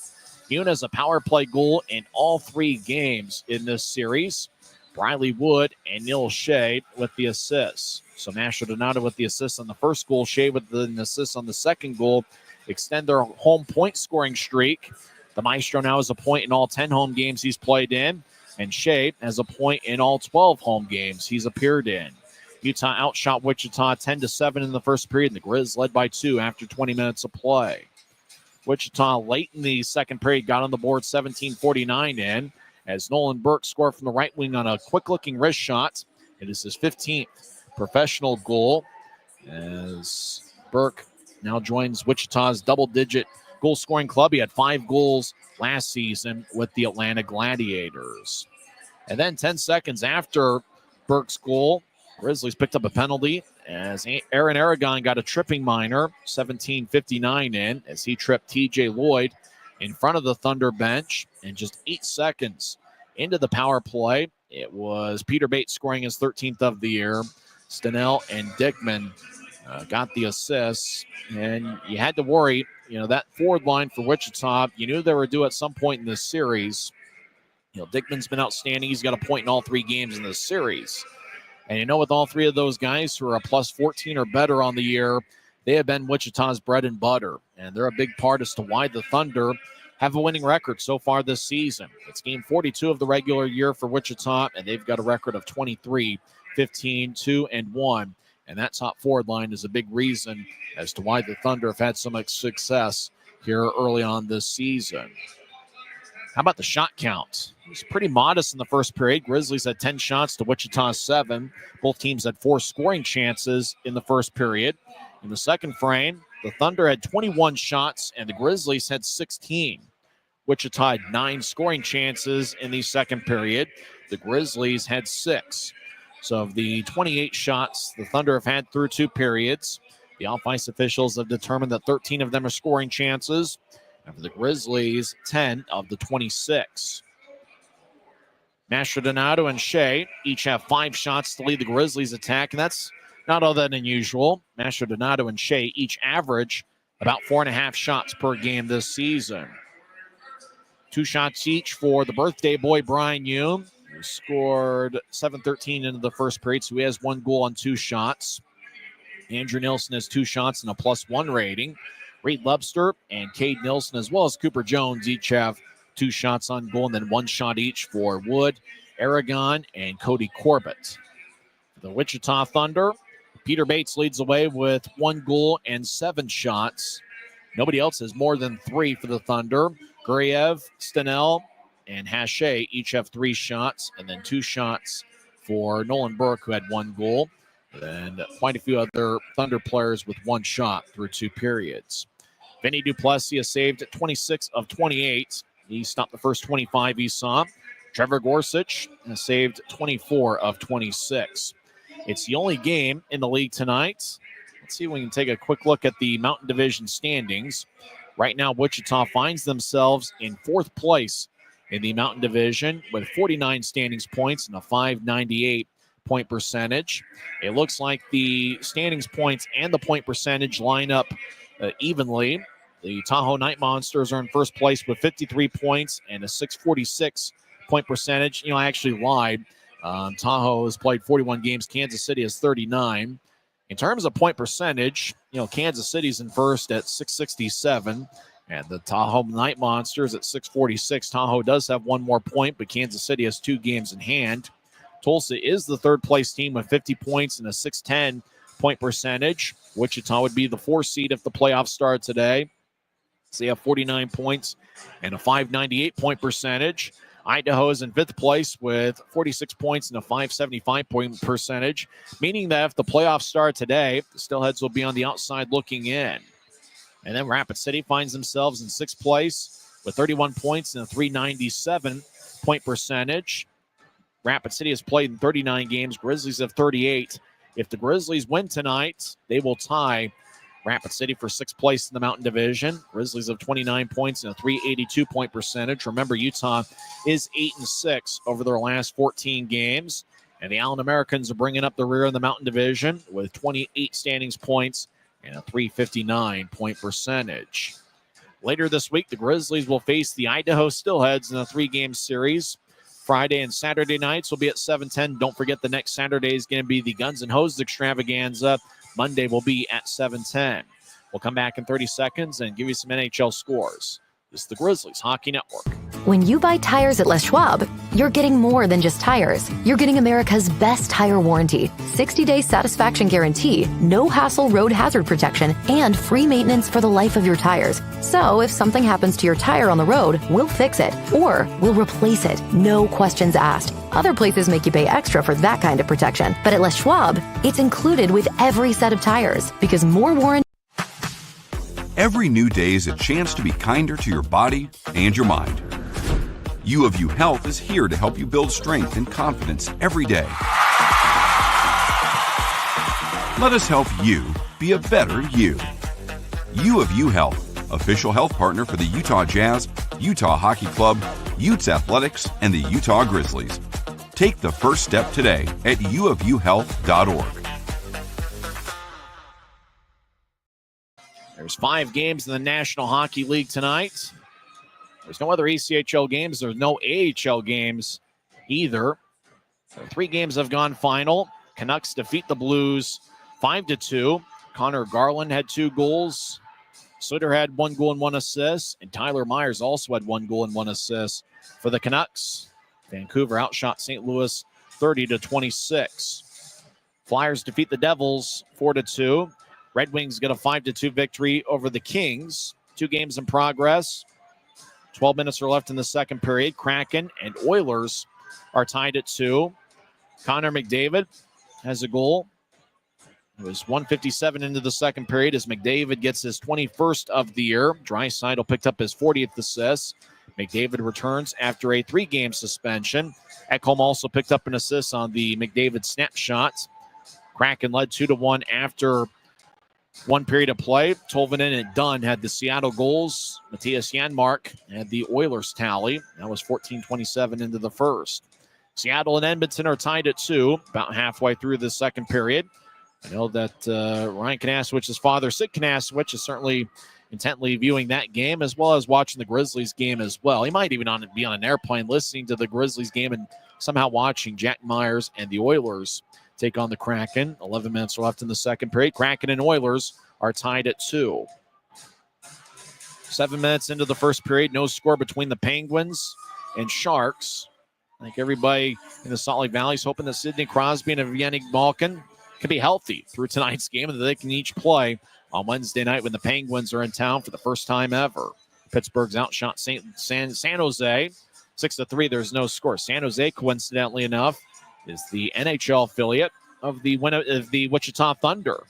Yoon has a power play goal in all 3 games in this series. Briley Wood and Neil Shea with the assists. So Mastrodonato with the assist on the first goal, Shea with an assist on the second goal, extend their home point scoring streak. The Maestro now has a point in all 10 home games he's played in, and Shea has a point in all 12 home games he's appeared in. Utah outshot Wichita 10-7 in the first period, and the Grizz led by 2 after 20 minutes of play. Wichita late in the second period got on the board 17:49 in, as Nolan Burke scored from the right wing on a quick-looking wrist shot. It is his 15th professional goal, as Burke now joins Wichita's double-digit goal-scoring club. He had 5 goals last season with the Atlanta Gladiators. And then 10 seconds after Burke's goal, Grizzlies picked up a penalty as Aaron Aragon got a tripping minor, 17:59 in, as he tripped TJ Lloyd in front of the Thunder bench. And just 8 seconds into the power play, it was Peter Bates scoring his 13th of the year. Stenell and Dickman got the assists, and you had to worry, that forward line for Wichita, you knew they were due at some point in this series. Dickman's been outstanding. He's got a point in all 3 games in this series. And with all 3 of those guys who are a plus 14 or better on the year, they have been Wichita's bread and butter, and they're a big part as to why the Thunder have a winning record so far this season. It's game 42 of the regular year for Wichita, and they've got a record of 23-15-2-1. And that top forward line is a big reason as to why the Thunder have had so much success here early on this season. How about the shot count? It was pretty modest in the first period. Grizzlies had 10 shots to Wichita's 7. Both teams had 4 scoring chances in the first period. In the second frame, the Thunder had 21 shots and the Grizzlies had 16. Wichita had 9 scoring chances in the second period. The Grizzlies had 6. So of the 28 shots the Thunder have had through 2 periods, the off-ice officials have determined that 13 of them are scoring chances. And for the Grizzlies, 10 of the 26. Mastrodonato and Shea each have 5 shots to lead the Grizzlies attack, and that's not all that unusual. Mastrodonato and Shea each average about 4.5 shots per game this season. 2 shots each for the birthday boy, Brian Hume, who scored 7:13 into the first period, so he has 1 goal on 2 shots. Andrew Nilsson has 2 shots and a +1 rating. Reed Lubster and Cade Nilsson, as well as Cooper Jones, each have 2 shots on goal, and then 1 shot each for Wood, Aragon, and Cody Corbett. For the Wichita Thunder, Peter Bates leads the way with 1 goal and 7 shots. Nobody else has more than 3 for the Thunder. Guriev, Stenell, and Hache each have 3 shots, and then 2 shots for Nolan Burke, who had 1 goal. And quite a few other Thunder players with 1 shot through 2 periods. Vinny Duplessis has saved 26 of 28. He stopped the first 25 he saw. Trevor Gorsuch has saved 24 of 26. It's the only game in the league tonight. Let's see if we can take a quick look at the Mountain Division standings. Right now, Wichita finds themselves in 4th place in the Mountain Division with 49 standings points and a .598 point percentage. It looks like the standings points and the point percentage line up evenly. The Tahoe Night Monsters are in first place with 53 points and a .646 point percentage. I actually lied. Tahoe has played 41 games. Kansas City has 39. In terms of point percentage, Kansas City's in first at .667, and the Tahoe Night Monsters at .646. Tahoe does have 1 more point, but Kansas City has 2 games in hand. Tulsa is the 3rd place team with 50 points and a .610 point percentage. Wichita would be the 4th seed if the playoffs start today. So they have 49 points and a .598 point percentage. Idaho is in 5th place with 46 points and a .575 point percentage, meaning that if the playoffs start today, the Steelheads will be on the outside looking in. And then Rapid City finds themselves in 6th place with 31 points and a .397 point percentage. Rapid City has played in 39 games. Grizzlies have 38. If the Grizzlies win tonight, they will tie Rapid City for 6th place in the Mountain Division. Grizzlies have 29 points and a .382 point percentage. Remember, Utah is 8-6 over their last 14 games. And the Allen Americans are bringing up the rear in the Mountain Division with 28 standings points and a .359 point percentage. Later this week, the Grizzlies will face the Idaho Steelheads in a 3-game series. Friday and Saturday nights will be at 7:10. Don't forget the next Saturday is going to be the Guns N' Hoses extravaganza. Monday will be at 7:10. We'll come back in 30 seconds and give you some NHL scores. This is the Grizzlies Hockey Network. When you buy tires at Les Schwab, you're getting more than just tires. You're getting America's best tire warranty, 60-day satisfaction guarantee, no hassle road hazard protection, and free maintenance for the life of your tires. So if something happens to your tire on the road, we'll fix it, or we'll replace it, no questions asked. Other places make you pay extra for that kind of protection. But at Les Schwab, it's included with every set of tires, because more warranty. Every new day is a chance to be kinder to your body and your mind. U of U Health is here to help you build strength and confidence every day. Let us help you be a better you. U of U Health, official health partner for the Utah Jazz, Utah Hockey Club, Utes Athletics, and the Utah Grizzlies. Take the first step today at uofuhealth.org. There's 5 games in the National Hockey League tonight. There's no other ECHL games. There's no AHL games either. So 3 games have gone final. Canucks defeat the Blues 5-2. Connor Garland had 2 goals. Sutter had 1 goal and 1 assist. And Tyler Myers also had 1 goal and 1 assist for the Canucks. Vancouver outshot St. Louis 30-26. Flyers defeat the Devils 4-2. Red Wings get a 5-2 victory over the Kings. 2 games in progress. 12 minutes are left in the second period. Kraken and Oilers are tied at 2. Connor McDavid has a goal. It was 1:57 into the second period as McDavid gets his 21st of the year. Draisaitl picked up his 40th assist. McDavid returns after a 3-game suspension. Ekholm also picked up an assist on the McDavid snapshot. Kraken led 2-1 after 1 period of play. Tolvanen and Dunn had the Seattle goals. Matthias Janmark had the Oilers tally. That was 14:27 into the first. Seattle and Edmonton are tied at 2, about halfway through the second period. I know that Ryan Kanasewicz's father, Sid Kanasewic, is certainly intently viewing that game as well as watching the Grizzlies game as well. He might even be on an airplane listening to the Grizzlies game and somehow watching Jack Myers and the Oilers take on the Kraken. 11 minutes left in the second period. Kraken and Oilers are tied at 2. 7 minutes into the first period, no score between the Penguins and Sharks. I think everybody in the Salt Lake Valley is hoping that Sidney Crosby and Evgeny Malkin can be healthy through tonight's game and that they can each play on Wednesday night when the Penguins are in town for the first time ever. Pittsburgh's outshot San Jose 6-3. There's no score. San Jose, coincidentally enough, is the NHL affiliate of the Wichita Thunder.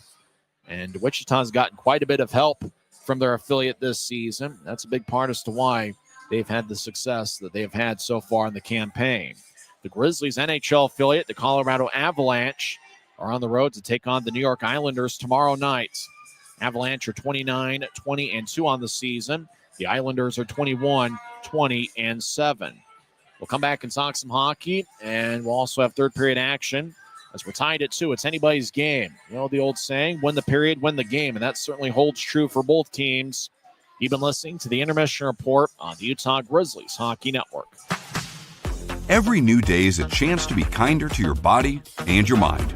And Wichita's gotten quite a bit of help from their affiliate this season. That's a big part as to why they've had the success that they have had so far in the campaign. The Grizzlies' NHL affiliate, the Colorado Avalanche, are on the road to take on the New York Islanders tomorrow night. Avalanche are 29-20-2 on the season. The Islanders are 21-20-7. We'll come back and talk some hockey, and we'll also have third period action as we're tied at 2. It's anybody's game. You know the old saying, win the period, win the game, and that certainly holds true for both teams. You've been listening to the Intermission Report on the Utah Grizzlies Hockey Network. Every new day is a chance to be kinder to your body and your mind.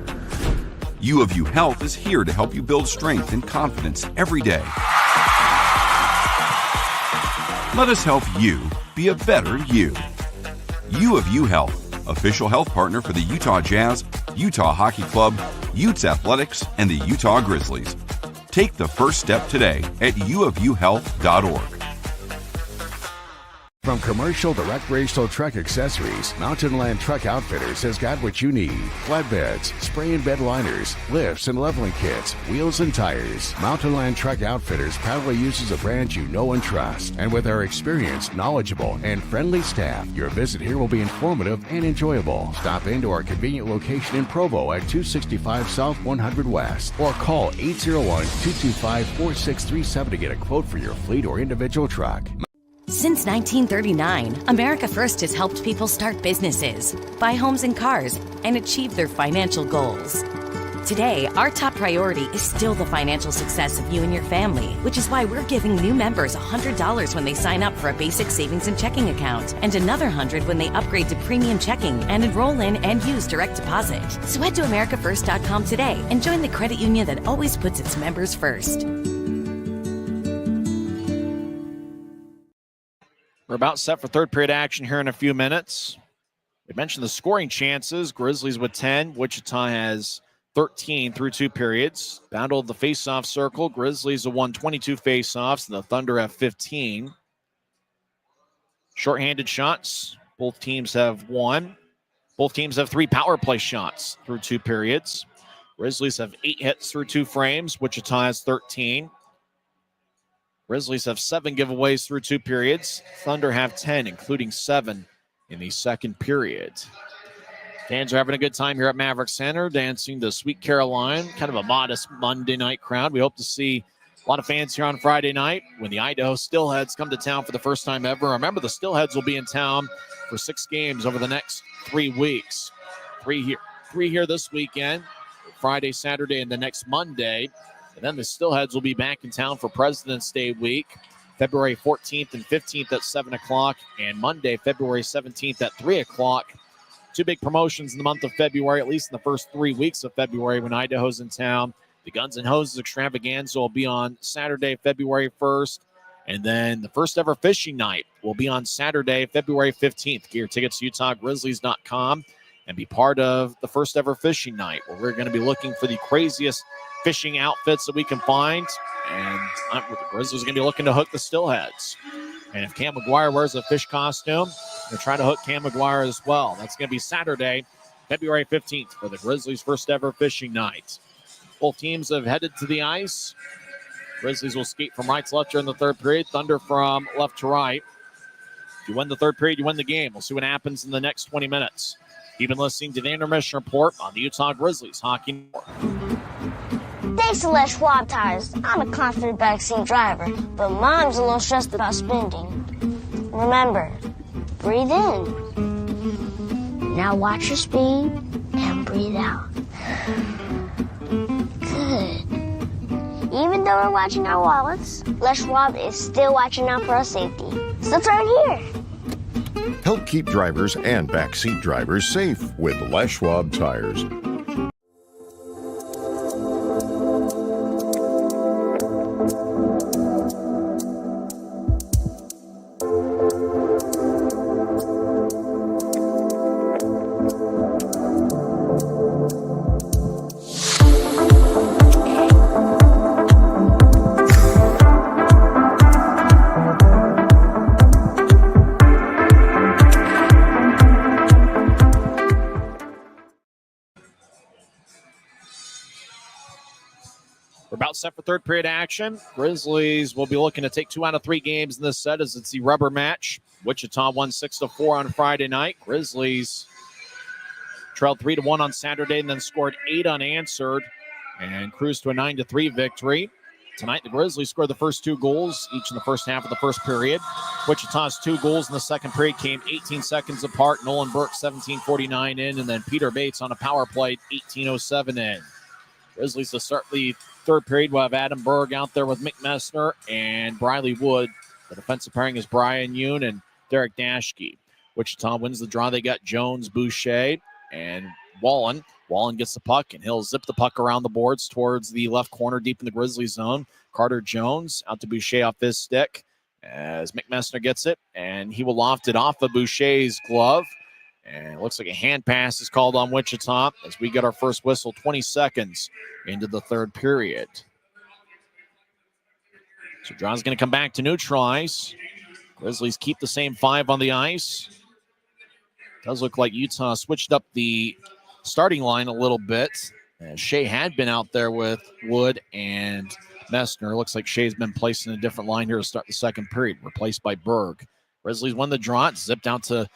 U of U Health is here to help you build strength and confidence every day. Let us help you be a better you. U of U Health, official health partner for the Utah Jazz, Utah Hockey Club, Utes Athletics, and the Utah Grizzlies. Take the first step today at uofuhealth.org. From commercial to recreational truck accessories, Mountain Land Truck Outfitters has got what you need. Flatbeds, spray and bed liners, lifts and leveling kits, wheels and tires. Mountain Land Truck Outfitters proudly uses a brand you know and trust. And with our experienced, knowledgeable, and friendly staff, your visit here will be informative and enjoyable. Stop into our convenient location in Provo at 265 South 100 West or call 801-225-4637 to get a quote for your fleet or individual truck. Since 1939, America First has helped people start businesses, buy homes and cars, and achieve their financial goals. Today, our top priority is still the financial success of you and your family, which is why we're giving new members $100 when they sign up for a basic savings and checking account, and another $100 when they upgrade to premium checking and enroll in and use direct deposit. So head to AmericaFirst.com today and join the credit union that always puts its members first. We're about set for third period action here in a few minutes. We mentioned the scoring chances. Grizzlies with 10. Wichita has 13 through 2 periods. Battle of the face-off circle. Grizzlies have won 22 face-offs, and the Thunder have 15. Shorthanded shots. Both teams have won. Both teams have 3 power play shots through 2 periods. Grizzlies have 8 hits through 2 frames. Wichita has 13. Grizzlies have 7 giveaways through 2 periods. Thunder have 10, including 7 in the second period. Fans are having a good time here at Maverik Center, dancing to Sweet Caroline. Kind of a modest Monday night crowd. We hope to see a lot of fans here on Friday night when the Idaho Steelheads come to town for the first time ever. Remember, the Steelheads will be in town for 6 games over the next 3 weeks. 3 here this weekend, Friday, Saturday, and the next Monday. And then the Steelheads will be back in town for President's Day week, February 14th and 15th at 7 o'clock, and Monday, February 17th at 3 o'clock. 2 big promotions in the month of February, at least in the first 3 weeks of February when Idaho's in town. The Guns N' Hoses Extravaganza will be on Saturday, February 1st, and then the first ever fishing night will be on Saturday, February 15th. Get your tickets to UtahGrizzlies.com and be part of the first ever fishing night, where we're going to be looking for the craziest fishing outfits that we can find, and the Grizzlies are going to be looking to hook the Steelheads. And if Cam McGuire wears a fish costume, they're trying to hook Cam McGuire as well. That's going to be Saturday, February 15th for the Grizzlies' first ever fishing night. Both teams have headed to the ice. Grizzlies will skate from right to left during the third period. Thunder from left to right. If you win the third period, you win the game. We'll see what happens in the next 20 minutes. You've been listening to the Intermission Report on the Utah Grizzlies Hockey Network. Thanks to Les Schwab Tires, I'm a confident backseat driver, but Mom's a little stressed about spending. Remember, breathe in. Now watch your speed and breathe out. Good. Even though we're watching our wallets, Les Schwab is still watching out for our safety. So turn here. Help keep drivers and backseat drivers safe with Les Schwab tires. We're about set for third period action. Grizzlies will be looking to take 2 out of 3 games in this set as it's the rubber match. Wichita won 6-4 on Friday night. Grizzlies trailed 3-1 on Saturday and then scored 8 unanswered and cruised to a 9-3 victory. Tonight, the Grizzlies scored the first 2 goals, each in the first half of the first period. Wichita's 2 goals in the second period came 18 seconds apart. Nolan Burke, 17:49 in, and then Peter Bates on a power play, 18:07 in. Grizzlies to start the third period will have Adam Berg out there with Mick Messner and Briley Wood. The defensive pairing is Brian Yoon and Derek Dashke. Wichita wins the draw. They got Jones, Boucher, and Wallen. Wallen gets the puck, and he'll zip the puck around the boards towards the left corner deep in the Grizzlies zone. Carter Jones out to Boucher off his stick as Mick Messner gets it, and he will loft it off of Boucher's glove. And it looks like a hand pass is called on Wichita as we get our first whistle 20 seconds into the third period. So John's going to come back to neutralize. Grizzlies keep the same 5 on the ice. Does look like Utah switched up the starting line a little bit. Shea had been out there with Wood and Messner. Looks like Shea's been placed in a different line here to start the second period, replaced by Berg. Grizzlies won the draw. It's zipped out to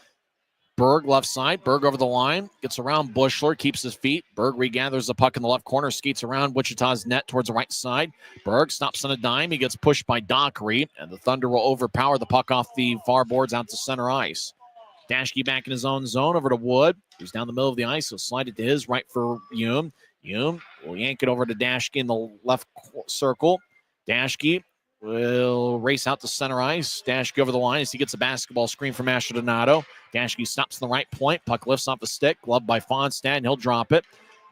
Berg, left side. Berg over the line. Gets around Bushler. Keeps his feet. Berg regathers the puck in the left corner. Skates around Wichita's net towards the right side. Berg stops on a dime. He gets pushed by Dockery. And the Thunder will overpower the puck off the far boards out to center ice. Dashke back in his own zone over to Wood. He's down the middle of the ice. He'll slide it to his right for Hume. Hume will yank it over to Dashke in the left circle. Dashke will race out to center ice. Dashke over the line as he gets a basketball screen from Asher Donato. Dashke stops on the right point. Puck lifts off the stick. Gloved by Fonstad, and he'll drop it.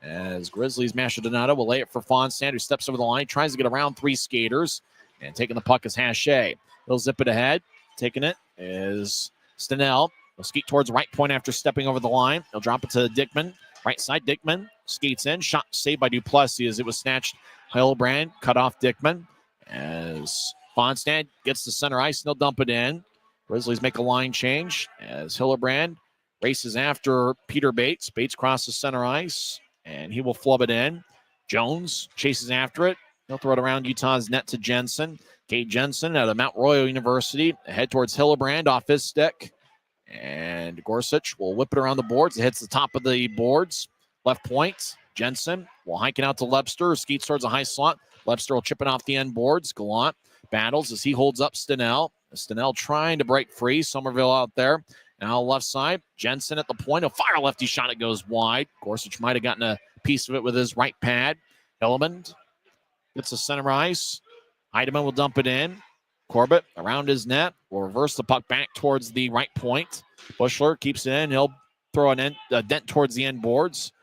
As Grizzlies, Masha Donato will lay it for Fonstad, who steps over the line, tries to get around 3 skaters. And taking the puck is Hache. He'll zip it ahead. Taking it is Stenell. He'll skate towards right point after stepping over the line. He'll drop it to Dickman. Right side, Dickman skates in. Shot saved by Duplessis as it was snatched. Hillebrand cut off Dickman. As Fonstad gets to center ice, and they'll dump it in. Grizzlies make a line change as Hillebrand races after Peter Bates. Bates crosses center ice, and he will flub it in. Jones chases after it. He'll throw it around Utah's net to Jensen. Cade Jensen out of Mount Royal University. Head towards Hillebrand off his stick. And Gorsuch will whip it around the boards. It hits the top of the boards. Left point. Jensen will hike it out to Lebster. Skeets towards a high slot. Lebster will chip it off the end boards. Gallant battles as he holds up Stenell. Stenell trying to break free. Somerville out there. Now left side. Jensen at the point. He'll fire a lefty shot. It goes wide. Gorsuch might have gotten a piece of it with his right pad. Hilleman gets the center ice. Heidemann will dump it in. Corbett around his net. Will reverse the puck back towards the right point. Bushler keeps it in. He'll throw a dent towards the end boards.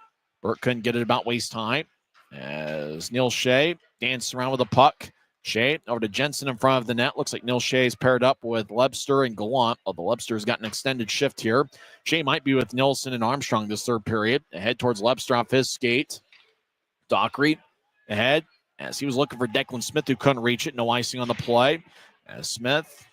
Burke couldn't get it about waist high. As Neil Shea dances around with the puck. Shea over to Jensen in front of the net. Looks like Neil Shea is paired up with Lebster and Gallant. Although Lebster's got an extended shift here. Shea might be with Nilsson and Armstrong this third period. Ahead towards Lebster off his skate. Dockery ahead as he was looking for Declan Smith, who couldn't reach it. No icing on the play. As Smith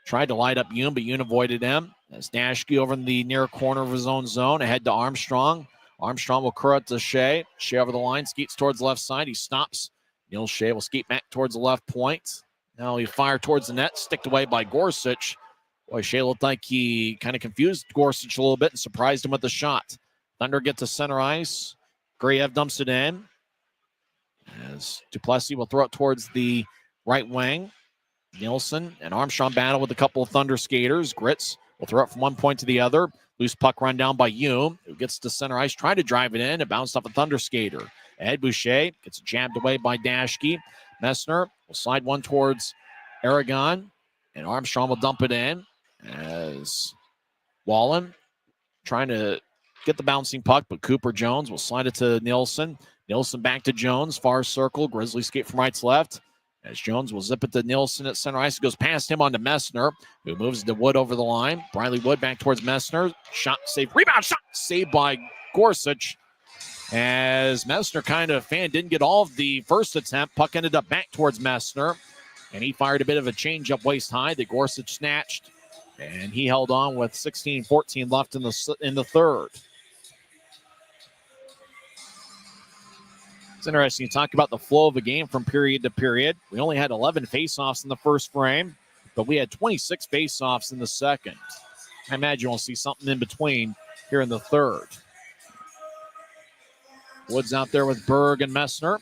tried to light up Yoon, but Yoon avoided him. As Dashke over in the near corner of his own zone. Ahead to Armstrong. Armstrong will curl it to Shea. Shea over the line. Skates towards the left side. He stops. Neil Shea will skate back towards the left point. Now he fire towards the net. Sticked away by Gorsuch. Boy, Shea looked like he kind of confused Gorsuch a little bit and surprised him with the shot. Thunder get to center ice. Grayev dumps it in. As Duplessis will throw it towards the right wing. Nielsen and Armstrong battle with a couple of Thunder skaters. Gritz will throw it from one point to the other. Loose puck run down by Hume, who gets to center ice, trying to drive it in. It bounced off a Thunder skater. Ed Boucher gets jabbed away by Dashke. Messner will slide one towards Aragon, and Armstrong will dump it in as Wallen trying to get the bouncing puck, but Cooper Jones will slide it to Nielsen. Nielsen back to Jones, far circle. Grizzlies skate from right to left as Jones will zip it to Nielsen at center ice. It goes past him on to Messner, who moves to Wood over the line. Briley Wood back towards Messner. Shot, save, rebound, shot, saved by Gorsuch. As Messner kind of didn't get all of the first attempt. Puck ended up back towards Messner, and he fired a bit of a change-up waist high that Gorsuch snatched, and he held on with 16-14 left in the third. It's interesting. You talk about the flow of a game from period to period. We only had 11 faceoffs in the first frame, but we had 26 faceoffs in the second. I imagine we'll see something in between here in the third. Woods out there with Berg and Messner.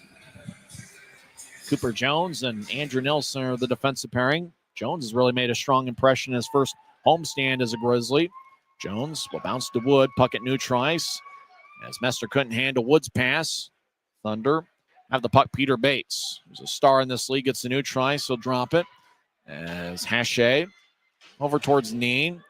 Cooper Jones and Andrew Nielsen are the defensive pairing. Jones has really made a strong impression in his first homestand as a Grizzly. Jones will bounce to Wood, puck at neutral ice. As Messner couldn't handle Wood's pass. Thunder have the puck. Peter Bates, who's a star in this league, gets the neutral ice. He'll drop it. As Hache over towards Neen.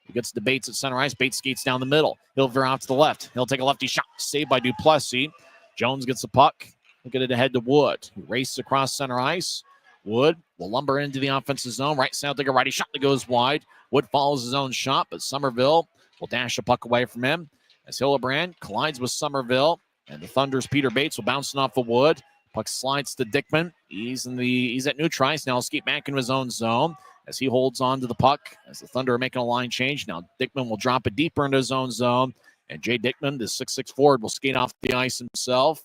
He gets the Bates at center ice. Bates skates down the middle. He'll veer out to the left. He'll take a lefty shot. Saved by Duplessis. Jones gets the puck. He'll get it ahead to Wood. He races across center ice. Wood will lumber into the offensive zone. Right side, take a righty shot that goes wide. Wood follows his own shot, but Somerville will dash the puck away from him. As Hillebrand collides with Somerville. And the Thunder's Peter Bates will bounce it off of Wood. Puck slides to Dickman. He's at neutral ice. Now he'll skate back into his own zone as he holds on to the puck. As the Thunder are making a line change. Now Dickman will drop it deeper into his own zone. And Jay Dickman, the 6'6" forward, will skate off the ice himself.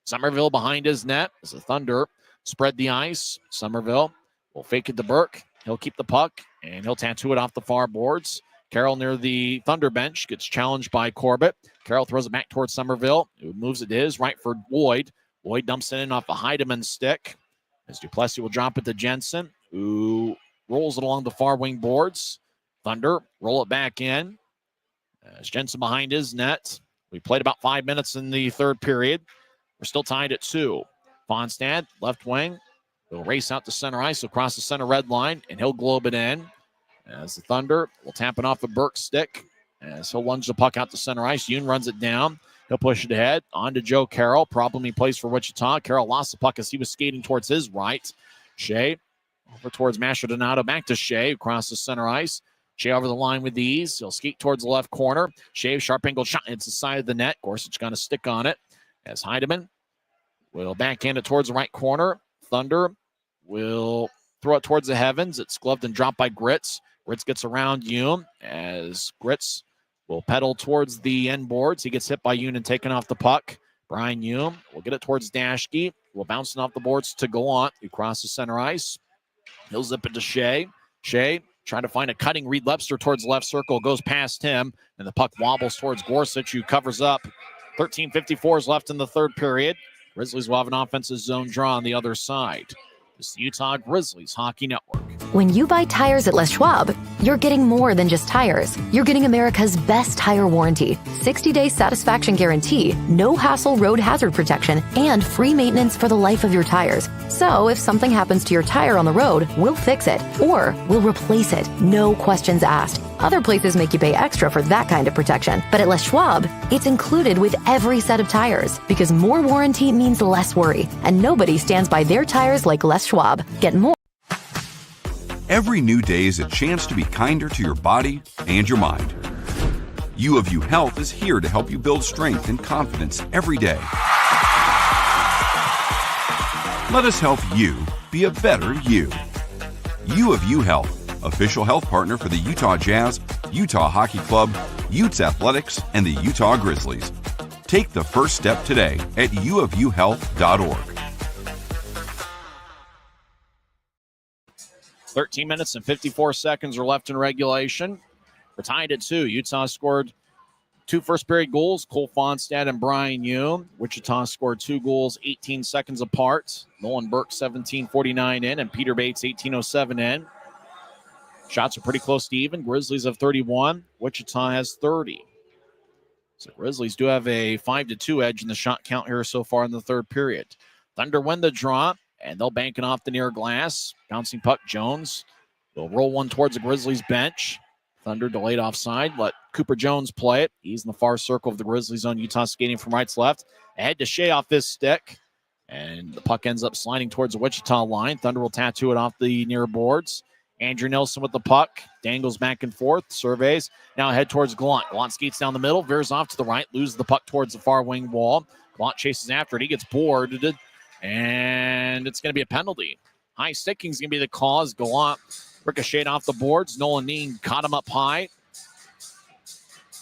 Somerville behind his net as the Thunder spread the ice. Somerville will fake it to Burke. He'll keep the puck, and he'll tattoo it off the far boards. Carroll near the Thunder bench gets challenged by Corbett. Carroll throws it back towards Somerville, who moves it to his right for Boyd. Boyd dumps it in off a Heidemann stick. As Duplessis will drop it to Jensen, who rolls it along the far wing boards. Thunder roll it back in. As Jensen behind his net. We played about 5 minutes in the third period. We're still tied at 2. Fonstad, left wing, will race out to center ice across the center red line, and he'll globe it in. As the Thunder will tap it off of Burke's stick. As he'll lunge the puck out to center ice. Yoon runs it down. He'll push it ahead. On to Joe Carroll. Problem he plays for Wichita. Carroll lost the puck as he was skating towards his right. Shea over towards Mastrodonato. Back to Shea across the center ice. Shea over the line with ease. He'll skate towards the left corner. Shea, sharp angled shot. It's the side of the net. Gorsuch going to stick on it. As Heidemann will backhand it towards the right corner. Thunder will throw it towards the heavens. It's gloved and dropped by Gritz. Gritz gets around Yoon as Gritz will pedal towards the end boards. He gets hit by Yoon and taken off the puck. Brian Yoon will get it towards Dashke. Will bounce it off the boards to Gallant, who crosses center ice. He'll zip it to Shea. Shea trying to find a cutting Reed Lepster towards the left circle. Goes past him, and the puck wobbles towards Gorsuch, who covers up. 13:54 is left in the third period. Grizzlies will have an offensive zone draw on the other side. This is the Utah Grizzlies Hockey Network. When you buy tires at Les Schwab, you're getting more than just tires. You're getting America's best tire warranty, 60-day satisfaction guarantee, no hassle road hazard protection, and free maintenance for the life of your tires. So if something happens to your tire on the road, we'll fix it, or we'll replace it, no questions asked. Other places make you pay extra for that kind of protection, but at Les Schwab, it's included with every set of tires, because more warranty means less worry, and nobody stands by their tires like Les Schwab. Get more. Every new day is a chance to be kinder to your body and your mind. U of U Health is here to help you build strength and confidence every day. Let us help you be a better you. U of U Health, official health partner for the Utah Jazz, Utah Hockey Club, Utes Athletics, and the Utah Grizzlies. Take the first step today at uofuhealth.org. 13 minutes and 54 seconds are left in regulation. We're tied at 2. Utah scored 2 first-period goals, Cole Fonstad and Brian Yoon. Wichita scored 2 goals 18 seconds apart. Nolan Burke 17:49 in, and Peter Bates 18:07 in. Shots are pretty close to even. Grizzlies have 31. Wichita has 30. So Grizzlies do have a 5-2 edge in the shot count here so far in the third period. Thunder win the draw, and they'll bank it off the near glass. Bouncing puck, Jones will roll one towards the Grizzlies bench. Thunder delayed offside. Let Cooper Jones play it. He's in the far circle of the Grizzlies zone. Utah skating from right to left. Ahead to Shea off his stick. And the puck ends up sliding towards the Wichita line. Thunder will tattoo it off the near boards. Andrew Nelson with the puck. Dangles back and forth. Surveys. Now head towards Gallant. Gallant skates down the middle. Veers off to the right. Loses the puck towards the far wing wall. Gallant chases after it. He gets boarded. And it's going to be a penalty. High sticking is going to be the cause. Gallant ricocheted off the boards. Nolan Neen caught him up high.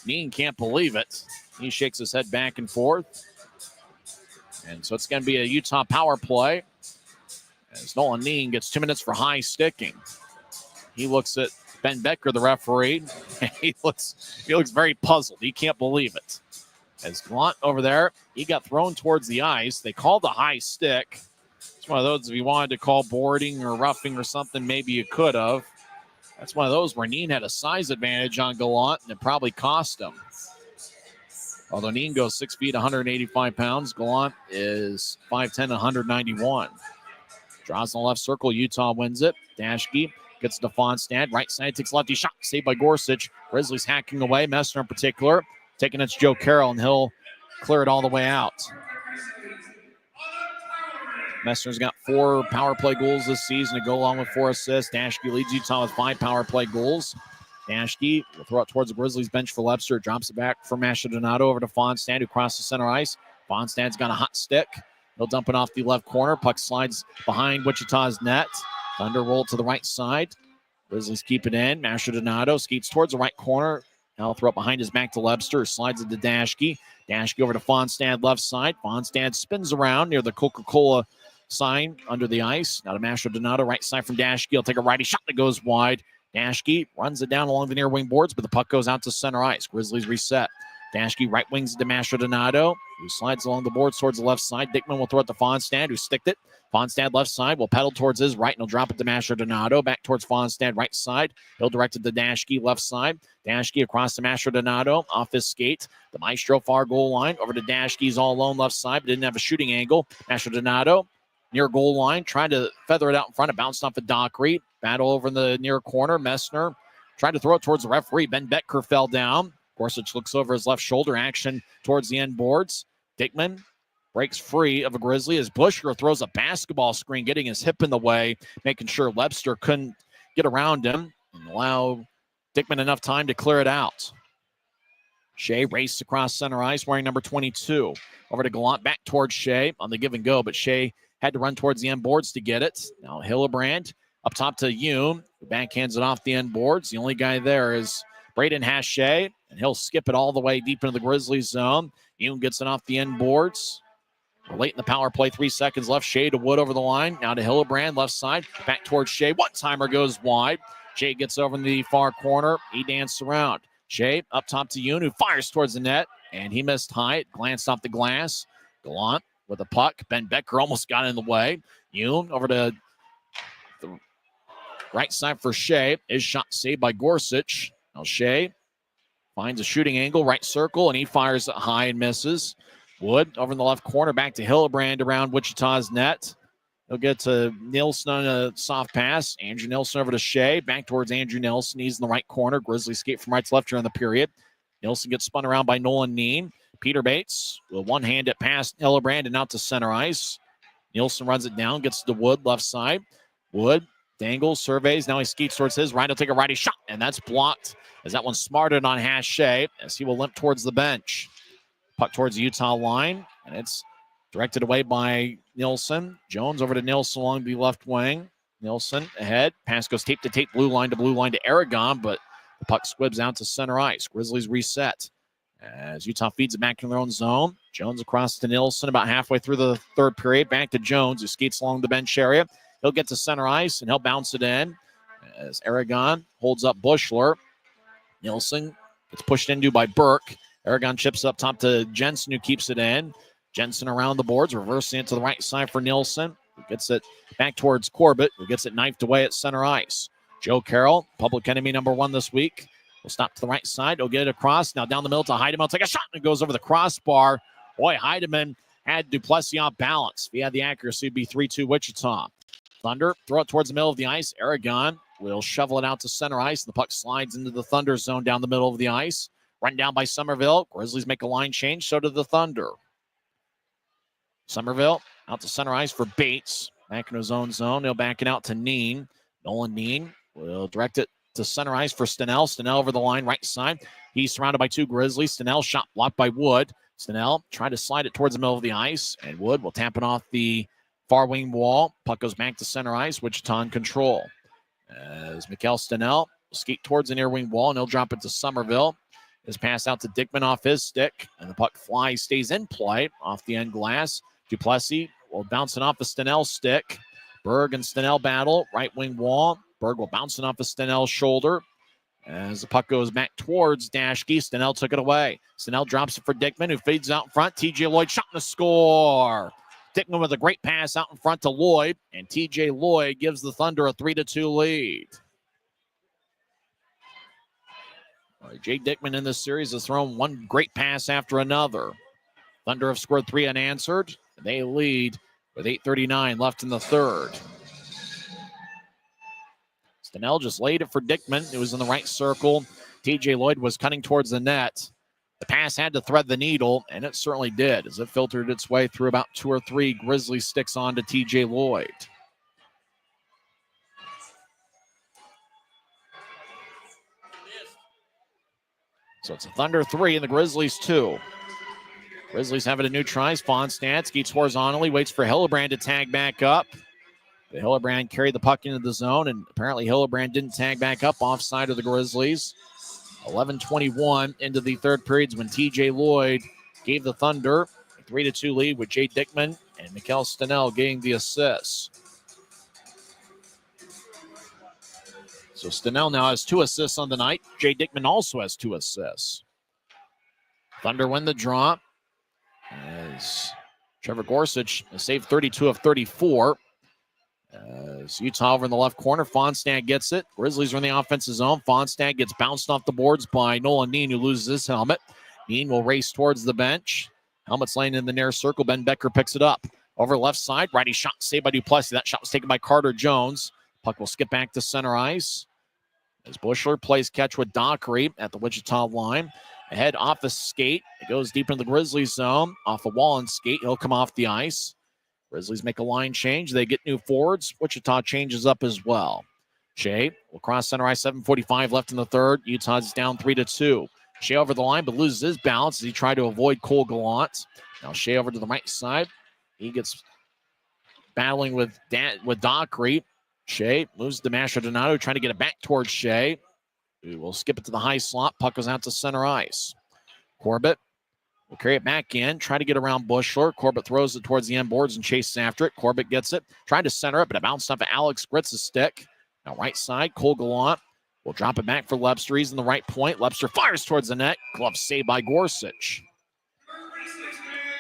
Neen can't believe it. He shakes his head back and forth. And so it's going to be a Utah power play as Nolan Neen gets 2 minutes for high sticking. He looks at Ben Becker, the referee. He looks very puzzled. He can't believe it. As Gallant over there, he got thrown towards the ice. They called the high stick. It's one of those, if you wanted to call boarding or roughing or something, maybe you could have. That's one of those where Neen had a size advantage on Gallant, and it probably cost him. Although Neen goes 6 feet, 185 pounds, Gallant is 5'10", 191. Draws in the left circle. Utah wins it. Dashke gets to Fonstad. Right side takes lefty shot. Saved by Gorsuch. Grizzlies hacking away. Messner in particular. Taking it to Joe Carroll, and he'll clear it all the way out. Messner's got 4 power play goals this season to go along with 4 assists. Dashke leads Utah with 5 power play goals. Dashke will throw it towards the Grizzlies bench for Lebster. Drops it back for Mastrodonado over to Fonstad, who crosses center ice. Fonstad's got a hot stick. He'll dump it off the left corner. Puck slides behind Wichita's net. Thunder roll to the right side. Grizzlies keep it in. Mastrodonado skates towards the right corner. Now throw it behind his back to Lebster. Slides it to Dashke. Dashke over to Fonstad left side. Fonstad spins around near the Coca-Cola sign under the ice. Now to Mastrodonado, right side from Dashke. He'll take a righty shot that goes wide. Dashke runs it down along the near wing boards, but the puck goes out to center ice. Grizzlies reset. Dashke right wings it to Mastrodonado, who slides along the boards towards the left side. Dickman will throw it to Fonstad, who sticked it. Fonstad left side will pedal towards his right, and he'll drop it to Mastrodonado. Back towards Fonstad right side. He'll direct it to Dashke left side. Dashke across to Mastrodonado off his skate. The Maestro far goal line over to Dashke's all alone left side, but didn't have a shooting angle. Mastrodonado near goal line, trying to feather it out in front. It bounced off of Dockery. Battle over in the near corner. Messner tried to throw it towards the referee. Ben Becker fell down. Gorsuch looks over his left shoulder. Action towards the end boards. Dickman breaks free of a Grizzly as Bushker throws a basketball screen, getting his hip in the way, making sure Lebster couldn't get around him and allow Dickman enough time to clear it out. Shea raced across center ice wearing number 22. Over to Gallant, back towards Shea on the give and go, but Shea had to run towards the end boards to get it. Now Hillebrand up top to Yoon, who backhands it off the end boards. The only guy there is Braden Hache, and he'll skip it all the way deep into the Grizzlies zone. Yoon gets it off the end boards. We're late in the power play, 3 seconds left. Shea to Wood over the line. Now to Hillebrand, left side. Back towards Shea. One-timer goes wide. Shea gets over in the far corner. He danced around. Shea up top to Yoon, who fires towards the net, and he missed high. It glanced off the glass. Gallant with a puck. Ben Becker almost got in the way. Yoon over to the right side for Shea. His shot saved by Gorsuch. Now Shea finds a shooting angle, right circle, and he fires it high and misses. Wood over in the left corner, back to Hillebrand around Wichita's net. He'll get to Nilsson on a soft pass. Andrew Nilsson over to Shea, back towards Andrew Nilsson. He's in the right corner. Grizzlies skate from right to left during the period. Nilsson gets spun around by Nolan Neen. Peter Bates will one-hand it past Hillebrand and out to center ice. Nilsson runs it down, gets to Wood left side. Wood dangles, surveys. Now he skates towards his right. He'll take a righty shot, and that's blocked as that one smarted on Hache as he will limp towards the bench. Puck towards the Utah line, and it's directed away by Nilsson. Jones over to Nilsson along the left wing. Nilsson ahead. Pass goes tape to tape, blue line to Aragon, but the puck squibs out to center ice. Grizzlies reset as Utah feeds it back in their own zone. Jones across to Nilsson about halfway through the third period. Back to Jones, who skates along the bench area. He'll get to center ice, and he'll bounce it in as Aragon holds up Bushler. Nilsson gets pushed into by Burke. Aragon chips up top to Jensen, who keeps it in. Jensen around the boards, reversing it to the right side for Nilsson, who gets it back towards Corbett, who gets it knifed away at center ice. Joe Carroll, public enemy number 1 this week, will stop to the right side. He'll get it across. Now down the middle to Heidemann. He'll take a shot and it goes over the crossbar. Boy, Heidemann had Duplessis off balance. If he had the accuracy, it'd be 3-2 Wichita. Thunder throw it towards the middle of the ice. Aragon will shovel it out to center ice. The puck slides into the Thunder zone down the middle of the ice. Run down by Somerville. Grizzlies make a line change. So do the Thunder. Somerville out to center ice for Bates. Back in his own zone. He'll back it out to Neen. Nolan Neen will direct it to center ice for Stenell. Stenell over the line, right side. He's surrounded by two Grizzlies. Stenell shot blocked by Wood. Stenell trying to slide it towards the middle of the ice. And Wood will tap it off the far wing wall. Puck goes back to center ice. Wichita in control. As Mikkel Stenell will skate towards the near wing wall, and he'll drop it to Somerville. His pass out to Dickman off his stick, and the puck flies, stays in play off the end glass. Duplessis will bounce it off the Stenell stick. Berg and Stenell battle, right wing wall. Berg will bounce it off of Stenell's shoulder. As the puck goes back towards Dashke, Stenell took it away. Stenell drops it for Dickman, who feeds out in front. TJ Lloyd shot and a score. Dickman with a great pass out in front to Lloyd, and TJ Lloyd gives the Thunder a 3-2 lead. Jay Dickman in this series has thrown one great pass after another. Thunder have scored 3 unanswered. They lead with 8:39 left in the third. Stenell just laid it for Dickman. It was in the right circle. TJ Lloyd was cutting towards the net. The pass had to thread the needle, and it certainly did as it filtered its way through about 2 or 3 Grizzly sticks on to TJ Lloyd. So it's a Thunder 3 and the Grizzlies 2. Grizzlies have it a new try. Fonstad skates horizontally, waits for Hillebrand to tag back up. But Hillebrand carried the puck into the zone, and apparently Hillebrand didn't tag back up offside of the Grizzlies. 11:21 into the third periods when TJ Lloyd gave the Thunder a 3-2 lead with Jay Dickman and Mikkel Stenell getting the assists. So Stenell now has 2 assists on the night. Jay Dickman also has 2 assists. Thunder win the draw as Trevor Gorsuch has saved 32 of 34. As Utah over in the left corner, Fonstad gets it. Grizzlies are in the offensive zone. Fonstad gets bounced off the boards by Nolan Neen, who loses his helmet. Neen will race towards the bench. Helmet's laying in the near circle. Ben Becker picks it up. Over left side, righty shot saved by Duplessis. That shot was taken by Carter Jones. Puck will skip back to center ice as Bushler plays catch with Dockery at the Wichita line. Ahead off the skate. It goes deep into the Grizzlies zone. Off a wall and skate. He'll come off the ice. Grizzlies make a line change. They get new forwards. Wichita changes up as well. Shea will cross center ice. 7:45 left in the third. Utah's down 3-2. Shea over the line, but loses his balance as he tried to avoid Cole Gallant. Now Shea over to the right side. He gets battling with Dockery. Shea moves to Masher Donato, trying to get it back towards Shea. We will skip it to the high slot. Puck goes out to center ice. Corbett will carry it back in, try to get around Bushler. Corbett throws it towards the end boards and chases after it. Corbett gets it, trying to center it, but it bounced off of Alex Gritz's stick. Now right side, Cole Gallant will drop it back for Lebster. He's in the right point. Lebster fires towards the net. Glove saved by Gorsuch.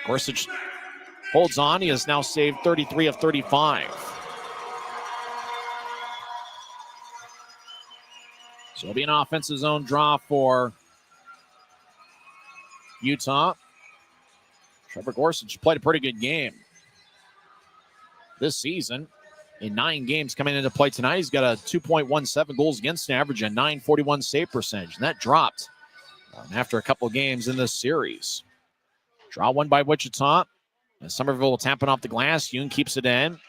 Gorsuch holds on. He has now saved 33 of 35. So it'll be an offensive zone draw for Utah. Trevor Gorsuch played a pretty good game this season. In 9 games coming into play tonight, he's got a 2.17 goals against average and 941 save percentage. And that dropped after a couple of games in this series. Draw one by Wichita. And Somerville will tap it off the glass. Yoon keeps it in.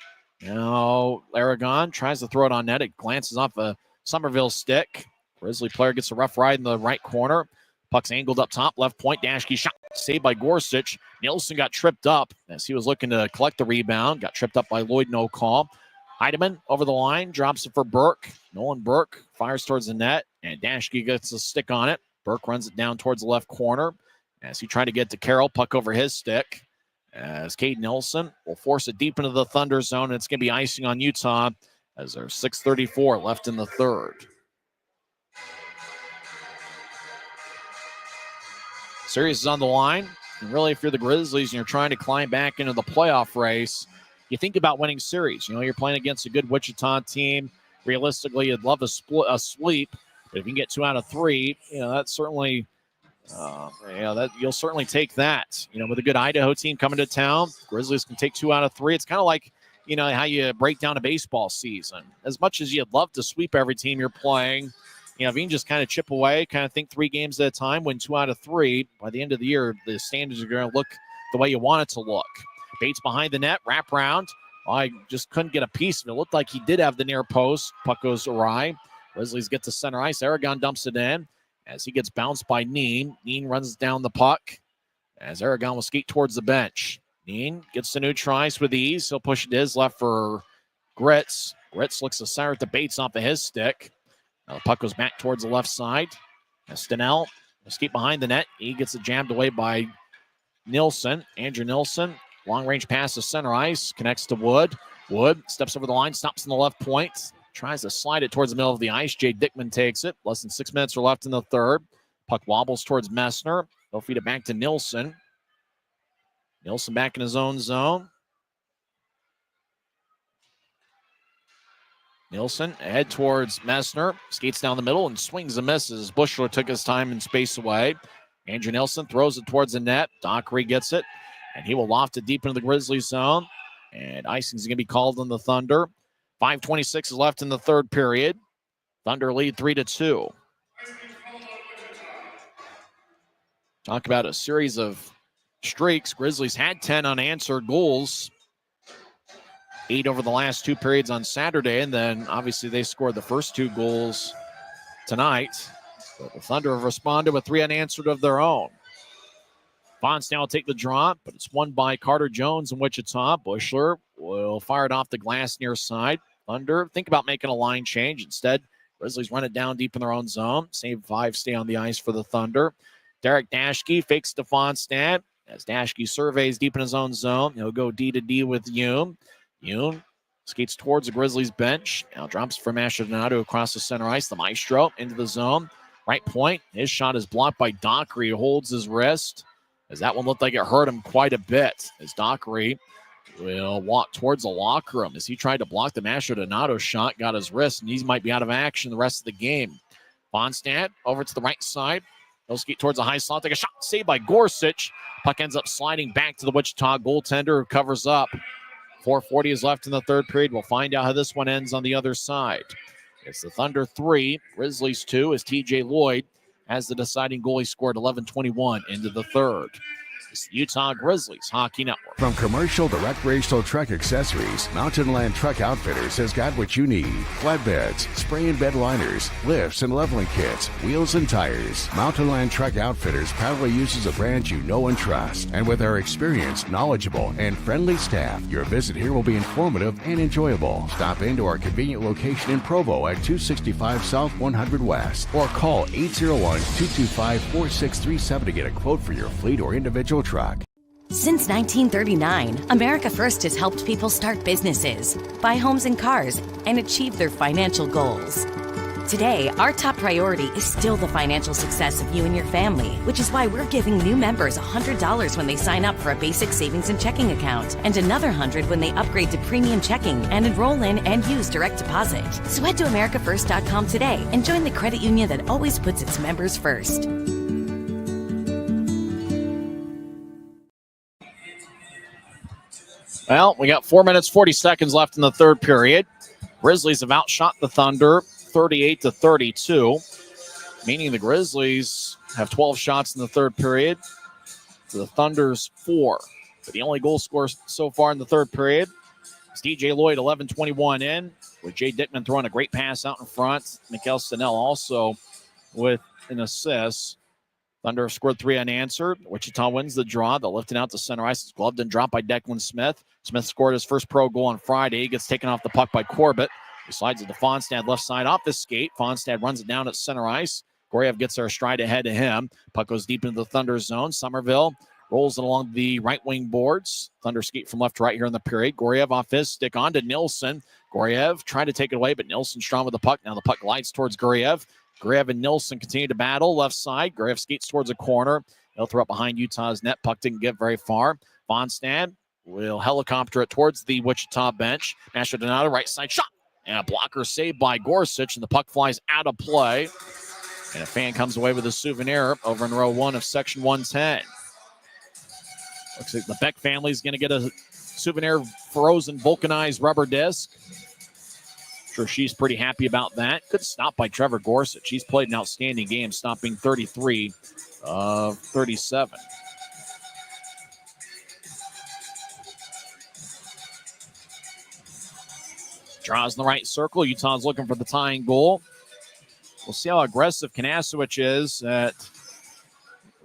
Now Aragon tries to throw it on net. It glances off a Somerville stick. Grizzly player gets a rough ride in the right corner. Puck's angled up top, left point. Dashke shot saved by Gorsuch. Nielsen got tripped up as he was looking to collect the rebound. Got tripped up by Lloyd, no call. Heidemann over the line, drops it for Burke. Nolan Burke fires towards the net, and Dashke gets a stick on it. Burke runs it down towards the left corner as he tried to get to Carroll. Puck over his stick. As Cade Nelson will force it deep into the Thunder zone, and it's going to be icing on Utah as there's 6:34 left in the third. Series is on the line. And really, if you're the Grizzlies and you're trying to climb back into the playoff race, you think about winning series. You know, you're playing against a good Wichita team. Realistically, you'd love a sweep, But if you can get 2 out of 3, that's certainly, that you'll certainly take that. With a good Idaho team coming to town, Grizzlies can take 2 out of 3. It's kind of like, how you break down a baseball season. As much as you'd love to sweep every team you're playing, if you can just kind of chip away, kind of think 3 games at a time, win 2 out of 3, by the end of the year, the standards are going to look the way you want it to look. Bates behind the net, wrap round. I just couldn't get a piece of it. It looked like he did have the near post. Puck goes awry. Grizzlies get to center ice. Aragon dumps it in as he gets bounced by Neen. Neen runs down the puck as Aragon will skate towards the bench. Neen gets the neutral ice with ease. He'll push it to his left for Gritz. Gritz looks to center at the Bates off of his stick. Now the puck goes back towards the left side. Stenell will skate behind the net. He gets it jammed away by Nilsson. Andrew Nilsson. Long-range pass to center ice. Connects to Wood. Wood steps over the line. Stops in the left point. Tries to slide it towards the middle of the ice. Jay Dickman takes it. Less than 6 minutes are left in the third. Puck wobbles towards Messner. They'll feed it back to Nilsson. Nilsson back in his own zone. Nilsson ahead towards Messner. Skates down the middle and swings and misses. Bushler took his time and space away. Andrew Nilsson throws it towards the net. Dockery gets it. And he will loft it deep into the Grizzlies zone. And icing is going to be called on the Thunder. 5:26 is left in the third period. Thunder lead 3-2. Talk about a series of streaks. Grizzlies had 10 unanswered goals. 8 over the last 2 periods on Saturday. And then obviously they scored the first 2 goals tonight. But the Thunder have responded with 3 unanswered of their own. Fonstad will take the draw, but it's won by Carter Jones in Wichita. Bushler will fire it off the glass near side. Thunder think about making a line change. Instead, Grizzlies run it down deep in their own zone. Save 5 stay on the ice for the Thunder. Derek Dashke fakes to Fonstad. As Dashke surveys deep in his own zone, he'll go D to D with Yoon. Yoon skates towards the Grizzlies bench. Now drops for Mastrodonado across the center ice. The Maestro into the zone. Right point. His shot is blocked by Dockery. He holds his wrist, as that one looked like it hurt him quite a bit. As Dockery will walk towards the locker room as he tried to block the Mastrodonado shot, got his wrist, and he might be out of action the rest of the game. Fonstad over to the right side. He'll skate towards the high slot. Take a shot saved by Gorsuch. Puck ends up sliding back to the Wichita goaltender who covers up. 4:40 is left in the third period. We'll find out how this one ends on the other side. It's the Thunder 3, Grizzlies 2, as TJ Lloyd has the deciding goal. He scored 11:21 into the third. It's the Utah Grizzlies Hockey Network. From commercial to recreational truck accessories, Mountain Land Truck Outfitters has got what you need. Flatbeds, spray and bed liners, lifts and leveling kits, wheels and tires. Mountain Land Truck Outfitters proudly uses a brand you know and trust. And with our experienced, knowledgeable, and friendly staff, your visit here will be informative and enjoyable. Stop into our convenient location in Provo at 265 South 100 West or call 801-225-4637 to get a quote for your fleet or individual truck. Since 1939, America First has helped people start businesses, buy homes and cars, and achieve their financial goals. Today, our top priority is still the financial success of you and your family, which is why we're giving new members $100 when they sign up for a basic savings and checking account, and another $100 when they upgrade to premium checking and enroll in and use direct deposit. So head to AmericaFirst.com today and join the credit union that always puts its members first. Well, we got 4 minutes, 40 seconds left in the third period. Grizzlies have outshot the Thunder 38-32, meaning the Grizzlies have 12 shots in the third period to the Thunder's 4. But the only goal scorer so far in the third period is DJ Lloyd, 11:21 in, with Jay Dickman throwing a great pass out in front. Mikael Stenell also with an assist. Thunder scored 3 unanswered. Wichita wins the draw. They'll lift it out to center ice. It's gloved and dropped by Declan Smith. Smith scored his first pro goal on Friday. He gets taken off the puck by Corbett. He slides it to Fonstad left side off the skate. Fonstad runs it down at center ice. Goriev gets there stride ahead of him. Puck goes deep into the Thunder zone. Somerville rolls it along the right wing boards. Thunder skate from left to right here in the period. Goriev off his stick on to Nilsson. Goriev tried to take it away, but Nilsson strong with the puck. Now the puck glides towards Goriev. Goriev and Nilsson continue to battle left side. Goriev skates towards a corner. He'll throw it behind Utah's net. Puck didn't get very far. Fonstad will helicopter it towards the Wichita bench. Mastrodonado right side shot. And a blocker saved by Gorsuch, and the puck flies out of play. And a fan comes away with a souvenir over in row 1 of section 110. Looks like the Beck family is going to get a souvenir frozen vulcanized rubber disc. Sure, she's pretty happy about that. Good stop by Trevor Gorsuch. He's played an outstanding game, stopping 33 of 37. Draws in the right circle. Utah's looking for the tying goal. We'll see how aggressive Kanasowicz is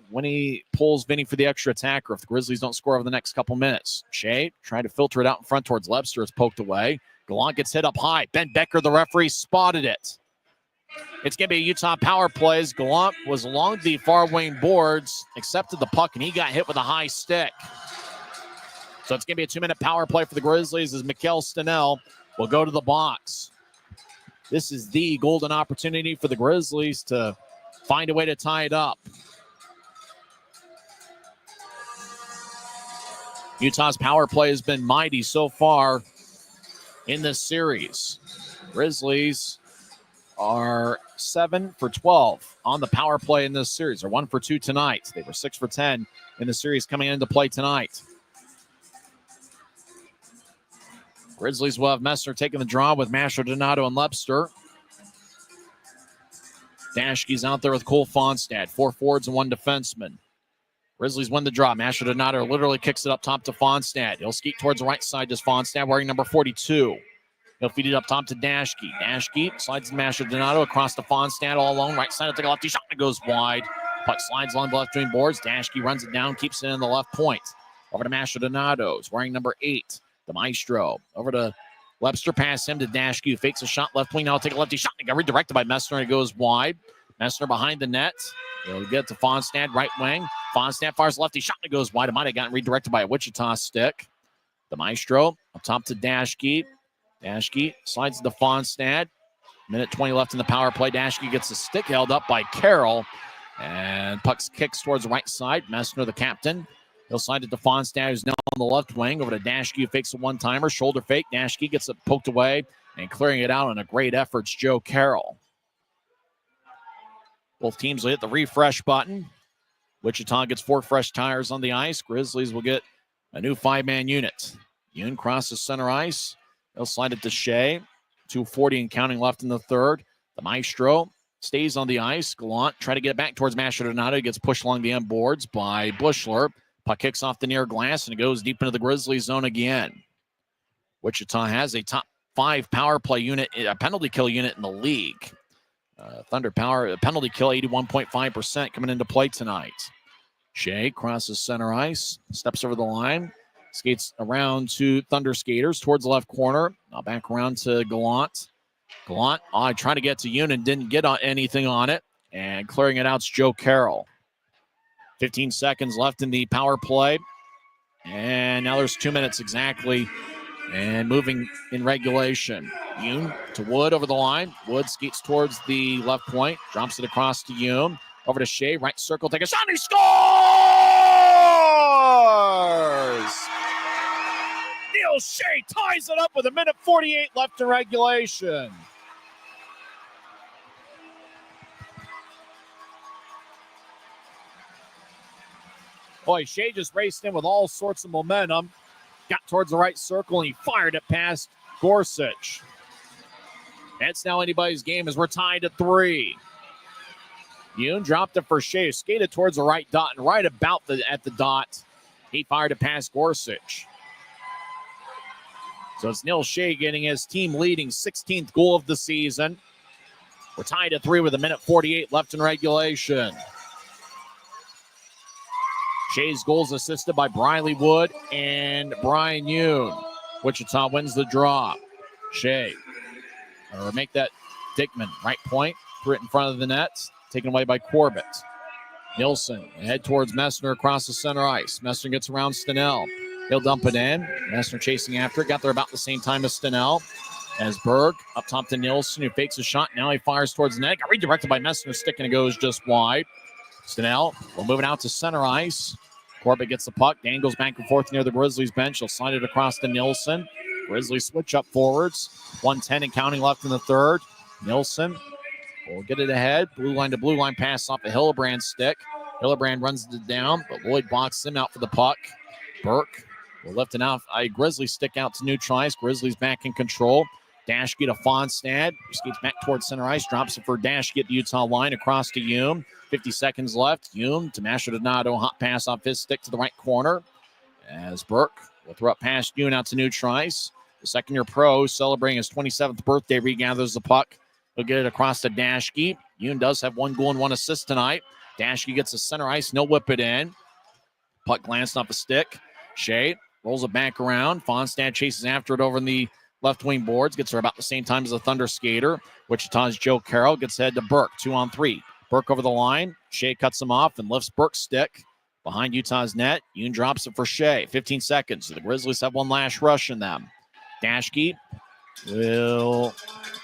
when he pulls Vinny for the extra attacker if the Grizzlies don't score over the next couple minutes. Shea trying to filter it out in front towards Lebster. It's poked away. Gallant gets hit up high. Ben Becker, the referee, spotted it. It's going to be a Utah power play. Gallant was along the far wing boards, accepted the puck, and he got hit with a high stick. So it's going to be a 2-minute power play for the Grizzlies as Mikkel Stenell will go to the box. This is the golden opportunity for the Grizzlies to find a way to tie it up. Utah's power play has been mighty so far in this series. Grizzlies are 7 for 12 on the power play in this series. They're 1 for 2 tonight. They were 6 for 10 in the series coming into play tonight. Grizzlies will have Messner taking the draw with Masher, Donato, and Lebster. Dashke's out there with Cole Fonstad. 4 forwards and 1 defenseman. Grizzlies win the draw. Masher Donato literally kicks it up top to Fonstad. He'll skeet towards the right side. Does Fonstad wearing number 42. He'll feed it up top to Dashke. Dashke slides to Masher Donato across to Fonstad all alone. Right side, will take a lefty shot. It goes wide. Puck slides along the left wing boards. Dashke runs it down, keeps it in the left point. Over to Masher Donato. He's wearing number 8. The Maestro. Over to Lebster, pass him to Dashke, who fakes a shot left wing. Now he'll take a lefty shot. It got redirected by Messner, and it goes wide. Messner behind the net. He'll get to Fonstad, right wing. Fonstad fires lefty shot, and it goes wide. It might have gotten redirected by a Wichita stick. The Maestro up top to Dashke. Dashke slides to Fonstad. Minute 20 left in the power play. Dashke gets the stick held up by Carroll. And puck kicks towards the right side. Messner, the captain. He'll slide it to Fonstad, who's now on the left wing. Over to Dashke, who fakes a one-timer. Shoulder fake. Dashke gets it poked away and clearing it out on a great effort. It's Joe Carroll. Both teams will hit the refresh button. Wichita gets 4 fresh tires on the ice. Grizzlies will get a new 5-man unit. Yoon crosses center ice. He'll slide it to Shea. 2:40 and counting left in the third. The Maestro stays on the ice. Gallant try to get it back towards Masher Donato. He gets pushed along the end boards by Bushler. Puck kicks off the near glass, and it goes deep into the Grizzlies zone again. Wichita has a top 5 power play unit, a penalty kill unit in the league. Thunder power, penalty kill 81.5% coming into play tonight. Shea crosses center ice, steps over the line, skates around to Thunder skaters towards the left corner. Now back around to Gallant. Gallant trying to get to Yoon, didn't get anything on it, and clearing it out's Joe Carroll. 15 seconds left in the power play. And now there's 2 minutes exactly. And moving in regulation. Yoon to Wood over the line. Wood skates towards the left point. Drops it across to Yoon. Over to Shea. Right circle. Take a shot. And he scores! Neil Shea ties it up with 1:48 left in regulation. Boy, Shea just raced in with all sorts of momentum. Got towards the right circle, and he fired it past Gorsuch. That's now anybody's game as we're tied at 3. Yoon dropped it for Shea, skated towards the right dot, and right about at the dot, he fired it past Gorsuch. So it's Neil Shea getting his team leading 16th goal of the season. We're tied at 3 with 1:48 left in regulation. Shea's goals assisted by Briley Wood and Brian Yoon. Wichita wins the draw. Shea, or make that Dickman, right point, threw it in front of the net, taken away by Corbett. Nilsson, head towards Messner across the center ice. Messner gets around Stenell. He'll dump it in. Messner chasing after it, got there about the same time as Stenell. As Berg up top to Nilsson, who fakes a shot. Now he fires towards the net. Got redirected by Messner, stick, and it goes just wide. Stenell will move it out to center ice. Corbett gets the puck, dangles back and forth near the Grizzlies bench. He'll slide it across to Nilsson. Grizzlies switch up forwards. 1:10 and counting left in the third. Nilsson will get it ahead. Blue line to blue line pass off a Hillebrand stick. Hillebrand runs it down, but Lloyd boxes him out for the puck. Burke will lift it out. A Grizzlies stick out to neutralize. Grizzlies back in control. Dashke to Fonstad. Skates back towards center ice. Drops it for Dashke at the Utah line across to Hume. 50 seconds left. Hume to Mastrodonado. Hot pass off his stick to the right corner. As Burke will throw it past Hume out to neutralize. The second-year pro celebrating his 27th birthday regathers the puck. He'll get it across to Dashke. Hume does have 1 goal and 1 assist tonight. Dashke gets the center ice. No whip it in. Puck glanced off a stick. Shea rolls it back around. Fonstad chases after it over in the left wing boards. Gets her about the same time as the Thunder skater. Wichita's Joe Carroll gets ahead to Burke. 2-on-3. Burke over the line. Shea cuts him off and lifts Burke's stick behind Utah's net. Yoon drops it for Shea. 15 seconds. So the Grizzlies have one last rush in them. Dashke will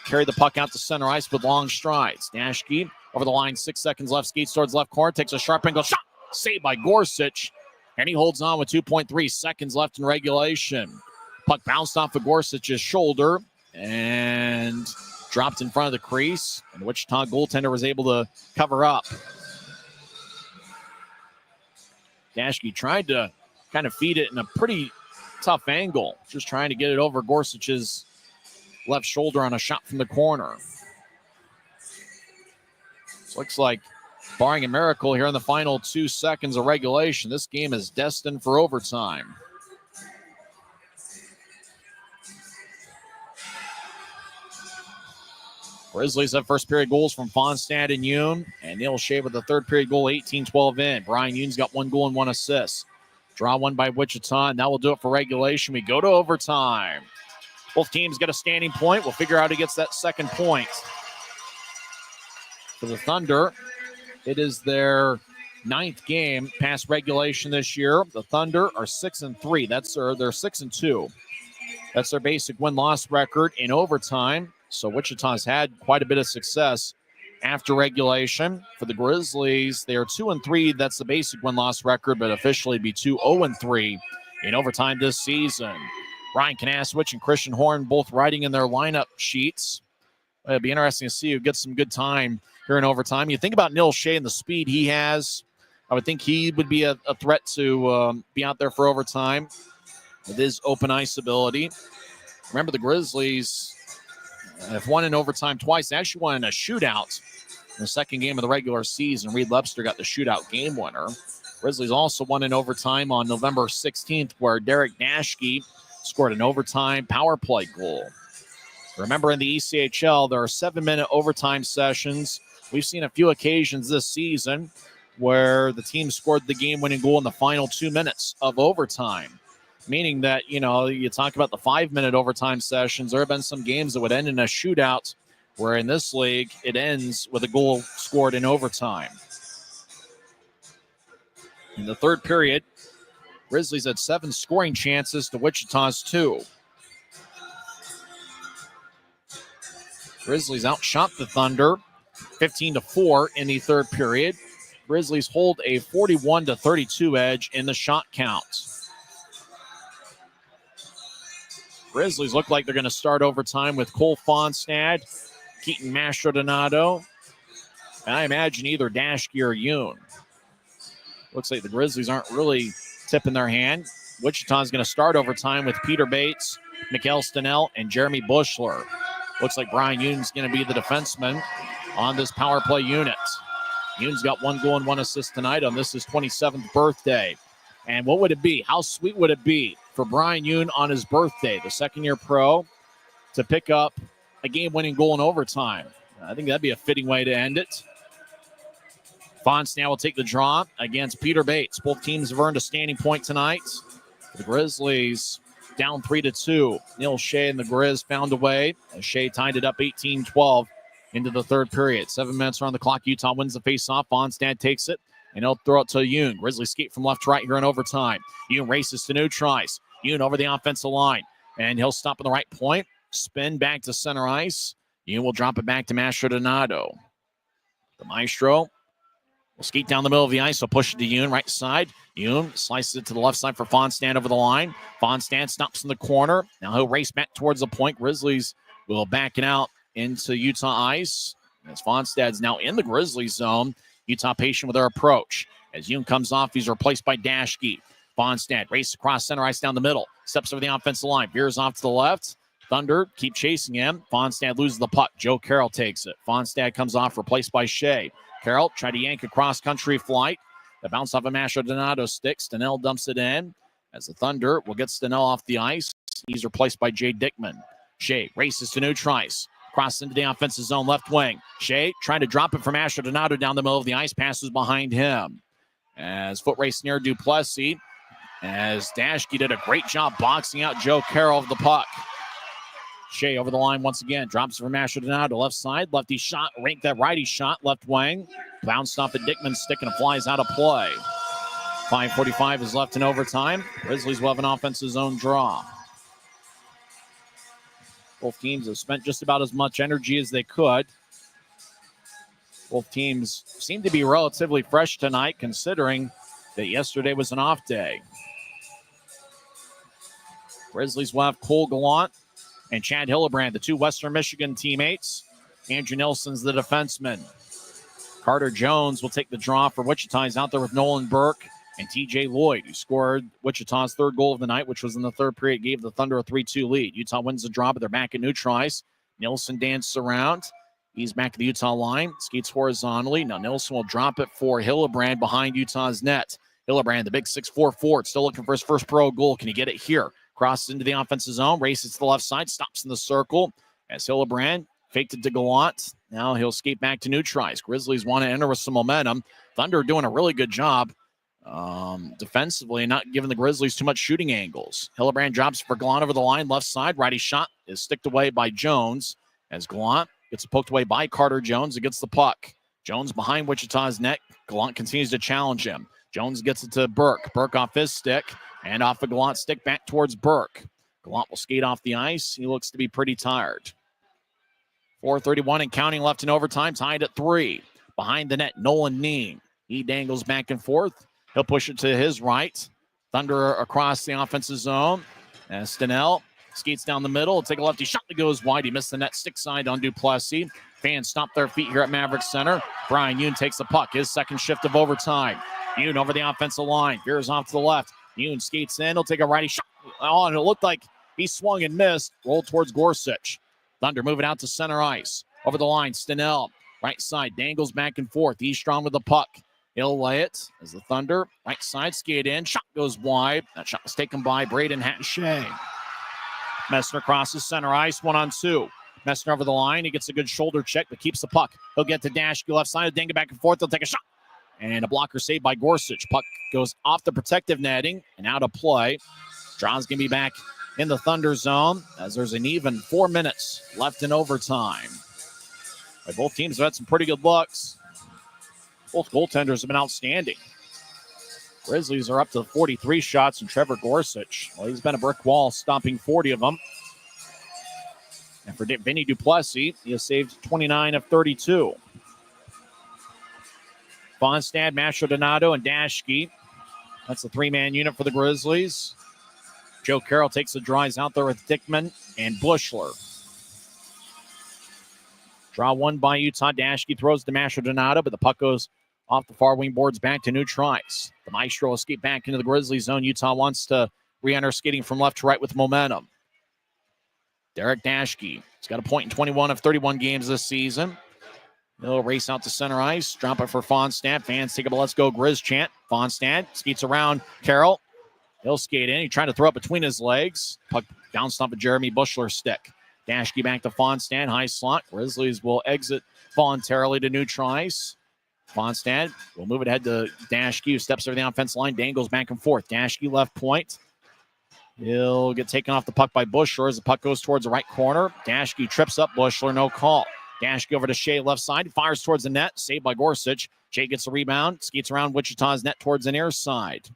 carry the puck out to center ice with long strides. Dashke over the line. 6 seconds left. Skates towards left corner. Takes a sharp angle shot. Saved by Gorsuch. And he holds on with 2.3 seconds left in regulation. Puck bounced off of Gorsuch's shoulder and dropped in front of the crease. And the Wichita goaltender was able to cover up. Dashke tried to kind of feed it in a pretty tough angle. Just trying to get it over Gorsuch's left shoulder on a shot from the corner. Looks like, barring a miracle here in the final 2 seconds of regulation, this game is destined for overtime. Grizzlies have first period goals from Fonstad and Yoon, and Neil Shea with the third period goal, 18-12 in. Brian Yoon's got 1 goal and 1 assist. Draw one by Wichita, and that will do it for regulation. We go to overtime. Both teams get a standing point. We'll figure out who gets that second point. For the Thunder, it is their 9th game past regulation this year. The Thunder are 6-3. They're 6-2. That's their basic win-loss record in overtime. So Wichita's had quite a bit of success after regulation. For the Grizzlies, they are 2-3. That's the basic win-loss record, but officially be 2-0-3 in overtime this season. Ryan Kanaswich and Christian Horn both writing in their lineup sheets. It'll be interesting to see who gets some good time here in overtime. You think about Neil Shea and the speed he has. I would think he would be a threat to be out there for overtime with his open ice ability. Remember, the Grizzlies have won in overtime twice. They actually won in a shootout in the second game of the regular season. Reed Lebster got the shootout game winner. Grizzlies also won in overtime on November 16th, where Derek Dashke scored an overtime power play goal. Remember, in the ECHL, there are 7-minute overtime sessions. We've seen a few occasions this season where the team scored the game-winning goal in the final 2 minutes of overtime, meaning that, you talk about the 5-minute overtime sessions. There have been some games that would end in a shootout, where in this league, it ends with a goal scored in overtime. In the third period, Grizzlies had 7 scoring chances to Wichita's 2. Grizzlies outshot the Thunder 15-4 in the third period. Grizzlies hold a 41-32 edge in the shot count. Grizzlies look like they're going to start overtime with Cole Fonstad, Keaton Mastrodonado, and I imagine either Dashke or Yoon. Looks like the Grizzlies aren't really tipping their hand. Wichita's going to start overtime with Peter Bates, Mikhail Stenell, and Jeremy Bushler. Looks like Brian Yoon's going to be the defenseman on this power play unit. Yoon's got 1 goal and 1 assist tonight on this his 27th birthday. And what would it be? How sweet would it be for Brian Yoon on his birthday, the second-year pro, to pick up a game-winning goal in overtime? I think that'd be a fitting way to end it. Fonstad will take the draw against Peter Bates. Both teams have earned a standing point tonight. The Grizzlies down 3-2. Neil Shea and the Grizz found a way as Shea tied it up 18-12 into the third period. 7 minutes are on the clock. Utah wins the faceoff. Fonstad takes it, and he'll throw it to Yoon. Grizzlies skate from left to right here in overtime. Yoon races to neutralize. Yoon over the offensive line, and he'll stop in the right point. Spin back to center ice. Yoon will drop it back to Mastrodonado. The Maestro will skate down the middle of the ice. He'll push it to Yoon, right side. Yoon slices it to the left side for Fonstad over the line. Fonstad stops in the corner. Now he'll race back towards the point. Grizzlies will back it out into Utah ice. As Fonstad's now in the Grizzlies zone, Utah patient with their approach. As Yoon comes off, he's replaced by Dashke. Fonstad races across center ice down the middle. Steps over the offensive line. Veers off to the left. Thunder keep chasing him. Fonstad loses the puck. Joe Carroll takes it. Fonstad comes off, replaced by Shea. Carroll tried to yank a cross-country flight. The bounce off a Masher Donato stick. Stenell dumps it in. As the Thunder will get Stenell off the ice. He's replaced by Jay Dickman. Shea races to Neutrice. Cross into the offensive zone, left wing. Shea trying to drop it from Asher Donato down the middle of the ice. Passes behind him. As foot race near Duplessis. As Dashke did a great job boxing out Joe Carroll of the puck. Shea over the line once again. Drops it from Asher Donato. Left side. Lefty shot. Ranked that righty shot. Left wing. Bounced off at Dickman's stick and flies out of play. 5:45 is left in overtime. Grizzlies will have an offensive zone draw. Both teams have spent just about as much energy as they could. Both teams seem to be relatively fresh tonight, considering that yesterday was an off day. Grizzlies will have Cole Gallant and Chad Hillebrand, the two Western Michigan teammates. Andrew Nelson's the defenseman. Carter Jones will take the draw for Wichita. He's out there with Nolan Burke and TJ Lloyd, who scored Wichita's third goal of the night, which was in the third period, gave the Thunder a 3-2 lead. Utah wins the draw, but they're back at Neutrice. Nilsson dances around. He's back to the Utah line, skates horizontally. Now Nilsson will drop it for Hillebrand behind Utah's net. Hillebrand, the big 6'4" forward, still looking for his first pro goal. Can he get it here? Crosses into the offensive zone, races to the left side, stops in the circle. As Hillebrand faked it to Gallant. Now he'll skate back to Neutrice. Grizzlies want to enter with some momentum. Thunder doing a really good job defensively, not giving the Grizzlies too much shooting angles. Hillebrand drops for Gallant over the line, left side. Righty shot is sticked away by Jones as Gallant gets poked away by Carter Jones and gets the puck. Jones behind Wichita's net. Gallant continues to challenge him. Jones gets it to Burke. Burke off his stick and off a Gallant stick back towards Burke. Gallant will skate off the ice. He looks to be pretty tired. 4:31 and counting left in overtime, tied at 3. Behind the net, Nolan Neem. He dangles back and forth. He'll push it to his right. Thunder across the offensive zone. And Stenell skates down the middle. He'll take a lefty shot that goes wide. He missed the net stick side on Duplessis. Fans stomp their feet here at Maverik Center. Brian Yoon takes the puck. His second shift of overtime. Yoon over the offensive line. Veers off to the left. Yoon skates in. He'll take a righty shot. Oh, and it looked like he swung and missed. Rolled towards Gorsuch. Thunder moving out to center ice. Over the line, Stenell. Right side, dangles back and forth. He's strong with the puck. He'll lay it as the Thunder, right side, skate in. Shot goes wide. That shot was taken by Braden Hatshea. Messner crosses center ice, 1-on-2. Messner over the line. He gets a good shoulder check, but keeps the puck. He'll get to Dashke left side, dang it back and forth. He'll take a shot. And a blocker saved by Gorsuch. Puck goes off the protective netting and out of play. Draw's going to be back in the Thunder zone as there's an even 4 minutes left in overtime. Both teams have had some pretty good looks. Both goaltenders have been outstanding. Grizzlies are up to 43 shots, and Trevor Gorsuch, well, he's been a brick wall, stopping 40 of them. And for Vinny Duplessis, he has saved 29 of 32. Fonstad, Masher Donato, and Dashke. That's the three-man unit for the Grizzlies. Joe Carroll takes the draws out there with Dickman and Bushler. Draw one by Utah. Dashke throws to Masher Donato, but the puck goes off the far wing boards back to Neutrice. The Maestro will skate back into the Grizzly zone. Utah wants to re-enter skating from left to right with momentum. Derek Dashke. He's got a point in 21 of 31 games this season. He'll race out to center ice. Drop it for Fonstad. Fans take up a let's go Grizz chant. Fonstad skates around Carroll. He'll skate in. He tried to throw it between his legs. Puck bounced off of Jeremy Bushler's stick. Dashke back to Fonstad. High slot. Grizzlies will exit voluntarily to Neutrice. Fonstad will move it ahead to Dashke, who steps over the offensive line, dangles back and forth. Dashke left point. He'll get taken off the puck by Bushler as the puck goes towards the right corner. Dashke trips up Bushler, no call. Dashke over to Shea left side, fires towards the net, saved by Gorsuch. Shea gets a rebound, skates around Wichita's net towards the near side.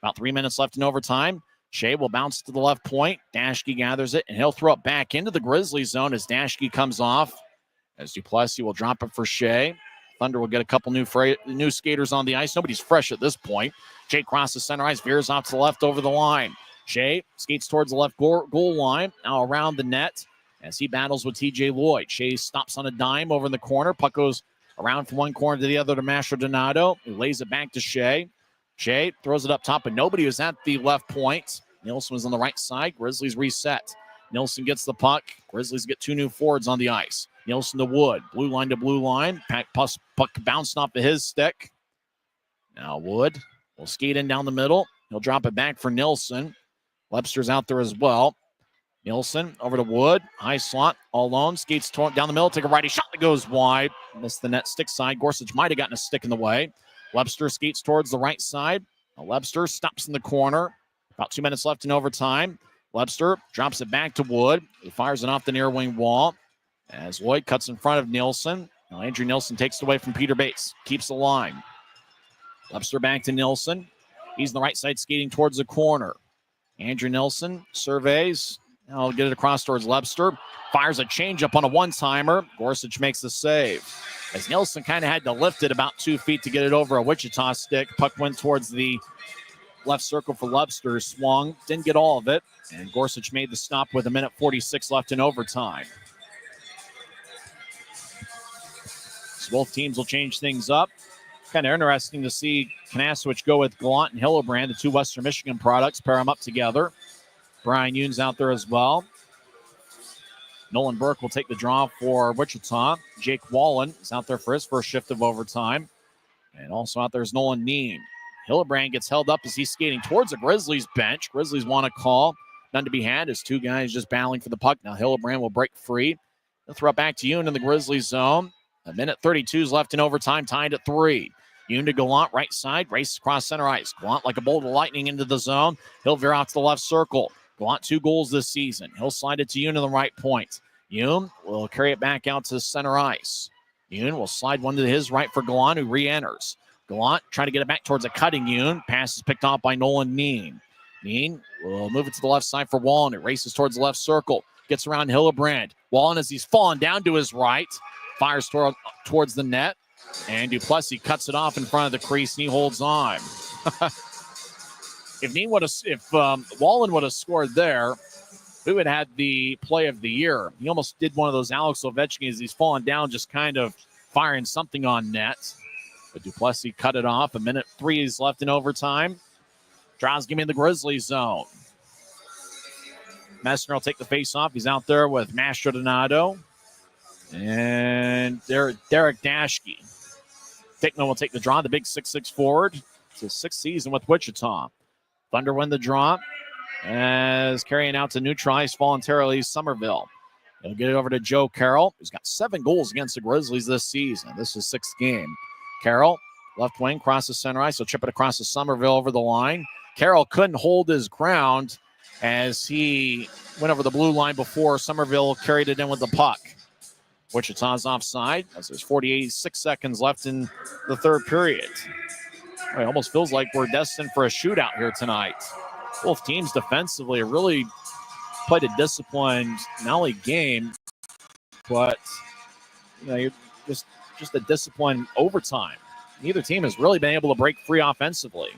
About 3 minutes left in overtime. Shea will bounce to the left point. Dashke gathers it, and he'll throw it back into the Grizzlies zone as Dashke comes off. As Duplessis will drop it for Shea. Thunder will get a couple new skaters on the ice. Nobody's fresh at this point. Shea crosses center ice, veers off to the left over the line. Shea skates towards the left goal line, now around the net, as he battles with TJ Lloyd. Shea stops on a dime over in the corner. Puck goes around from one corner to the other to Mastrodonato. He lays it back to Shea. Shea throws it up top, but nobody was at the left point. Nilsson was on the right side. Grizzlies reset. Nilsson gets the puck. Grizzlies get 2 new forwards on the ice. Nilsson to Wood. Blue line to blue line. Puck bounced off of his stick. Now Wood will skate in down the middle. He'll drop it back for Nilsson. Webster's out there as well. Nilsson over to Wood. High slot. All alone. Skates down the middle. Take a righty shot that goes wide. Missed the net stick side. Gorsuch might have gotten a stick in the way. Webster skates towards the right side. Now Webster stops in the corner. About 2 minutes left in overtime. Webster drops it back to Wood. He fires it off the near wing wall as Lloyd cuts in front of Nilsson. Now Andrew Nilsson takes it away from Peter Bates. Keeps the line. Webster back to Nilsson. He's on the right side skating towards the corner. Andrew Nilsson surveys. Now he'll get it across towards Webster. Fires a changeup on a one-timer. Gorsuch makes the save. As Nilsson kind of had to lift it about 2 feet to get it over a Wichita stick. Puck went towards the left circle for Webster. Swung. Didn't get all of it. And Gorsuch made the stop with 1:46 left in overtime. So both teams will change things up. Kind of interesting to see Kanasowicz go with Gallant and Hillebrand, the 2 Western Michigan products, pair them up together. Brian Yoon's out there as well. Nolan Burke will take the draw for Wichita. Jake Wallen is out there for his first shift of overtime. And also out there is Nolan Neem. Hillebrand gets held up as he's skating towards the Grizzlies bench. Grizzlies want a call. None to be had as 2 guys just battling for the puck. Now Hillebrand will break free. They'll throw it back to Yoon in the Grizzlies zone. 1:32 is left in overtime, tied at 3. Yoon to Gallant, right side, races across center ice. Gallant like a bolt of lightning into the zone. He'll veer out to the left circle. Gallant 2 goals this season. He'll slide it to Yoon in the right point. Yoon will carry it back out to center ice. Yoon will slide one to his right for Gallant, who re-enters. Gallant trying to get it back towards a cutting Yoon. Pass is picked off by Nolan Neen. Neen will move it to the left side for Wallen. It races towards the left circle. Gets around Hillebrand. Wallen, as he's fallen down to his right, fires towards the net. And Duplessis cuts it off in front of the crease, and he holds on. If Wallen would have scored there, we would have had the play of the year. He almost did one of those Alex Ovechkin as he's falling down, just kind of firing something on net. But Duplessis cut it off. 1:03 is left in overtime. Draws game in the Grizzlies zone. Messner will take the face off. He's out there with Mastrodonato and Derek Dashke. Dickman will take the draw, the big 6'6" forward. It's his 6th season with Wichita. Thunder win the draw as carrying out to neutralize voluntarily Somerville. He'll get it over to Joe Carroll, who's got 7 goals against the Grizzlies this season. This is 6th game. Carroll, left wing, crosses center ice. He'll chip it across to Somerville over the line. Carroll couldn't hold his ground as he went over the blue line before Somerville carried it in with the puck. Wichita's offside as there's 46 seconds left in the third period. It almost feels like we're destined for a shootout here tonight. Both teams defensively really played a disciplined, not only game, but you're just a disciplined overtime. Neither team has really been able to break free offensively.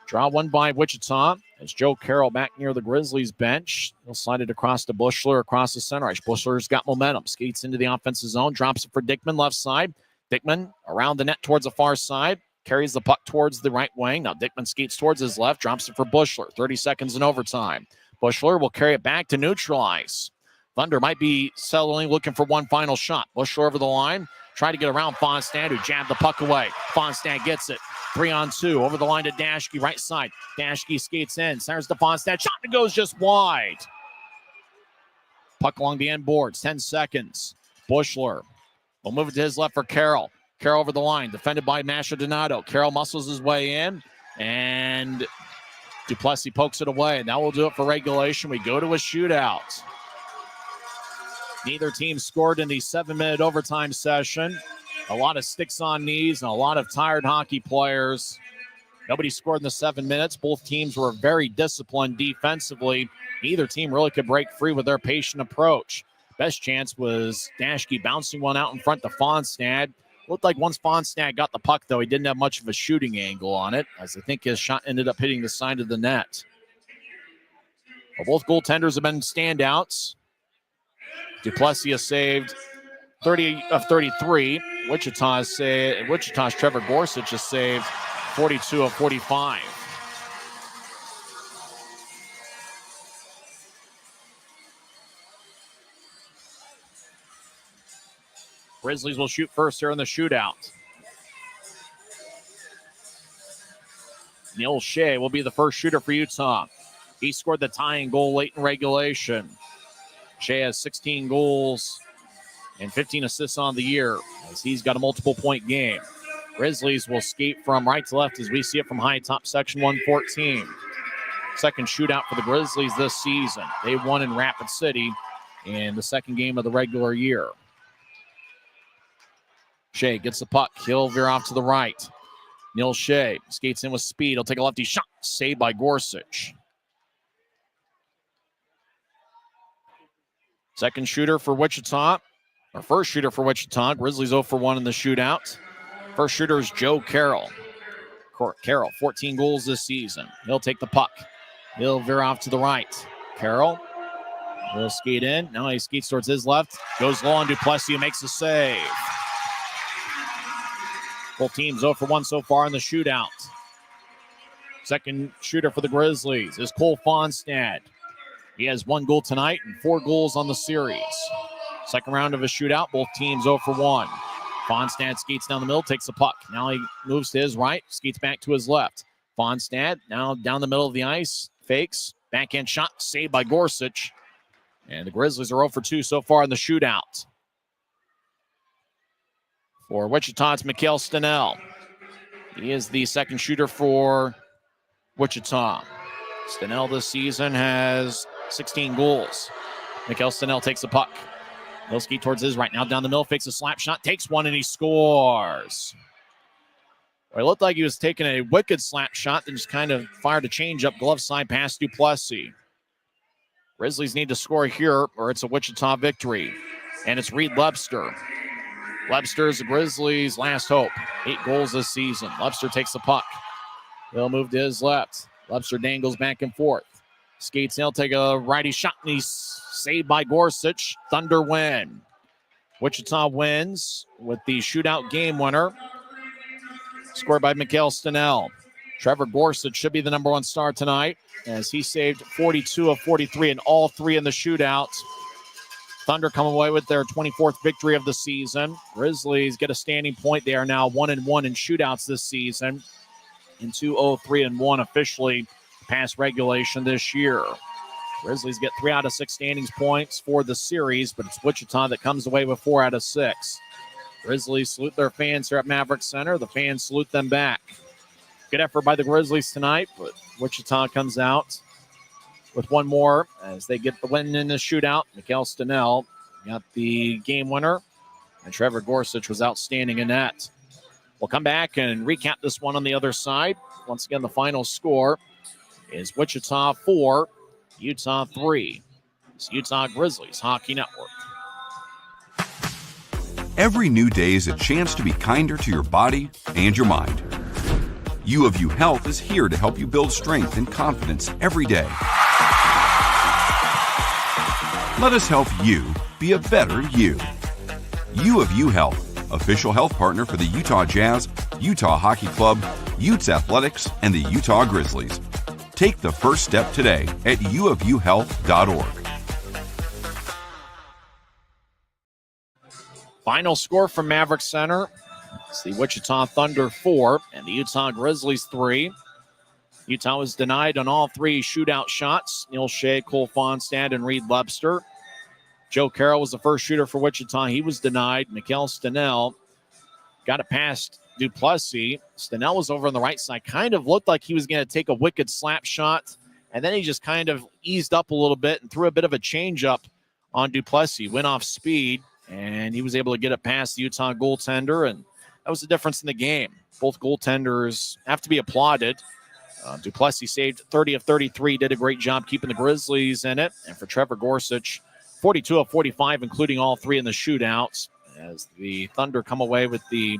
Draw one by Wichita as Joe Carroll back near the Grizzlies bench. He'll slide it across to Bushler across the center ice. Bushler's got momentum. Skates into the offensive zone. Drops it for Dickman left side. Dickman around the net towards the far side. Carries the puck towards the right wing. Now Dickman skates towards his left. Drops it for Bushler. 30 seconds in overtime. Bushler will carry it back to neutralize. Thunder might be settling, looking for one final shot. Bushler over the line. Try to get around Fonstad, who jabbed the puck away. Fonstad gets it. 3-on-2 over the line to Dashke, right side. Dashke skates in, centers to Fonstad. Shot that goes just wide. Puck along the end boards, 10 seconds. Bushler will move it to his left for Carroll. Carroll over the line, defended by Mastrodonato. Carroll muscles his way in, and Duplessis pokes it away. And that will do it for regulation. We go to a shootout. Neither team scored in the 7-minute overtime session. A lot of sticks on knees and a lot of tired hockey players. Nobody scored in the 7 minutes. Both teams were very disciplined defensively. Neither team really could break free with their patient approach. Best chance was Dashke bouncing one out in front to Fonstad. Looked like once Fonstad got the puck, though, he didn't have much of a shooting angle on it, as I think his shot ended up hitting the side of the net. Well, both goaltenders have been standouts. Duplessis has saved 30 of 33. Wichita's Trevor Gorsuch has saved 42 of 45. Grizzlies will shoot first here in the shootout. Neil Shea will be the first shooter for Utah. He scored the tying goal late in regulation. Shea has 16 goals and 15 assists on the year as he's got a multiple-point game. Grizzlies will skate from right to left as we see it from high top section 114. Second shootout for the Grizzlies this season. They won in Rapid City in the second game of the regular year. Shea gets the puck. He'll veer off to the right. Neil Shea skates in with speed. He'll take a lefty shot. Saved by Gorsuch. Second shooter for Wichita. Or first shooter for Wichita. Grizzlies 0 for 1 in the shootout. First shooter is Joe Carroll. Carroll, 14 goals this season. He'll take the puck. He'll veer off to the right. Carroll will skate in. Now he skates towards his left. Goes low on Duplessis, who makes the save. Both teams 0 for 1 so far in the shootout. Second shooter for the Grizzlies is Cole Fonstad. He has 1 goal tonight and 4 goals on the series. Second round of a shootout, both teams 0 for 1. Fonstad skates down the middle, takes the puck. Now he moves to his right, skates back to his left. Fonstad now down the middle of the ice, fakes, backhand shot, saved by Gorsuch. And the Grizzlies are 0 for 2 so far in the shootout. For Wichita, it's Mikhail Stenell. He is the second shooter for Wichita. Stenell this season has 16 goals. Mikhail Stenell takes the puck. He'll skate towards his right. Now down the middle, fakes a slap shot, takes one, and he scores. Well, it looked like he was taking a wicked slap shot, then just kind of fired a change-up glove side past Duplessis. Grizzlies need to score here, or it's a Wichita victory. And it's Reed Lebster. Lebster is the Grizzlies' last hope. 8 goals this season. Lebster takes the puck. He'll move to his left. Lebster dangles back and forth. Skates in, he'll take a righty shot, and he's saved by Gorsuch. Thunder win. Wichita wins with the shootout game winner. Scored by Mikhail Stenell. Trevor Gorsuch should be the number 1 star tonight as he saved 42 of 43 and all 3 in the shootout. Thunder come away with their 24th victory of the season. Grizzlies get a standing point. They are now 1-1 in shootouts this season. And 2-0-3-1 officially past regulation this year. Grizzlies get 3 out of 6 standings points for the series, but it's Wichita that comes away with 4 out of 6. Grizzlies salute their fans here at Maverik Center. The fans salute them back. Good effort by the Grizzlies tonight, but Wichita comes out with 1 more as they get the win in the shootout. Mikhail Stenell got the game winner, and Trevor Gorsuch was outstanding in that. We'll come back and recap this one on the other side. Once again, the final score is Wichita 4, Utah 3. It's Utah Grizzlies Hockey Network. Every new day is a chance to be kinder to your body and your mind. U of U Health is here to help you build strength and confidence every day. Let us help you be a better you. U of U Health, official health partner for the Utah Jazz, Utah Hockey Club, Utes Athletics, and the Utah Grizzlies. Take the first step today at uofuhealth.org. Final score from Maverik Center. It's the Wichita Thunder 4 and the Utah Grizzlies 3. Utah was denied on all 3 shootout shots. Neil Shea, Cole Fonstad, and Reed Lebster. Joe Carroll was the first shooter for Wichita. He was denied. Mikhail Stenell got it past Duplessis. Stenell was over on the right side. Kind of looked like he was going to take a wicked slap shot. And then he just kind of eased up a little bit and threw a bit of a changeup on Duplessis. Went off speed, and he was able to get it past the Utah goaltender. And that was the difference in the game. Both goaltenders have to be applauded. Duplessis saved 30 of 33, did a great job keeping the Grizzlies in it. And for Trevor Gorsuch, 42 of 45, including all 3 in the shootouts, as the Thunder come away with the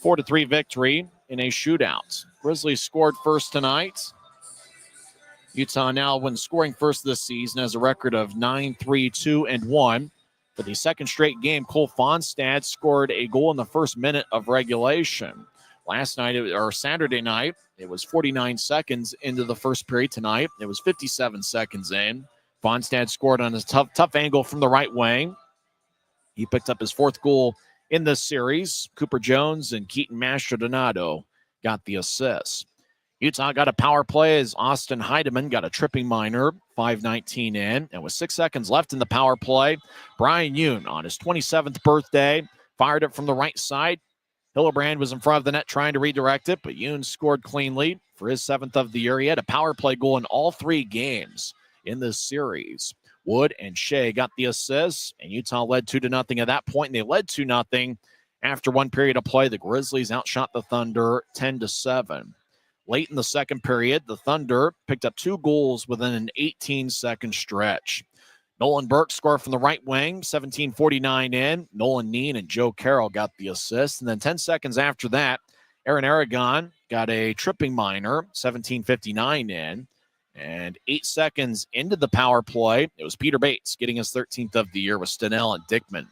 4-3 victory in a shootout. Grizzlies scored first tonight. Utah now, when scoring first this season, has a record of 9-3-2-1. For the second straight game, Cole Fonstad scored a goal in the first minute of regulation. Saturday night, it was 49 seconds into the first period. Tonight, it was 57 seconds in. Fonstad scored on a tough angle from the right wing. He picked up his fourth goal in this series. Cooper Jones and Keaton Mastrodonato got the assists. Utah got a power play as Austin Heidemann got a tripping minor, 5:19 in. And with 6 seconds left in the power play, Brian Yoon on his 27th birthday fired it from the right side. Hillebrand was in front of the net trying to redirect it, but Yoon scored cleanly for his 7th of the year. He had a power play goal in all 3 games in this series. Wood and Shea got the assists, and Utah led 2-0 at that point, and they led 2-0 after one period of play. The Grizzlies outshot the Thunder 10-7. Late in the second period, the Thunder picked up 2 goals within an 18-second stretch. Nolan Burke scored from the right wing, 17:49 in. Nolan Neen and Joe Carroll got the assist. And then 10 seconds after that, Aaron Aragon got a tripping minor, 17:59 in. And 8 seconds into the power play, it was Peter Bates getting his 13th of the year with Stenell and Dickman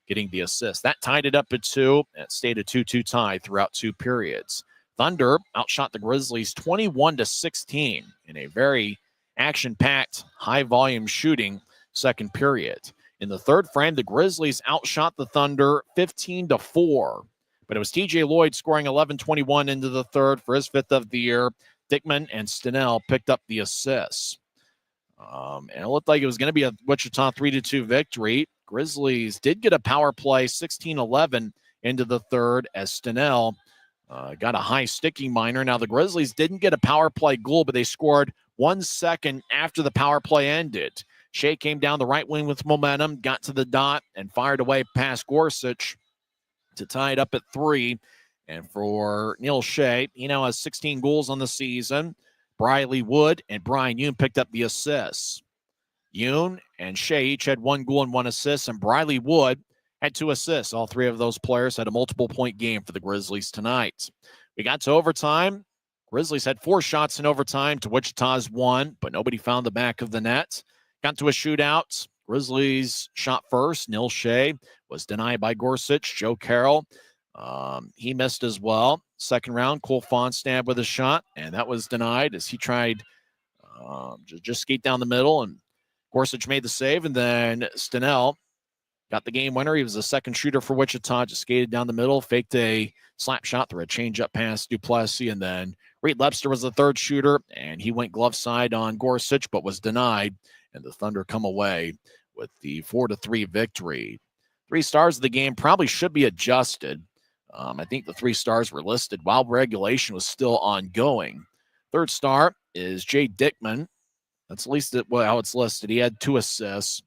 getting the assist. That tied it up at 2. It stayed a 2-2 tie throughout 2 periods. Thunder outshot the Grizzlies 21-16 in a very action-packed, high-volume shooting second period. In the third frame, the Grizzlies outshot the Thunder 15-4. But it was TJ Lloyd scoring 11:21 into the third for his 5th of the year. Dickman and Stenell picked up the assists. And it looked like it was going to be a Wichita 3-2 victory. Grizzlies did get a power play 16-11 into the third as Stenell got a high sticking minor. Now, the Grizzlies didn't get a power play goal, but they scored 1 second after the power play ended. Shea came down the right wing with momentum, got to the dot, and fired away past Gorsuch to tie it up at 3. And for Neil Shea, he now has 16 goals on the season. Briley Wood and Brian Yoon picked up the assists. Yoon and Shea each had 1 goal and 1 assist, and Briley Wood had 2 assists. All 3 of those players had a multiple-point game for the Grizzlies tonight. We got to overtime. Grizzlies had 4 shots in overtime to Wichita's 1, but nobody found the back of the net. Got to a shootout. Grizzlies shot first. Neil Shea was denied by Gorsuch. Joe Carroll, he missed as well. Second round, Cole Fonstad with a shot, and that was denied as he tried just skate down the middle, and Gorsuch made the save, and then Stenell got the game winner. He was the second shooter for Wichita, just skated down the middle, faked a slap shot through a change-up pass to Duplessis, and then Reed Lepster was the third shooter, and he went glove side on Gorsuch, but was denied, and the Thunder come away with the 4-3 victory. 3 stars of the game probably should be adjusted. I think the 3 stars were listed while regulation was still ongoing. Third star is Jay Dickman. That's at least how it's listed. He had 2 assists.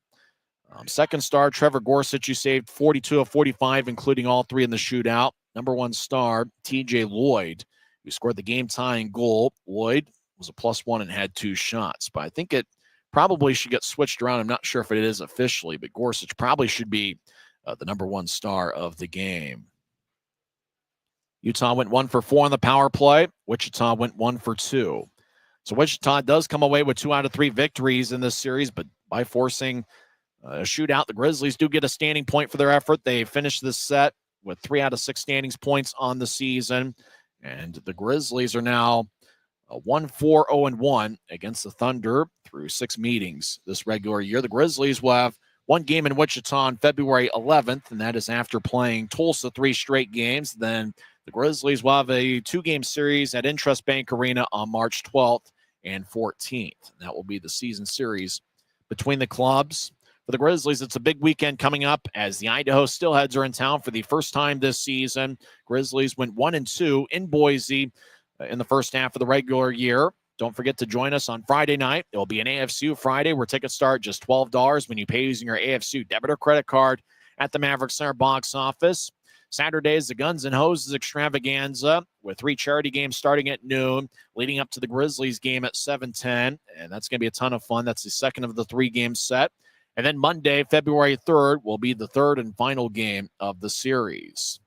Second star, Trevor Gorsuch, who saved 42 of 45, including all 3 in the shootout. Number 1 star, TJ Lloyd, who scored the game-tying goal. Lloyd was a +1 and had 2 shots. But I think it probably should get switched around. I'm not sure if it is officially, but Gorsuch probably should be the number 1 star of the game. Utah went 1 for 4 on the power play. Wichita went 1 for 2. So Wichita does come away with 2 out of 3 victories in this series, but by forcing a shootout, the Grizzlies do get a standing point for their effort. They finished this set with 3 out of 6 standings points on the season, and the Grizzlies are now 1-4-0-1 against the Thunder through 6 meetings this regular year. The Grizzlies will have 1 game in Wichita on February 11th, and that is after playing Tulsa 3 straight games. Then the Grizzlies will have a 2-game series at Intrust Bank Arena on March 12th and 14th. And that will be the season series between the clubs. For the Grizzlies, it's a big weekend coming up as the Idaho Steelheads are in town for the first time this season. Grizzlies went 1-2 in Boise in the first half of the regular year. Don't forget to join us on Friday night. It will be an AFCU Friday where tickets start just $12 when you pay using your AFCU debit or credit card at the Maverik Center box office. Saturday is the Guns and Hoses extravaganza with 3 charity games starting at noon, leading up to the Grizzlies game at 7:10, and that's going to be a ton of fun. That's the second of the 3-game set. And then Monday, February 3rd, will be the 3rd and final game of the series.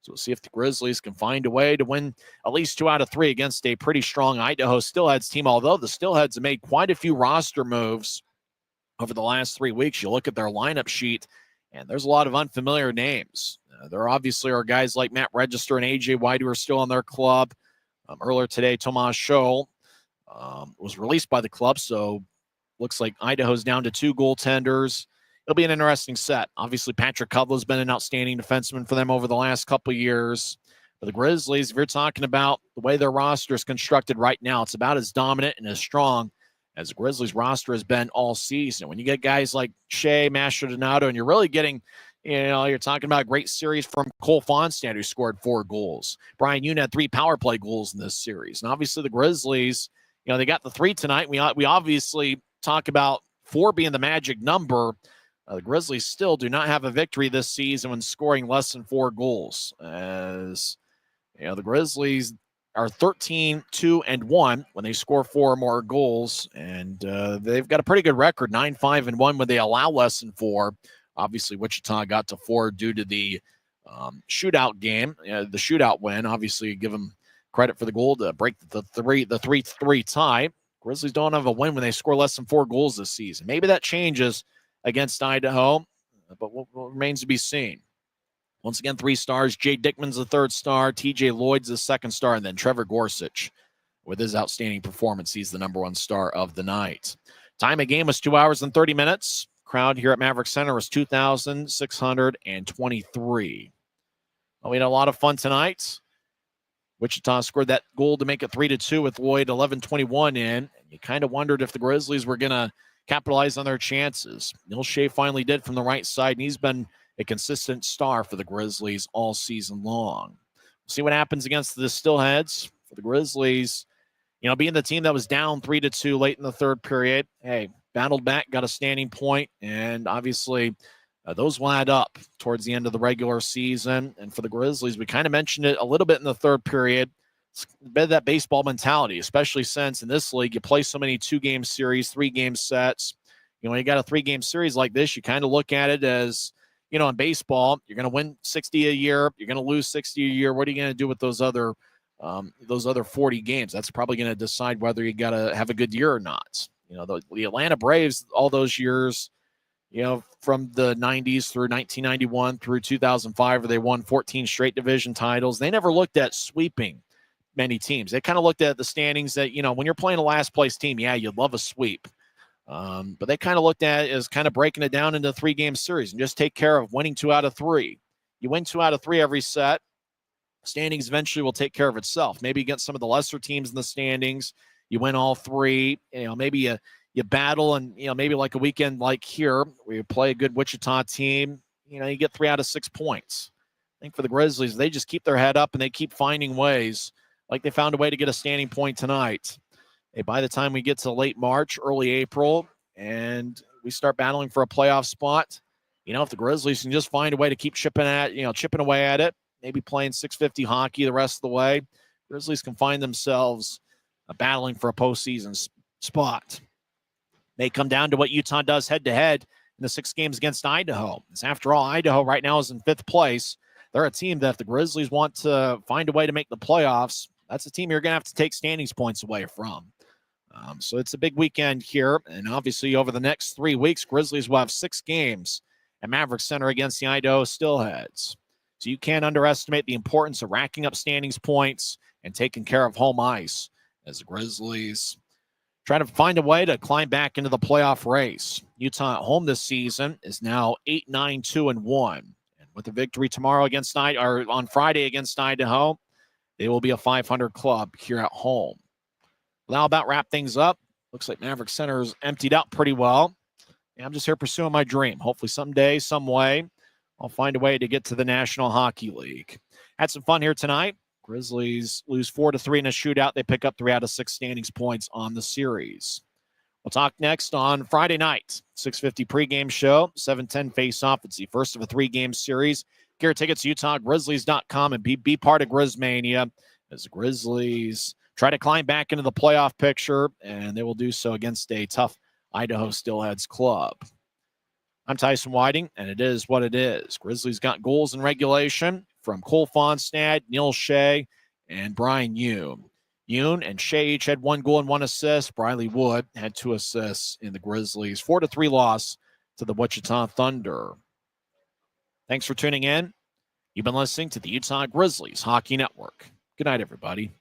So we'll see if the Grizzlies can find a way to win at least 2 out of 3 against a pretty strong Idaho Steelheads team, although the Steelheads have made quite a few roster moves over the last 3 weeks. You look at their lineup sheet, And there's a lot of unfamiliar names. There obviously are guys like Matt Register and A.J. White who are still on their club. Earlier today, Tomas Scholl was released by the club, so looks like Idaho's down to 2 goaltenders. It'll be an interesting set. Obviously, Patrick Cutler's been an outstanding defenseman for them over the last couple of years. For the Grizzlies, if you're talking about the way their roster is constructed right now, it's about as dominant and as strong as the Grizzlies roster has been all season. When you get guys like Shea, Mastrodonato, and you're really getting, you're talking about a great series from Cole Fonstad, who scored 4 goals. Brian Yoon had 3 power play goals in this series. And obviously the Grizzlies, they got the 3 tonight. We obviously talk about 4 being the magic number. The Grizzlies still do not have a victory this season when scoring less than 4 goals. As the Grizzlies are 13-2-1 when they score 4 or more goals, and they've got a pretty good record, 9-5-1 when they allow less than 4. Obviously, Wichita got to 4 due to the shootout game, the shootout win. Obviously, give them credit for the goal to break the 3-3 tie. Grizzlies don't have a win when they score less than 4 goals this season. Maybe that changes against Idaho, but what remains to be seen. Once again, 3 stars. Jay Dickman's the 3rd star. TJ Lloyd's the 2nd star. And then Trevor Gorsuch, with his outstanding performance, he's the number 1 star of the night. Time of game was 2 hours and 30 minutes. Crowd here at Maverik Center was 2,623. Well, we had a lot of fun tonight. Wichita scored that goal to make it 3-2 with Lloyd 11:21 in. And you kind of wondered if the Grizzlies were going to capitalize on their chances. Neil Shea finally did from the right side, and he's been a consistent star for the Grizzlies all season long. We'll see what happens against the Stillheads. For the Grizzlies, being the team that was down 3-2 late in the 3rd period, hey, battled back, got a standing point, and obviously those will add up towards the end of the regular season. And for the Grizzlies, we kind of mentioned it a little bit in the 3rd period. It's a bit of that baseball mentality, especially since in this league you play so many 2-game series, 3-game sets. When you got a 3-game series like this, you kind of look at it as, in baseball, you're going to win 60 a year, you're going to lose 60 a year. What are you going to do with those other 40 games? That's probably going to decide whether you got to have a good year or not. The Atlanta Braves, all those years, from the 90s through 1991 through 2005, where they won 14 straight division titles, they never looked at sweeping many teams. They kind of looked at the standings that, when you're playing a last place team, yeah, you'd love a sweep. But they kind of looked at it as kind of breaking it down into a 3-game series and just take care of winning 2 out of 3. You win 2 out of 3 every set. Standings eventually will take care of itself. Maybe against some of the lesser teams in the standings, you win all 3. Maybe you battle, and maybe like a weekend like here where you play a good Wichita team, you get 3 out of 6 points. I think for the Grizzlies, they just keep their head up and they keep finding ways, like they found a way to get a standing point tonight. Hey, by the time we get to late March, early April, and we start battling for a playoff spot, if the Grizzlies can just find a way to keep chipping away at it, maybe playing 650 hockey the rest of the way, Grizzlies can find themselves battling for a postseason spot. May come down to what Utah does head-to-head in the 6 games against Idaho. As after all, Idaho right now is in 5th place. They're a team that if the Grizzlies want to find a way to make the playoffs, that's a team you're going to have to take standings points away from. So it's a big weekend here. And obviously over the next 3 weeks, Grizzlies will have 6 games at Maverik Center against the Idaho Stillheads. So you can't underestimate the importance of racking up standings points and taking care of home ice as the Grizzlies try to find a way to climb back into the playoff race. Utah at home this season is now 8-9-2-1. And with a victory tomorrow on Friday against Idaho, they will be a 500 club here at home. Well, that'll about wrap things up. Looks like Maverik Center is emptied out pretty well. I'm just here pursuing my dream. Hopefully someday, some way, I'll find a way to get to the National Hockey League. Had some fun here tonight. Grizzlies lose 4-3 in a shootout. They pick up 3 out of 6 standings points on the series. We'll talk next on Friday night, 6:50 pregame show, 7:10 face-off. It's the first of a 3-game series. Get your tickets to UtahGrizzlies.com and be part of Grizzmania as the Grizzlies try to climb back into the playoff picture, and they will do so against a tough Idaho Stillheads club. I'm Tyson Whiting, and it is what it is. Grizzlies got goals in regulation from Cole Fonstad, Neil Shea, and Brian Yoon. Yoon and Shea each had 1 goal and 1 assist. Briley Wood had 2 assists in the Grizzlies' 4-3 loss to the Wichita Thunder. Thanks for tuning in. You've been listening to the Utah Grizzlies Hockey Network. Good night, everybody.